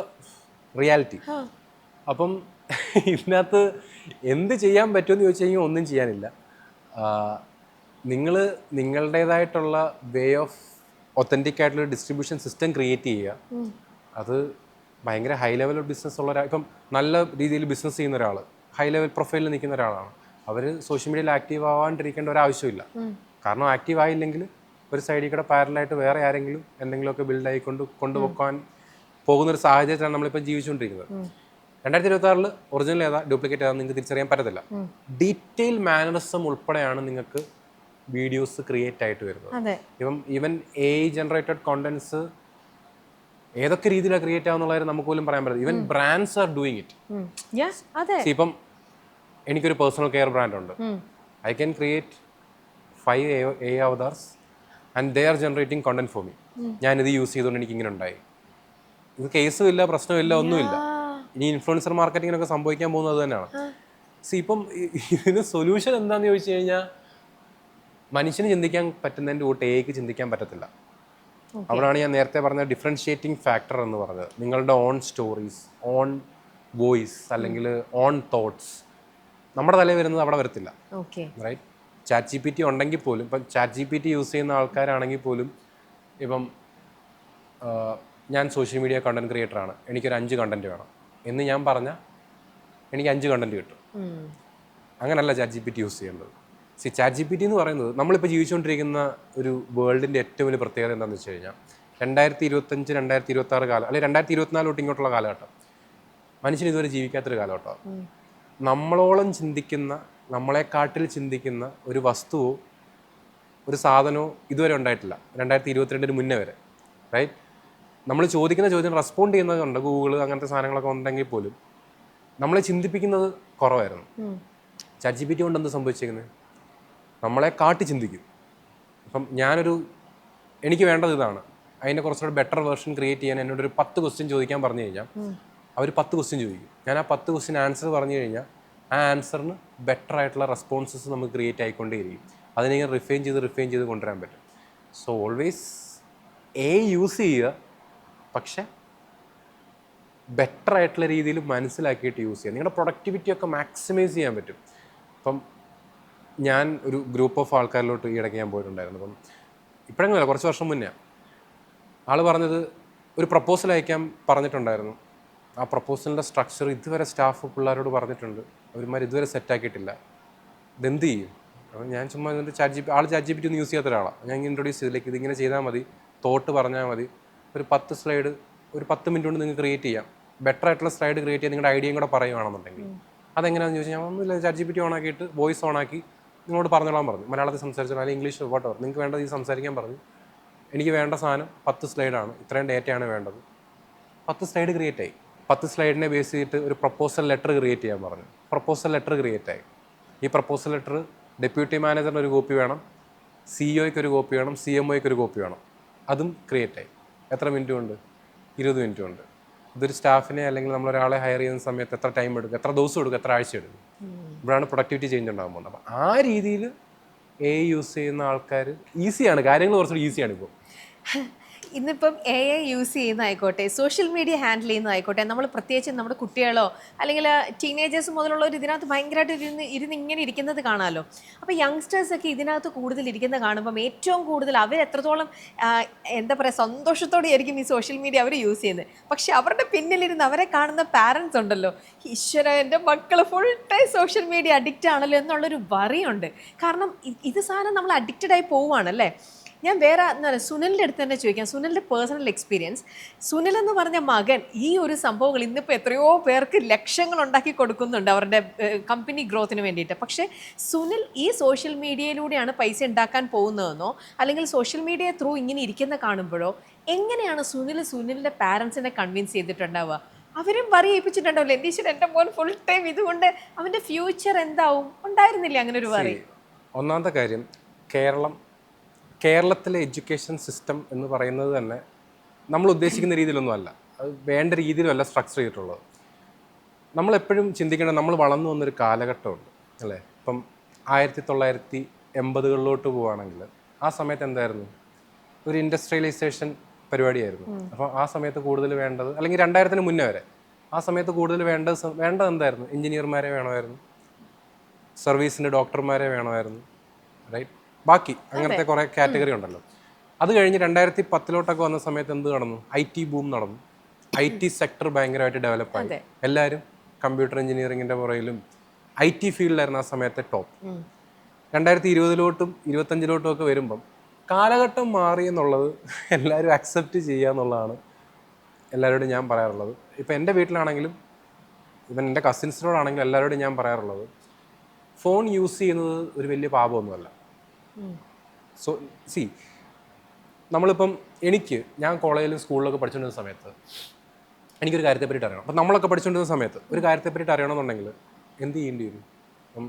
റിയാലിറ്റി. അപ്പം ഇതിനകത്ത് എന്ത് ചെയ്യാൻ പറ്റുമെന്ന് ചോദിച്ചു കഴിഞ്ഞാൽ ഒന്നും ചെയ്യാനില്ല. നിങ്ങൾ നിങ്ങളുടേതായിട്ടുള്ള വേ ഓഫ് ഒത്തൻറ്റിക് ആയിട്ടുള്ള ഡിസ്ട്രിബ്യൂഷൻ സിസ്റ്റം ക്രിയേറ്റ് ചെയ്യുക. അത് ഭയങ്കര ഹൈ ലെവൽ ബിസിനസ് ഉള്ള ഒരാൾ, ഇപ്പം നല്ല രീതിയിൽ ബിസിനസ് ചെയ്യുന്ന ഒരാൾ, ഹൈ ലെവൽ പ്രൊഫൈലിൽ നിൽക്കുന്ന ഒരാളാണ്, അവർ സോഷ്യൽ മീഡിയയിൽ ആക്റ്റീവ് ആവാണ്ടിരിക്കേണ്ട ഒരാവശ്യമില്ല. കാരണം ആക്റ്റീവ് ആയില്ലെങ്കിൽ ഒരു സൈഡിൽ കൂടെ പാരലായിട്ട് വേറെ ആരെങ്കിലും എന്തെങ്കിലുമൊക്കെ ബിൽഡായി കൊണ്ടുപോകാൻ പോകുന്നൊരു സാഹചര്യത്തിലാണ് നമ്മളിപ്പോൾ ജീവിച്ചുകൊണ്ടിരിക്കുന്നത്. 2026 ഒറിജിനൽ ഏതാ ഡ്യൂപ്ലിക്കേറ്റ് ഏതാ നിങ്ങൾക്ക് തിരിച്ചറിയാൻ പറ്റത്തില്ല. ഡീറ്റെയിൽ മാനറിസം ഉൾപ്പെടെയാണ് നിങ്ങൾക്ക് വീഡിയോസ് ക്രിയേറ്റ് ആയിട്ട് വരുന്നത്. ഇപ്പം ഈവൻ AI ജനറേറ്റഡ് കോണ്ടന്റ്സ് ഏതൊക്കെ രീതിയിലാണ് ക്രിയേറ്റ് ആവുന്നുള്ളത് നമുക്ക് പോലും പറയാൻ പറ്റില്ല. Even brands are doing it. ഇപ്പം എനിക്കൊരു പേഴ്സണൽ കെയർ ബ്രാൻഡ് ഉണ്ട്. I can create 5 AI avatars and they are generating content for me. ഞാനിത് യൂസ് ചെയ്തുകൊണ്ട് എനിക്ക് ഇങ്ങനെ ഉണ്ടായി. ഇത് കേസും ഇല്ല, പ്രശ്നമില്ല, ഒന്നുമില്ല. ഇനി ഇൻഫ്ലുവൻസർ മാർക്കറ്റിങ്ങിനൊക്കെ സംഭവിക്കാൻ പോകുന്നത് അത് തന്നെയാണ്. ഇപ്പം ഇതിന് സൊല്യൂഷൻ എന്താണെന്ന് ചോദിച്ചു കഴിഞ്ഞാൽ മനുഷ്യന് ചിന്തിക്കാൻ പറ്റുന്നതിൻ്റെ കൂട്ട് AIക്ക് ചിന്തിക്കാൻ പറ്റത്തില്ല. അവിടെയാണ് ഞാൻ നേരത്തെ പറഞ്ഞ ഡിഫറൻഷിയേറ്റിംഗ് ഫാക്ടർ എന്ന് പറഞ്ഞത്. നിങ്ങളുടെ ഓൺ സ്റ്റോറീസ്, ഓൺ വോയിസ് അല്ലെങ്കിൽ ഓൺ തോട്ട്സ് നമ്മുടെ തലയിൽ വരുന്നത് അവിടെ വരത്തില്ല. റൈറ്റ്? ChatGPT ഉണ്ടെങ്കിൽ പോലും, ഇപ്പം ChatGPT യൂസ് ചെയ്യുന്ന ആൾക്കാരാണെങ്കിൽ പോലും, ഇപ്പം ഞാൻ സോഷ്യൽ മീഡിയ കണ്ടന്റ് ക്രിയേറ്ററാണ്, എനിക്കൊരു 5 കണ്ടന്റ് വേണം എന്ന് ഞാൻ പറഞ്ഞാൽ എനിക്ക് 5 കണ്ടന്റ് കിട്ടും. അങ്ങനല്ല ChatGPT യൂസ് ചെയ്യേണ്ടത്. ChatGPT എന്ന് പറയുന്നത് നമ്മളിപ്പോൾ ജീവിച്ചുകൊണ്ടിരിക്കുന്ന ഒരു വേൾഡിൻ്റെ ഏറ്റവും വലിയ പ്രത്യേകത എന്താണെന്ന് വെച്ച് കഴിഞ്ഞാൽ 2025, 2026 കാലം അല്ലെങ്കിൽ 2024 തൊട്ട് ഇങ്ങോട്ടുള്ള കാലഘട്ടം മനുഷ്യൻ ഇതുവരെ ജീവിക്കാത്തൊരു കാലഘട്ടമാണ്. നമ്മളോളം ചിന്തിക്കുന്ന, നമ്മളെക്കാട്ടിൽ ചിന്തിക്കുന്ന ഒരു വസ്തുവോ ഒരു സാധനമോ ഇതുവരെ ഉണ്ടായിട്ടില്ല 2022 മുന്നേ വരെ. റൈറ്റ്? നമ്മൾ ചോദിക്കുന്ന ചോദ്യം റെസ്പോണ്ട് ചെയ്യുന്നതുണ്ട്, ഗൂഗിൾ അങ്ങനത്തെ സാധനങ്ങളൊക്കെ ഉണ്ടെങ്കിൽ പോലും നമ്മളെ ചിന്തിപ്പിക്കുന്നത് കുറവായിരുന്നു. ChatGPT കൊണ്ട് എന്ത് സംഭവിച്ചിരിക്കുന്നത്? നമ്മളെ കാട്ടി ചിന്തിക്കും. അപ്പം എനിക്ക് വേണ്ടത് ഇതാണ്, അതിൻ്റെ കുറച്ചുകൂടെ ബെറ്റർ വേർഷൻ ക്രിയേറ്റ് ചെയ്യാൻ എന്നോടൊരു 10 ക്വസ്റ്റ്യൻ ചോദിക്കാൻ പറഞ്ഞു കഴിഞ്ഞാൽ അവർ 10 ക്വസ്റ്റ്യൻ ചോദിക്കും. ഞാൻ ആ 10 ക്വസ്റ്റ്യൻ ആൻസർ പറഞ്ഞു കഴിഞ്ഞാൽ ആ ആൻസറിന് ബെറ്റർ ആയിട്ടുള്ള റെസ്പോൺസസ് നമുക്ക് ക്രിയേറ്റ് ആയിക്കൊണ്ടേയിരിക്കും. അതിനിങ്ങനെ റിഫൈൻ ചെയ്ത് കൊണ്ടുവരാൻ പറ്റും. സോ ഓൾവേസ് AI യൂസ് ചെയ്യുക, പക്ഷെ ബെറ്റർ ആയിട്ടുള്ള രീതിയിൽ മനസ്സിലാക്കിയിട്ട് യൂസ് ചെയ്യുക. നിങ്ങളുടെ പ്രൊഡക്ടിവിറ്റി ഒക്കെ മാക്സിമൈസ് ചെയ്യാൻ പറ്റും. ഇപ്പം ഞാൻ ഒരു ഗ്രൂപ്പ് ഓഫ് ആൾക്കാരിലോട്ട് ഈയിടയ്ക്ക് ഞാൻ പോയിട്ടുണ്ടായിരുന്നു. അപ്പം ഇപ്പോഴെങ്കിലല്ല, കുറച്ച് വർഷം മുന്നേ ആൾ പറഞ്ഞത് ഒരു പ്രപ്പോസൽ അയക്കാൻ പറഞ്ഞിട്ടുണ്ടായിരുന്നു. ആ പ്രപ്പോസലിൻ്റെ സ്ട്രക്ചർ ഇതുവരെ സ്റ്റാഫ് പിള്ളേരോട് പറഞ്ഞിട്ടുണ്ട്, അവന്മാർ ഇതുവരെ സെറ്റാക്കിയിട്ടില്ല. ഇതെന്ത് ചെയ്യും? അപ്പം ഞാൻ ചുമ്മാ എന്നിട്ട് ChatGPT ഒന്നും യൂസ് ചെയ്യാത്ത ഒരാളാണ്. ഞാൻ ഇൻട്രൊഡ്യൂസ് ചെയ്തിലേക്ക് ഇതിങ്ങനെ ചെയ്താൽ മതി, തോട്ട് പറഞ്ഞാൽ മതി, ഒരു 10 സ്ലൈഡ് ഒരു 10 മിനിറ്റ് കൊണ്ട് നിങ്ങൾക്ക് ക്രിയേറ്റ് ചെയ്യാം. ബെറ്റർ ആയിട്ടുള്ള സ്ലൈഡ് ക്രിയേറ്റ് ചെയ്യാൻ നിങ്ങളുടെ ഐഡിയയും കൂടെ പറയുകയാണെന്നുണ്ടെങ്കിൽ അതെങ്ങനെയാണെന്ന് ചോദിച്ചാൽ ഞാൻ ഒന്നുമില്ല, ChatGPT ഓണാക്കിയിട്ട് വോയിസ് ഓണാക്കി നിങ്ങളോട് പറഞ്ഞോളാൻ പറഞ്ഞു. മലയാളത്തിൽ സംസാരിച്ചാൽ അല്ലെങ്കിൽ ഇംഗ്ലീഷ് വോട്ടവർ നിങ്ങൾക്ക് വേണ്ടത് ഈ സംസാരിക്കാൻ പറഞ്ഞു. എനിക്ക് വേണ്ട സാധനം 10 സ്ലൈഡാണ്, ഇത്രയും ഡേറ്റയാണ് വേണ്ടത്. 10 സ്ലൈഡ് ക്രിയേറ്റ് ആയി. 10 സ്ലൈഡിനെ ബേസ് ചെയ്തിട്ട് ഒരു പ്രപ്പോസൽ ലെറ്റർ ക്രിയേറ്റ് ചെയ്യാൻ പറഞ്ഞു. പ്രപ്പോസൽ ലെറ്റർ ക്രിയേറ്റ് ആയി. ഈ പ്രപ്പോസൽ ലെറ്റർ ഡെപ്യൂട്ടി മാനേജറിന് ഒരു കോപ്പി വേണം, CEO-യ്ക്ക് ഒരു കോപ്പി വേണം, CMO-യ്ക്ക് ഒരു കോപ്പി വേണം. അതും ക്രിയേറ്റ് ആയി. എത്ര മിനിറ്റ് കൊണ്ട്? 20 മിനിറ്റ് കൊണ്ട്. ഇതൊരു സ്റ്റാഫിനെ അല്ലെങ്കിൽ നമ്മളൊരാളെ ഹയർ ചെയ്യുന്ന സമയത്ത് എത്ര ടൈം എടുക്കും, എത്ര ദിവസം എടുക്കും, എത്ര ആഴ്ച എടുക്കും? ഇവിടെയാണ് പ്രൊഡക്ടിവിറ്റി ചേഞ്ച് ഉണ്ടാകാൻ പോകുന്നത്. അപ്പം ആ രീതിയിൽ AI യൂസ് ചെയ്യുന്ന ആൾക്കാർ ഈസിയാണ്, കാര്യങ്ങൾ കുറച്ചുകൂടി ഈസിയാണ് ഇപ്പോൾ. ഇന്നിപ്പം AI യൂസ് ചെയ്യുന്നതായിക്കോട്ടെ, സോഷ്യൽ മീഡിയ ഹാൻഡിൽ ചെയ്യുന്നതായിക്കോട്ടെ, നമ്മൾ പ്രത്യേകിച്ച് നമ്മുടെ കുട്ടികളോ അല്ലെങ്കിൽ ടീനേജേഴ്സ് മുതലുള്ളവർ ഇതിനകത്ത് ഭയങ്കരമായിട്ട് ഇരുന്ന് ഇങ്ങനെ ഇരിക്കുന്നത് കാണാമല്ലോ. അപ്പോൾ യങ്സ്റ്റേഴ്സൊക്കെ ഇതിനകത്ത് കൂടുതൽ ഇരിക്കുന്നത് കാണുമ്പം ഏറ്റവും കൂടുതൽ അവർ എത്രത്തോളം എന്താ പറയുക സന്തോഷത്തോടെ ആയിരിക്കും ഈ സോഷ്യൽ മീഡിയ അവർ യൂസ് ചെയ്യുന്നത്. പക്ഷെ അവരുടെ പിന്നിലിരുന്ന് അവരെ കാണുന്ന പാരൻസ് ഉണ്ടല്ലോ, ഈശ്വര എൻ്റെ മക്കൾ full time social media addict ആണല്ലോ എന്നുള്ളൊരു വറിയുണ്ട്. കാരണം ഇത് സാധനം നമ്മൾ അഡിക്റ്റഡ് ആയി പോവുകയാണല്ലേ. ഞാൻ വേറെ സുനിലിൻ്റെ അടുത്ത് തന്നെ ചോദിക്കാം, സുനിലിൻ്റെ പേഴ്സണൽ എക്സ്പീരിയൻസ്. സുനിൽ എന്ന് പറഞ്ഞ മകൻ ഈ ഒരു സംഭവങ്ങൾ ഇന്നിപ്പോൾ എത്രയോ പേർക്ക് ലക്ഷങ്ങൾ ഉണ്ടാക്കി കൊടുക്കുന്നുണ്ട് അവരുടെ കമ്പനി ഗ്രോത്തിന് വേണ്ടിയിട്ട്. പക്ഷേ സുനിൽ ഈ സോഷ്യൽ മീഡിയയിലൂടെയാണ് പൈസ ഉണ്ടാക്കാൻ പോകുന്നതെന്നോ അല്ലെങ്കിൽ സോഷ്യൽ മീഡിയ ത്രൂ ഇങ്ങനെ ഇരിക്കുന്ന കാണുമ്പോഴോ എങ്ങനെയാണ് സുനിലിൻ്റെ പാരൻസിനെ കൺവിൻസ് ചെയ്തിട്ടുണ്ടാവുക? അവരും പറയിപ്പിച്ചിട്ടുണ്ടാവില്ല, എന്തീശ്വര എൻ്റെ മോൻ ഫുൾ ടൈം ഇതുകൊണ്ട് അവൻ്റെ ഫ്യൂച്ചർ എന്താവും? ഉണ്ടായിരുന്നില്ല അങ്ങനെ ഒരു പറയും? ഒന്നാമത്തെ കാര്യം, കേരളത്തിലെ എഡ്യൂക്കേഷൻ സിസ്റ്റം എന്ന് പറയുന്നത് തന്നെ നമ്മൾ ഉദ്ദേശിക്കുന്ന രീതിയിലൊന്നും അല്ല, അത് വേണ്ട രീതിയിലല്ല സ്ട്രക്ചർ ചെയ്തിട്ടുള്ളത്. നമ്മളെപ്പോഴും ചിന്തിക്കേണ്ടത് നമ്മൾ വളർന്നു വന്നൊരു കാലഘട്ടമുണ്ട് അല്ലേ. ഇപ്പം 1980-കളിലോട്ട് പോവുകയാണെങ്കിൽ ആ സമയത്ത് എന്തായിരുന്നു, ഒരു ഇൻഡസ്ട്രിയലൈസേഷൻ പരിപാടിയായിരുന്നു. അപ്പോൾ ആ സമയത്ത് കൂടുതൽ വേണ്ടത്, അല്ലെങ്കിൽ 2000-ന് മുന്നേ വരെ ആ സമയത്ത് കൂടുതൽ വേണ്ടത് എന്തായിരുന്നു? എഞ്ചിനീയർമാരെ വേണമായിരുന്നു, സർവീസിന് ഡോക്ടർമാരെ വേണമായിരുന്നു, റൈറ്റ്? ബാക്കി അങ്ങനത്തെ കുറേ കാറ്റഗറി ഉണ്ടല്ലോ. അത് കഴിഞ്ഞ് 2010-ലോട്ടൊക്കെ വന്ന സമയത്ത് എന്ത് നടന്നു? IT ബൂം നടന്നു. IT സെക്ടർ ഭയങ്കരമായിട്ട് ഡെവലപ്പായി. എല്ലാവരും കമ്പ്യൂട്ടർ എഞ്ചിനീയറിങ്ങിൻ്റെ പുറയിലും IT ഫീൽഡിലായിരുന്നു ആ സമയത്തെ ടോപ്പ്. 2020-ലോട്ടും 2025-ലോട്ടും ഒക്കെ വരുമ്പം കാലഘട്ടം മാറി എന്നുള്ളത് എല്ലാവരും അക്സെപ്റ്റ് ചെയ്യുക എന്നുള്ളതാണ് എല്ലാവരോടും ഞാൻ പറയാറുള്ളത്. ഇപ്പം എൻ്റെ വീട്ടിലാണെങ്കിലും ഇവൻ എൻ്റെ കസിൻസിനോടാണെങ്കിലും എല്ലാവരോടും ഞാൻ പറയാറുള്ളത്, ഫോൺ യൂസ് ചെയ്യുന്നത് ഒരു വലിയ പാപമൊന്നുമല്ല. സോ നമ്മളിപ്പം ഞാൻ കോളേജിലും സ്കൂളിലൊക്കെ പഠിച്ചുകൊണ്ടിരുന്ന സമയത്ത് എനിക്കൊരു കാര്യത്തെപ്പറ്റിയിട്ട് അറിയണം. അപ്പം നമ്മളൊക്കെ പഠിച്ചുകൊണ്ടിരുന്ന സമയത്ത് ഒരു കാര്യത്തെപ്പറ്റിയിട്ട് അറിയണമെന്നുണ്ടെങ്കിൽ എന്ത് ചെയ്യേണ്ടി വരും? അപ്പം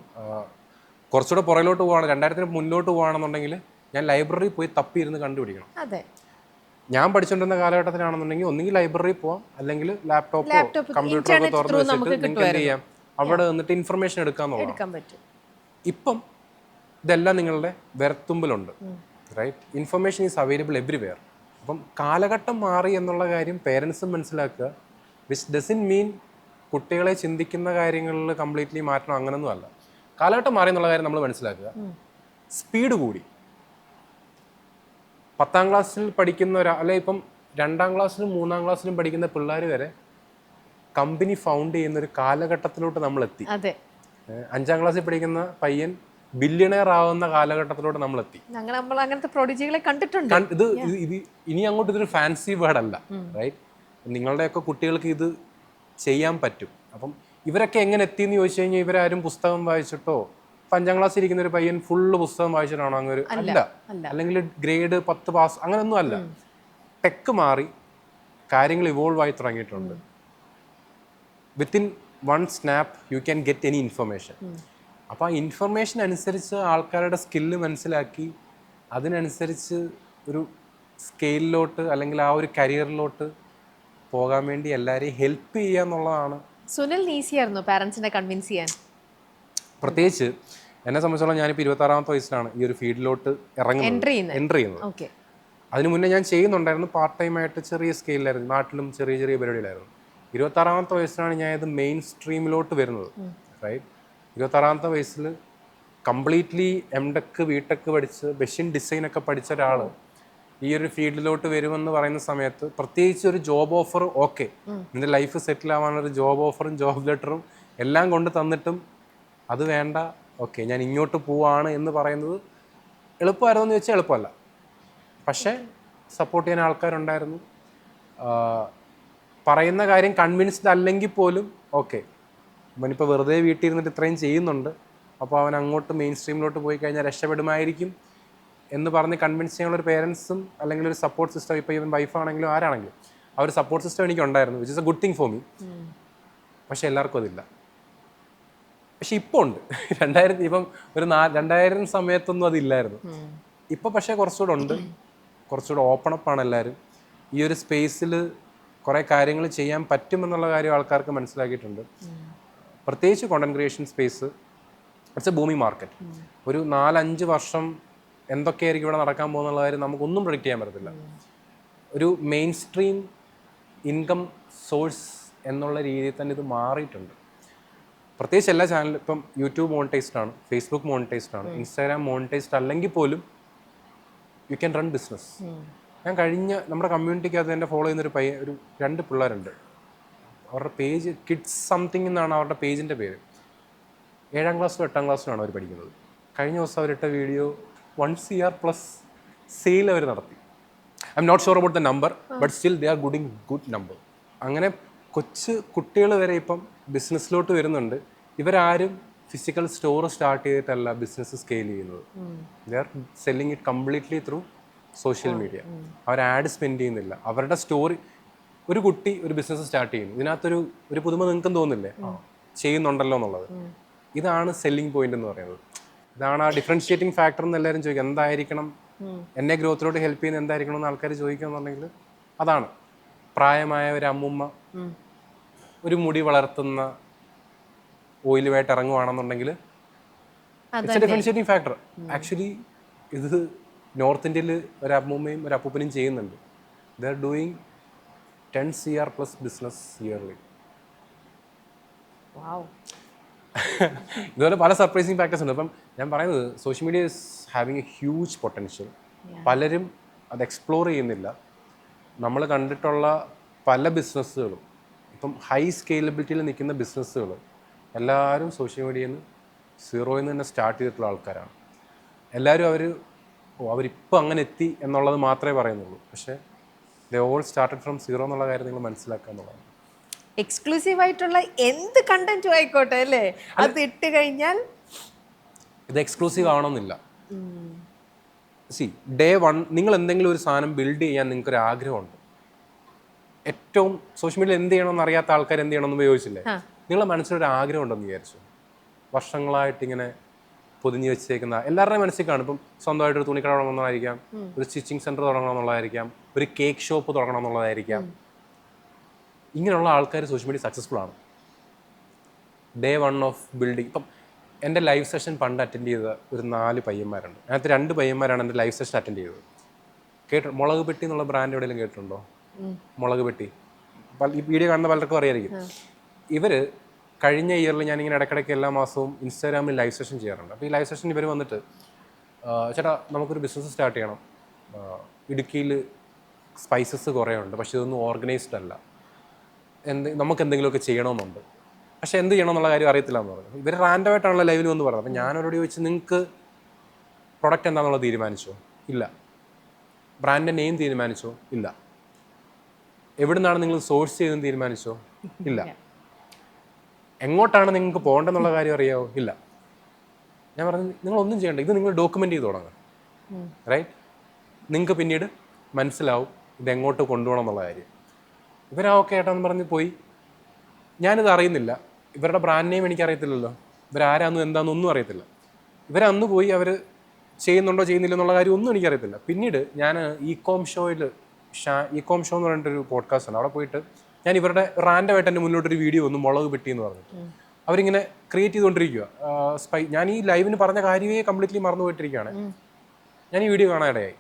കുറച്ചുകൂടെ പുറകിലോട്ട് പോവുകയാണ്, 2000-ന് മുന്നോട്ട് പോവുകയാണെന്നുണ്ടെങ്കിൽ ഞാൻ ലൈബ്രറി പോയി തപ്പിയിരുന്ന് കണ്ടുപിടിക്കണം. ഞാൻ പഠിച്ചുകൊണ്ടിരുന്ന കാലഘട്ടത്തിലാണെന്നുണ്ടെങ്കിൽ ഒന്നെങ്കിൽ ലൈബ്രറി പോവാം, അല്ലെങ്കിൽ ലാപ്ടോപ്പോ കമ്പ്യൂട്ടറോ ഒക്കെ തുറന്ന് വെച്ചിട്ട് നിങ്ങൾക്ക് എന്ത് ചെയ്യാം, അവിടെ നിന്നിട്ട് ഇൻഫർമേഷൻ എടുക്കാമെന്നുള്ളതാണ്. ഇപ്പം ഇതെല്ലാം നിങ്ങളുടെ വിരൽത്തുമ്പിലുണ്ട്, right? Information is available everywhere. അപ്പം കാലഘട്ടം മാറി എന്നുള്ള കാര്യം പേരൻസും മനസ്സിലാക്കുക. വിച്ച് ഡസൻ മീൻ കുട്ടികളെ ചിന്തിക്കുന്ന കാര്യങ്ങളിൽ കംപ്ലീറ്റ്ലി മാറ്റണം, അങ്ങനൊന്നും അല്ല. കാലഘട്ടം മാറി എന്നുള്ള കാര്യം നമ്മൾ മനസ്സിലാക്കുക. സ്പീഡ് കൂടി. 10ാം ക്ലാസ്സിൽ പഠിക്കുന്ന അല്ലെ ഇപ്പം 2ാം ക്ലാസ്സിലും 3ാം ക്ലാസ്സിലും പഠിക്കുന്ന പിള്ളേർ വരെ കമ്പനി ഫൗണ്ട് ചെയ്യുന്ന ഒരു കാലഘട്ടത്തിലോട്ട് നമ്മൾ എത്തി. 5ാം ക്ലാസ്സിൽ പഠിക്കുന്ന പയ്യൻ ബില്യണയർ ആവുന്ന കാലഘട്ടത്തിലോട്ട് നമ്മൾ എത്തി. അങ്ങനത്തെ പ്രൊഡിജികളെ കണ്ടിട്ടുണ്ട്. ഇത് ഇനി അങ്ങോട്ട് ഇതൊരു ഫാൻസി വേർഡ് അല്ല, റൈറ്റ്? നിങ്ങളുടെയൊക്കെ കുട്ടികൾക്ക് ഇത് ചെയ്യാൻ പറ്റും. അപ്പം ഇവരൊക്കെ എങ്ങനെ എത്തിയെന്ന് ചോദിച്ചു കഴിഞ്ഞാൽ ഇവരാരും പുസ്തകം വായിച്ചിട്ടോ, 5ാം ക്ലാസ്സിൽ ഇരിക്കുന്ന ഒരു പയ്യൻ ഫുള്ള് പുസ്തകം വായിച്ചിട്ടാണോ? അങ്ങനെ അല്ല. അല്ലെങ്കിൽ ഗ്രേഡ് 10 പാസ്, അങ്ങനെയൊന്നും അല്ല. ടെക്ക് മാറി, കാര്യങ്ങൾ ഇവോൾവ് ആയി തുടങ്ങിയിട്ടുണ്ട്. Within 1 snap you can get any information. അപ്പോൾ ആ ഇൻഫർമേഷൻ അനുസരിച്ച് ആൾക്കാരുടെ സ്കില്ല് മനസ്സിലാക്കി അതിനനുസരിച്ച് ഒരു സ്കെയിലിലോട്ട് അല്ലെങ്കിൽ ആ ഒരു കരിയറിലോട്ട് പോകാൻ വേണ്ടി എല്ലാവരെയും ഹെൽപ്പ് ചെയ്യുക എന്നുള്ളതാണ്. സുനിൽ ഈസിയായിരുന്നു പാരൻസിനെ കൺവിൻസ് ചെയ്യാൻ? പ്രത്യേകിച്ച് എന്നെ സംബന്ധിച്ചോളം ഞാനിപ്പോൾ 26-ാമത്തെ വയസ്സിലാണ് ഈ ഒരു ഫീൽഡിലോട്ട് എൻട്രി ചെയ്യുന്നത്. അതിന് മുന്നേ ഞാൻ ചെയ്യുന്നുണ്ടായിരുന്നു, പാർട്ട് ടൈം ആയിട്ട് ചെറിയ സ്കെയിലായിരുന്നു, നാട്ടിലും ചെറിയ ചെറിയ പരിപാടിയിലായിരുന്നു. 26-ാമത്തെ വയസ്സിലാണ് ഞാൻ ഇത് മെയിൻ സ്ട്രീമിലോട്ട് വരുന്നത്, റൈറ്റ്? 26-ാമത്തെ വയസ്സിൽ കംപ്ലീറ്റ്ലി എംടെക് ബിടെക് പഠിച്ച് മെഷീൻ ഡിസൈനൊക്കെ പഠിച്ച ഒരാൾ ഈ ഒരു ഫീൽഡിലോട്ട് വരുമെന്ന് പറയുന്ന സമയത്ത്, പ്രത്യേകിച്ച് ഒരു ജോബ് ഓഫർ, ഓക്കെ നിന്റെ ലൈഫ് സെറ്റിൽ ആവാനൊരു ജോബ് ഓഫറും ജോബ് ലെറ്ററും എല്ലാം കൊണ്ട് തന്നിട്ടും അത് വേണ്ട, ഓക്കെ ഞാൻ ഇങ്ങോട്ട് പോവാണ് എന്ന് പറയുന്നത് എളുപ്പമായിരുന്നു എന്ന് ചോദിച്ചാൽ എളുപ്പമല്ല. പക്ഷേ സപ്പോർട്ട് ചെയ്യാൻ ആൾക്കാരുണ്ടായിരുന്നു. പറയുന്ന കാര്യം കൺവിൻസ്ഡ് അല്ലെങ്കിൽ പോലും ഓക്കെ അവനിപ്പോൾ വെറുതെ വീട്ടിൽ ഇരുന്നിട്ട് ഇത്രയും ചെയ്യുന്നുണ്ട്, അപ്പോൾ അവൻ അങ്ങോട്ട് മെയിൻ സ്ട്രീമിലോട്ട് പോയി കഴിഞ്ഞാൽ രക്ഷപ്പെടുമായിരിക്കും എന്ന് പറഞ്ഞ് കൺവിൻസ് ചെയ്യാനുള്ളൊരു പേരൻസും അല്ലെങ്കിൽ ഒരു സപ്പോർട്ട് സിസ്റ്റം, ഇപ്പോൾ ഇവൻ വൈഫാണെങ്കിലും ആരാണെങ്കിലും ആ ഒരു സപ്പോർട്ട് സിസ്റ്റം എനിക്ക് ഉണ്ടായിരുന്നു, which is A good thing for me. പക്ഷെ എല്ലാവർക്കും അതില്ല. പക്ഷെ ഇപ്പോൾ ഉണ്ട്. 2000 സമയത്തൊന്നും അതില്ലായിരുന്നു. ഇപ്പോൾ പക്ഷേ കുറച്ചുകൂടെ ഉണ്ട്, കുറച്ചുകൂടെ ഓപ്പൺ അപ്പാണ് എല്ലാവരും. ഈ ഒരു സ്പേസിൽ കുറേ കാര്യങ്ങൾ ചെയ്യാൻ പറ്റുമെന്നുള്ള കാര്യം ആൾക്കാർക്ക് മനസ്സിലാക്കിയിട്ടുണ്ട്. പ്രത്യേകിച്ച് content creation space it's A booming market. ഒരു 4-5 വർഷം എന്തൊക്കെയായിരിക്കും ഇവിടെ നടക്കാൻ പോകുന്നുള്ള കാര്യം നമുക്കൊന്നും പ്രെഡിക്റ്റ് ചെയ്യാൻ പറ്റത്തില്ല. ഒരു മെയിൻ സ്ട്രീം ഇൻകം സോഴ്സ് എന്നുള്ള രീതിയിൽ തന്നെ ഇത് മാറിയിട്ടുണ്ട്. പ്രത്യേകിച്ച് എല്ലാ ചാനലും ഇപ്പം യൂട്യൂബ് മോണിറ്റൈസ്ഡ് ആണ്, ഫേസ്ബുക്ക് മോണിറ്റൈസ്ഡ് ആണ്, ഇൻസ്റ്റാഗ്രാം മോണിറ്റൈസ്ഡ് അല്ലെങ്കിൽ പോലും യു ക്യാൻ റൺ ബിസിനസ്. ഞാൻ നമ്മുടെ കമ്മ്യൂണിറ്റിക്കകത്ത് എന്നെ ഫോളോ ചെയ്യുന്നൊരു ഒരു 2 പിള്ളേരുണ്ട്. അവരുടെ പേജ് കിഡ്സ് സംതിങ് എന്നാണ് അവരുടെ പേജിൻ്റെ പേര്. 7ാം ക്ലാസ്സിലും 8ാം ക്ലാസ്സിലുമാണ് അവർ പഠിക്കുന്നത്. കഴിഞ്ഞ ദിവസം അവരിട്ട വീഡിയോ 1 CR+ സെയിൽ അവർ നടത്തി. I'm not sure about the number, but still they are good number. അങ്ങനെ കൊച്ചു കുട്ടികൾ വരെ ഇപ്പം ബിസിനസ്സിലോട്ട് വരുന്നുണ്ട്. ഇവരാരും ഫിസിക്കൽ സ്റ്റോർ സ്റ്റാർട്ട് ചെയ്തിട്ടല്ല ബിസിനസ് സ്കെയിൽ ചെയ്യുന്നത്. They are selling it completely through social media. അവർ ആഡ് സ്പെൻഡ് ചെയ്യുന്നില്ല. അവരുടെ സ്റ്റോറി, ഒരു കുട്ടി ഒരു ബിസിനസ് സ്റ്റാർട്ട് ചെയ്യുന്നു, ഇതിനകത്തൊരു പുതുമ നിങ്ങൾക്കും തോന്നില്ലേ, ചെയ്യുന്നുണ്ടല്ലോ എന്നുള്ളത്. ഇതാണ് സെല്ലിംഗ് പോയിന്റ് എന്ന് പറയുന്നത്. ഇതാണ് ആ ഡിഫറൻഷിയേറ്റിംഗ് ഫാക്ടർ എന്ന് എല്ലാവരും ചോദിക്കും. എന്തായിരിക്കണം എന്നെ ഗ്രോത്തിലോട്ട് ഹെൽപ്പ് ചെയ്യുന്ന, എന്തായിരിക്കണം എന്ന് ആൾക്കാർ ചോദിക്കുകയെന്നുണ്ടെങ്കിൽ അതാണ്. പ്രായമായ ഒരു അമ്മുമ്മ ഒരു മുടി വളർത്തുന്ന ഓയിലുമായിട്ട് ഇറങ്ങുവാണെന്നുണ്ടെങ്കിൽ it's a differentiating factor. Actually ഇത് നോർത്ത് ഇന്ത്യയിൽ ഒരു അമ്മൂമ്മയും ഒരു അപ്പൂപ്പനും ചെയ്യുന്നുണ്ട്. They are doing 10 CR plus business yearly. ഇതുപോലെ പല സർപ്രൈസിങ് ഫാക്ടേഴ്സ് ഉണ്ട്. അപ്പം ഞാൻ പറയുന്നത് social media is having a huge potential. പലരും അത് എക്സ്പ്ലോർ ചെയ്യുന്നില്ല. നമ്മൾ കണ്ടിട്ടുള്ള പല ബിസിനസ്സുകളും ഇപ്പം ഹൈ സ്കെയിലബിലിറ്റിയിൽ നിൽക്കുന്ന ബിസിനസ്സുകൾ എല്ലാവരും സോഷ്യൽ മീഡിയയിൽ നിന്ന് സീറോയിൽ നിന്ന് തന്നെ സ്റ്റാർട്ട് ചെയ്തിട്ടുള്ള ആൾക്കാരാണ്. എല്ലാവരും അവരിപ്പോൾ അങ്ങനെ എത്തി എന്നുള്ളത് മാത്രമേ പറയുന്നുള്ളൂ. പക്ഷേ they all started from zero എന്നുള്ള കാര്യം നിങ്ങൾ മനസ്സിലാക്കുക എന്നുള്ളതാണ്. എക്സ്ക്ലൂസീവ് ആയിട്ടുള്ള എന്ത് കണ്ടന്റും ആയിക്കോട്ടെ അല്ലേ, അത് ഇട്ട് കഴിഞ്ഞാൽ ഇത് എക്സ്ക്ലൂസീവ് ആവണമെന്നില്ല. ഡേ 1 നിങ്ങൾ എന്തെങ്കിലും ഒരു സാധനം ബിൽഡ് ചെയ്യാൻ നിങ്ങൾക്കൊരു ആഗ്രഹമുണ്ട്. ഏറ്റവും സോഷ്യൽ മീഡിയയിൽ എന്ത് ചെയ്യണമെന്ന് അറിയാത്ത ആൾക്കാർ എന്ത് ചെയ്യണമെന്ന് ഉപയോഗിച്ചില്ലേ? നിങ്ങളുടെ മനസ്സിലൊരു ആഗ്രഹം ഉണ്ടെന്ന് വിചാരിച്ചു. വർഷങ്ങളായിട്ട് ഇങ്ങനെ പൊതിഞ്ഞ് വെച്ചേക്കുന്ന എല്ലാവരുടെയും മനസ്സിൽ കാണും. ഇപ്പം സ്വന്തമായിട്ടൊരു തുണിക്കട തുടങ്ങണമെന്നുള്ളതായിരിക്കാം, ഒരു സ്റ്റിച്ചിങ് സെൻറ്റർ തുടങ്ങണമെന്നുള്ളതായിരിക്കാം, ഒരു കേക്ക് ഷോപ്പ് തുടങ്ങണം എന്നുള്ളതായിരിക്കാം. ഇങ്ങനെയുള്ള ആൾക്കാർ സോഷ്യൽ മീഡിയ സക്സസ്ഫുൾ ആണ്. Day 1 of building. ഇപ്പം എൻ്റെ ലൈവ് സെഷൻ പണ്ട് അറ്റൻഡ് ചെയ്ത ഒരു 4 പയ്യന്മാരുണ്ട്. അതിനകത്ത് 2 പയ്യന്മാരാണ് എൻ്റെ ലൈവ് സെഷൻ അറ്റൻഡ് ചെയ്തത്. മുളക് പെട്ടി എന്നുള്ള ബ്രാൻഡ് എവിടെയെങ്കിലും കേട്ടിട്ടുണ്ടോ? മുളക് പെട്ടി ഈ വീഡിയോ കാണുന്ന പലർക്കും അറിയായിരിക്കും. ഇവർ കഴിഞ്ഞ ഇയറിൽ ഞാനിങ്ങനെ ഇടയ്ക്കിടയ്ക്ക് എല്ലാ മാസവും ഇൻസ്റ്റാഗ്രാമിൽ ലൈവ് സെഷൻ ചെയ്യാറുണ്ട്. അപ്പോൾ ഈ ലൈവ് സെഷൻ ഇവർ വന്നിട്ട് ചേട്ടാ നമുക്കൊരു ബിസിനസ് സ്റ്റാർട്ട് ചെയ്യണം, ഇടുക്കിയിൽ സ്പൈസസ് കുറേ ഉണ്ട്, പക്ഷേ ഇതൊന്നും ഓർഗനൈസ്ഡ് അല്ല, നമുക്ക് എന്തെങ്കിലുമൊക്കെ ചെയ്യണമെന്നുണ്ട്, പക്ഷേ എന്ത് ചെയ്യണമെന്നുള്ള കാര്യം അറിയത്തില്ല എന്ന് പറഞ്ഞു. ഇവർ റാൻഡമായിട്ടാണല്ലോ ലൈവിൽ വന്ന് പറഞ്ഞത്. അപ്പോൾ ഞാനവരോട് ചോദിച്ച് നിങ്ങൾക്ക് പ്രൊഡക്റ്റ് എന്താണെന്നുള്ളത് തീരുമാനിച്ചോ? ഇല്ല. ബ്രാൻഡിൻ്റെ നെയിം തീരുമാനിച്ചോ? ഇല്ല. എവിടെ നിന്നാണ് നിങ്ങൾ സോഴ്സ് ചെയ്തെന്ന് തീരുമാനിച്ചോ? ഇല്ല. എങ്ങോട്ടാണ് നിങ്ങൾക്ക് പോകേണ്ടതെന്നുള്ള കാര്യം അറിയാമോ? ഇല്ല. ഞാൻ പറഞ്ഞു നിങ്ങളൊന്നും ചെയ്യണ്ട, ഇത് നിങ്ങൾ ഡോക്യുമെൻ്റ് ചെയ്ത് തുടങ്ങുക, റൈറ്റ്? നിങ്ങൾക്ക് പിന്നീട് മനസ്സിലാവും ഇതെങ്ങോട്ട് കൊണ്ടുപോകണം എന്നുള്ള കാര്യം. ഇവരൊക്കെ ഏട്ടാന്ന് പറഞ്ഞ് പോയി. ഞാനിത് അറിയുന്നില്ല, ഇവരുടെ ബ്രാൻഡ് നെയിം എനിക്കറിയത്തില്ലല്ലോ, ഇവരാരാന്നും എന്താണെന്നൊന്നും അറിയത്തില്ല. ഇവരന്ന് പോയി അവർ ചെയ്യുന്നുണ്ടോ ചെയ്യുന്നില്ല എന്നുള്ള കാര്യം ഒന്നും എനിക്കറിയത്തില്ല. പിന്നീട് ഞാൻ ഇകോം ഷോയിൽ ഇകോം ഷോ എന്ന് പറഞ്ഞിട്ടൊരു പോഡ്കാസ്റ്റ് ഉണ്ട്, അവിടെ പോയിട്ട് ഞാൻ ഇവരുടെ റാൻഡമായിട്ട് എൻ്റെ മുന്നോട്ടൊരു വീഡിയോ വന്നു, മുളക് പെട്ടി എന്ന് പറഞ്ഞിട്ട്. അവരിങ്ങനെ ക്രിയേറ്റ് ചെയ്തുകൊണ്ടിരിക്കുക. ഞാൻ ഈ ലൈവിന് പറഞ്ഞ കാര്യമേ കംപ്ലീറ്റ്ലി മറന്നു പോയിട്ടിരിക്കുകയാണ്. ഞാൻ ഈ വീഡിയോ കാണാനിടയായി.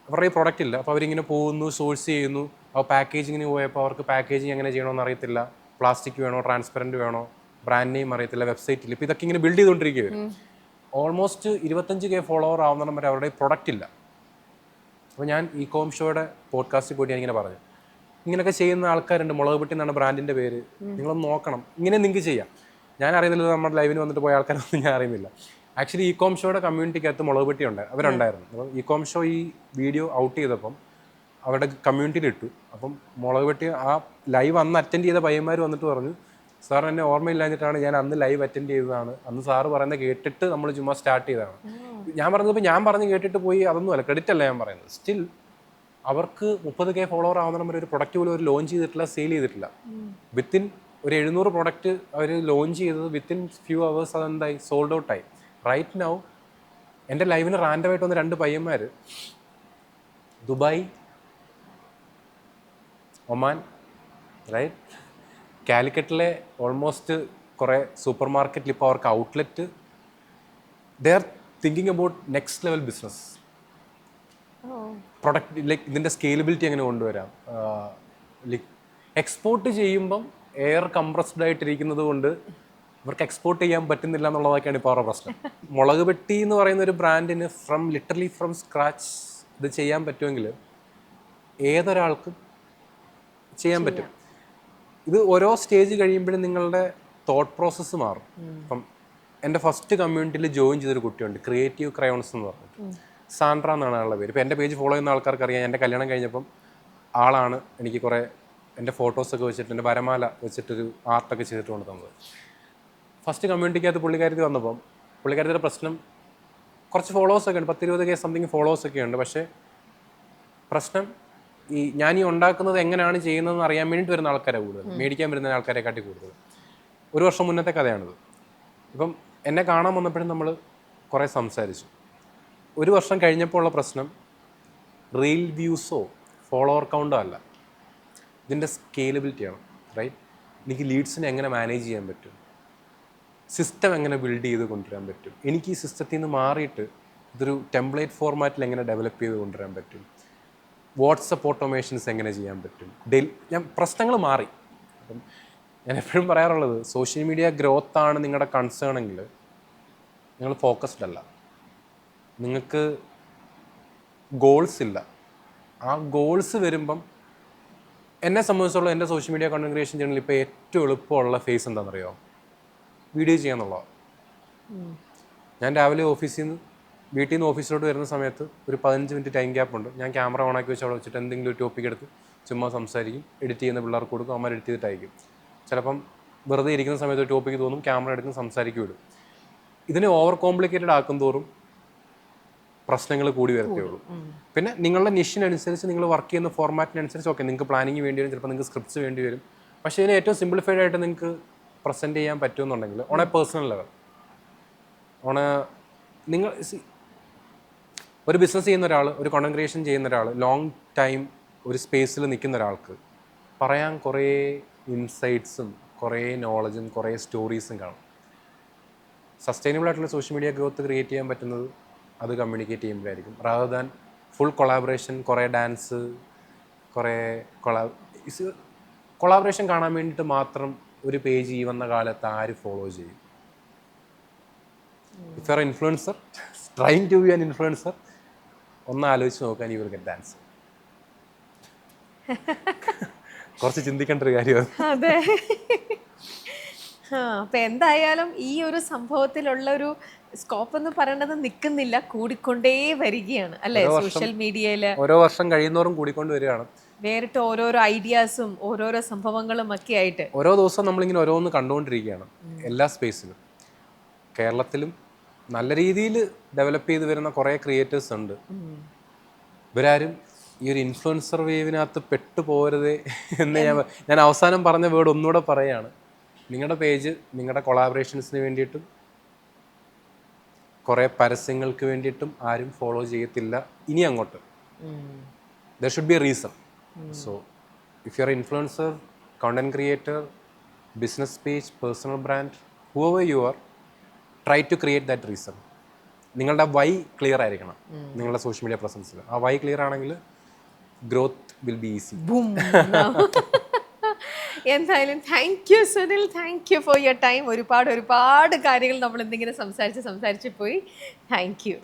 അവരുടെ ഈ പ്രൊഡക്റ്റ് ഇല്ല, അപ്പോൾ അവരിങ്ങനെ പോകുന്നു, സോഴ്സ് ചെയ്യുന്നു. അപ്പോൾ പാക്കേജിങ്ങിന് പോയപ്പോൾ അവർക്ക് പാക്കേജിങ് എങ്ങനെ ചെയ്യണമെന്ന് അറിയത്തില്ല, പ്ലാസ്റ്റിക് വേണോ ട്രാൻസ്പെറൻറ്റ് വേണോ, ബ്രാൻഡ് നെയിം അറിയത്തില്ല, വെബ്സൈറ്റിൽ. ഇപ്പോൾ ഇതൊക്കെ ഇങ്ങനെ ബിൽഡ് ചെയ്തുകൊണ്ടിരിക്കുകയാണ്. ഓൾമോസ്റ്റ് 25K ഫോളോവർ ആവുന്നിടം വരെ അവരുടെ പ്രൊഡക്റ്റ് ഇല്ല. അപ്പോൾ ഞാൻ ഇകോം ഷോയുടെ പോഡ്കാസ്റ്റിൽ പോയിട്ട് ഞാനിങ്ങനെ പറഞ്ഞു, ഇങ്ങനെയൊക്കെ ചെയ്യുന്ന ആൾക്കാരുണ്ട്, മുളക് പെട്ടി എന്നാണ് ബ്രാൻഡിൻ്റെ പേര്, നിങ്ങളൊന്ന് നോക്കണം, ഇങ്ങനെ നിങ്ങൾക്ക് ചെയ്യാം. ഞാൻ അറിയുന്നില്ല, നമ്മുടെ ലൈവിന് വന്നിട്ട് പോയ ആൾക്കാരൊന്നും ഞാൻ അറിയുന്നില്ല. ആക്ച്വലി ഇകോം ഷോയുടെ കമ്മ്യൂണിറ്റിക്കകത്ത് മുളക് പെട്ടി അവരുണ്ടായിരുന്നു. അപ്പോൾ ഇകോം ഷോ ഈ വീഡിയോ ഔട്ട് ചെയ്തപ്പം അവരുടെ കമ്മ്യൂണിറ്റിയിൽ ഇട്ടു. അപ്പം മുളക് പെട്ടി ആ ലൈവ് അന്ന് അറ്റൻഡ് ചെയ്ത പയ്യന്മാർ വന്നിട്ട് പറഞ്ഞു, സാർ എന്നെ ഓർമ്മയില്ലാഞ്ഞിട്ടാണ്, ഞാൻ അന്ന് ലൈവ് അറ്റൻഡ് ചെയ്തതാണ്, അന്ന് സാറ് പറയുന്നത് കേട്ടിട്ട് നമ്മൾ ചുമ്മാ സ്റ്റാർട്ട് ചെയ്തതാണ്. ഞാൻ പറഞ്ഞപ്പോൾ ഞാൻ പറഞ്ഞ് കേട്ടിട്ട് പോയി, അതൊന്നുമല്ല, ക്രെഡിറ്റ് അല്ല ഞാൻ പറയുന്നത്. സ്റ്റിൽ അവർക്ക് 30K ഫോളോവർ ആവുന്ന ഒരു പ്രൊഡക്റ്റ് പോലും അവർ ലോഞ്ച് ചെയ്തിട്ടില്ല, സെയിൽ ചെയ്തിട്ടില്ല. വിത്തിൻ ഒരു 700 പ്രൊഡക്റ്റ് അവർ ലോഞ്ച് ചെയ്തത് വിത്തിൻ ഫ്യൂ അവേഴ്സ് അതെന്തായി, സോൾഡ് ഔട്ടായി. റൈറ്റ് നൗ എൻ്റെ ലൈവിന് റാൻഡമായിട്ട് വന്ന 2 പയ്യന്മാർ ദുബായ്, ഒമാൻ, റൈറ്റ്, കാലിക്കറ്റിലെ ഓൾമോസ്റ്റ് കുറേ സൂപ്പർ മാർക്കറ്റിൽ ഇപ്പോൾ അവർക്ക് outlet, they are thinking about next level business. Product like ഇതിൻ്റെ സ്കെയിലബിലിറ്റി എങ്ങനെ കൊണ്ടുവരാം. ലൈക്ക് എക്സ്പോർട്ട് ചെയ്യുമ്പം എയർ കംപ്രസ്ഡ് ആയിട്ടിരിക്കുന്നത് കൊണ്ട് ഇവർക്ക് എക്സ്പോർട്ട് ചെയ്യാൻ പറ്റുന്നില്ല എന്നുള്ളതൊക്കെയാണ് ഇപ്പോൾ അവരുടെ പ്രശ്നം. മുളക് പെട്ടി എന്ന് പറയുന്ന ഒരു ബ്രാൻഡിന് ലിറ്ററലി ഫ്രം സ്ക്രാച്ച് ഇത് ചെയ്യാൻ പറ്റുമെങ്കിൽ ഏതൊരാൾക്കും ചെയ്യാൻ പറ്റും. ഇത് ഓരോ സ്റ്റേജ് കഴിയുമ്പോഴും നിങ്ങളുടെ തോട്ട് പ്രോസസ്സ് മാറും. ഇപ്പം എൻ്റെ ഫസ്റ്റ് കമ്മ്യൂണിറ്റിയിൽ ജോയിൻ ചെയ്തൊരു കുട്ടിയുണ്ട്, ക്രിയേറ്റീവ് ക്രയോൺസ് എന്ന് പറഞ്ഞിട്ട്. സാൻഡ്ര എന്നാണ് ആളുടെ പേര്. ഇപ്പോൾ എൻ്റെ പേജ് ഫോളോ ചെയ്യുന്ന ആൾക്കാർക്ക് അറിയാം, എൻ്റെ കല്യാണം കഴിഞ്ഞപ്പം ആളാണ് എനിക്ക് കുറേ എൻ്റെ ഫോട്ടോസൊക്കെ വെച്ചിട്ട്, എൻ്റെ വരമാല വെച്ചിട്ടൊരു ആർട്ടൊക്കെ ചെയ്തിട്ട് കൊണ്ട് തന്നത്. ഫസ്റ്റ് കമ്മ്യൂണിറ്റിക്കകത്ത് പുള്ളിക്കാരത്തി വന്നപ്പം പുള്ളിക്കാരത്തിയുടെ പ്രശ്നം, കുറച്ച് ഫോളോവേഴ്സൊക്കെ ഉണ്ട്, 10-20K സംതിങ് ഫോളോവേഴ്സൊക്കെ ഉണ്ട്. പക്ഷേ പ്രശ്നം ഞാൻ ഈ ഉണ്ടാക്കുന്നത് എങ്ങനെയാണ് ചെയ്യുന്നതെന്ന് അറിയാൻ വേണ്ടിയിട്ട് വരുന്ന ആൾക്കാരെ കൂടുതൽ, മേടിക്കാൻ വരുന്ന ആൾക്കാരെ കാട്ടി കൂടുതൽ. 1 വർഷം മുന്നത്തെ കഥയാണിത്. ഇപ്പം എന്നെ കാണാൻ വന്നപ്പോഴും നമ്മൾ കുറേ സംസാരിച്ചു. 1 വർഷം കഴിഞ്ഞപ്പോൾ ഉള്ള പ്രശ്നം റീൽ വ്യൂസോ ഫോളോവർ കൗണ്ടോ അല്ല, ഇതിൻ്റെ സ്കെയിലബിലിറ്റിയാണ്. റൈറ്റ്, എനിക്ക് ലീഡ്സിനെ എങ്ങനെ മാനേജ് ചെയ്യാൻ പറ്റും. സിസ്റ്റം എങ്ങനെ ബിൽഡ് ചെയ്ത് കൊണ്ടുവരാൻ പറ്റും, എനിക്ക് ഈ സിസ്റ്റത്തിൽ നിന്ന് മാറിയിട്ട് ഇതൊരു ടെംപ്ലേറ്റ് ഫോർമാറ്റിൽ എങ്ങനെ ഡെവലപ്പ് ചെയ്ത് കൊണ്ടുവരാൻ പറ്റും, വാട്സപ്പ് ഓട്ടോമേഷൻസ് എങ്ങനെ ചെയ്യാൻ പറ്റും, ഞാൻ പ്രശ്നങ്ങൾ മാറി. അപ്പം ഞാൻ എപ്പോഴും പറയാറുള്ളത്, സോഷ്യൽ മീഡിയ ഗ്രോത്താണ് നിങ്ങളുടെ കൺസേൺ എങ്കിൽ നിങ്ങൾ ഫോക്കസ്ഡ് അല്ല, നിങ്ങൾക്ക് ഗോൾസ് ഇല്ല. ആ ഗോൾസ് വരുമ്പം എന്നെ സംബന്ധിച്ചുള്ള എൻ്റെ സോഷ്യൽ മീഡിയ കണ്ടന്റ് ക്രിയേഷൻ ചാനലിൽ ഇപ്പോൾ ഏറ്റവും എളുപ്പമുള്ള ഫേസ് എന്താണെന്നറിയോ? വീഡിയോ ചെയ്യാന്നുള്ളതാണ്. ഞാൻ രാവിലെ വീട്ടിൽ നിന്ന് ഓഫീസിലോട്ട് വരുന്ന സമയത്ത് ഒരു 15 മിനിറ്റ് ടൈം ഗ്യാപ്പ് ഉണ്ട്. ഞാൻ ക്യാമറ ഓണാക്കി വെച്ച് അവിടെ വെച്ചിട്ട് എന്തെങ്കിലും ഒരു ടോപ്പിക് എടുത്ത് ചുമ്മാ സംസാരിക്കും, എഡിറ്റ് ചെയ്യുന്ന പിള്ളേർക്ക് കൊടുക്കും, അമ്മ എഡിറ്റ് ചെയ്തിട്ട് അയക്കും. ചിലപ്പം വെറുതെ ഇരിക്കുന്ന സമയത്ത് ഒരു ടോപ്പിക്ക് തോന്നും, ക്യാമറ എടുക്കും, സംസാരിക്കും ഇടും. ഇതിനെ ഓവർ കോംപ്ലിക്കേറ്റഡ് ആക്കും തോറും പ്രശ്നങ്ങൾ കൂടി വരത്തേ ഉള്ളൂ. പിന്നെ നിങ്ങളുടെ നിഷിനനുസരിച്ച് നിങ്ങൾ വർക്ക് ചെയ്യുന്ന ഫോർമാറ്റിനനുസരിച്ച് ഓക്കെ, നിങ്ങൾക്ക് പ്ലാനിങ് വേണ്ടി വരും, ചിലപ്പോൾ നിങ്ങൾക്ക് സ്ക്രിപ്റ്റ്സ് വേണ്ടി വരും. പക്ഷേ ഇതിനെ ഏറ്റവും സിംപ്ലിഫൈഡ് ആയിട്ട് നിങ്ങൾക്ക് പ്രസൻറ്റ് ചെയ്യാൻ പറ്റുമെന്നുണ്ടെങ്കിൽ ഓൺ എ പേഴ്സണൽ ലെവൽ, നിങ്ങൾ ഒരു ബിസിനസ് ചെയ്യുന്ന ഒരാൾ, ഒരു കണ്ടന്റ് ക്രിയേഷൻ ചെയ്യുന്ന ഒരാൾ, ലോങ് ടൈം ഒരു സ്പേസിൽ നിൽക്കുന്ന ഒരാൾക്ക് പറയാൻ കുറേ ഇൻസൈറ്റ്സും കുറേ നോളജും കുറേ സ്റ്റോറീസും കാണും. സസ്റ്റൈനബിൾ ആയിട്ടുള്ള സോഷ്യൽ മീഡിയ ഗ്രോത്ത് ക്രിയേറ്റ് ചെയ്യാൻ പറ്റുന്നത് അത് കമ്മ്യൂണിക്കേറ്റ് ചെയ്യുമ്പോഴായിരിക്കും, റാദർ ദാൻ ഫുൾ കൊളാബറേഷൻ, കുറേ ഡാൻസ്, കുറേ കൊളാബറേഷൻ കാണാൻ വേണ്ടിയിട്ട് മാത്രം ഒരു പേജ് ഈ വന്ന കാലത്ത് ആര് ഫോളോ ചെയ്യും? If you are influencer, trying to be an influencer, ഒന്ന് ആലോചിച്ച് നോക്കാൻ യു വിൽ ഗെറ്റ് ഡാൻസ്. കുറച്ച് ചിന്തിക്കേണ്ട ഒരു കാര്യമാണ്. അതെ. അപ്പൊ എന്തായാലും ഈ ഒരു സംഭവത്തിലുള്ള ഒരു സ്കോപ്പ് എന്ന് പറയുന്നത് നിൽക്കുന്നില്ല, കൂടിക്കൊണ്ടേ വരികയാണ് അല്ലെ? സോഷ്യൽ മീഡിയയില് ഓരോ വർഷം കഴിയുന്നോറും കൂടിക്കൊണ്ട് വരികയാണ്. വേറിട്ട് ഓരോരോ ഐഡിയാസും ഓരോരോ സംഭവങ്ങളും ഒക്കെ ആയിട്ട് ഓരോ ദിവസവും നമ്മളിങ്ങനെ ഓരോന്ന് കണ്ടുകൊണ്ടിരിക്കുകയാണ് എല്ലാ സ്പേസിലും. കേരളത്തിലും നല്ല രീതിയിൽ ഡെവലപ്പ് ചെയ്ത് വരുന്ന കുറേ ക്രിയേറ്റേഴ്സ് ഉണ്ട്. ഇവരാരും ഈ ഒരു ഇൻഫ്ലുവൻസർ വേവിനകത്ത് പെട്ടുപോകരുതേ എന്ന് ഞാൻ അവസാനം പറഞ്ഞ വേർഡ് ഒന്നുകൂടെ പറയുകയാണ്. നിങ്ങളുടെ പേജ് നിങ്ങളുടെ കൊളാബറേഷൻസിന് വേണ്ടിയിട്ടും കുറേ പരസ്യങ്ങൾക്ക് വേണ്ടിയിട്ടും ആരും ഫോളോ ചെയ്യത്തില്ല ഇനി അങ്ങോട്ട്. There should be a reason. So if you are influencer, content creator, business page, personal brand, whoever you are, try to create that reason. നിങ്ങളുടെ വൈ ക്ലിയർ ആയിരിക്കണം നിങ്ങളുടെ സോഷ്യൽ മീഡിയ പ്രസൻസിൽ. ആ വൈ ക്ലിയർ ആണെങ്കിൽ ഗ്രോത്ത് വിൽ ബി ഈസി. എന്തായാലും thank you Sunil, thank you for your time. ഒരുപാട് കാര്യങ്ങൾ നമ്മൾ എന്തെങ്കിലും സംസാരിച്ച് പോയി. Thank U.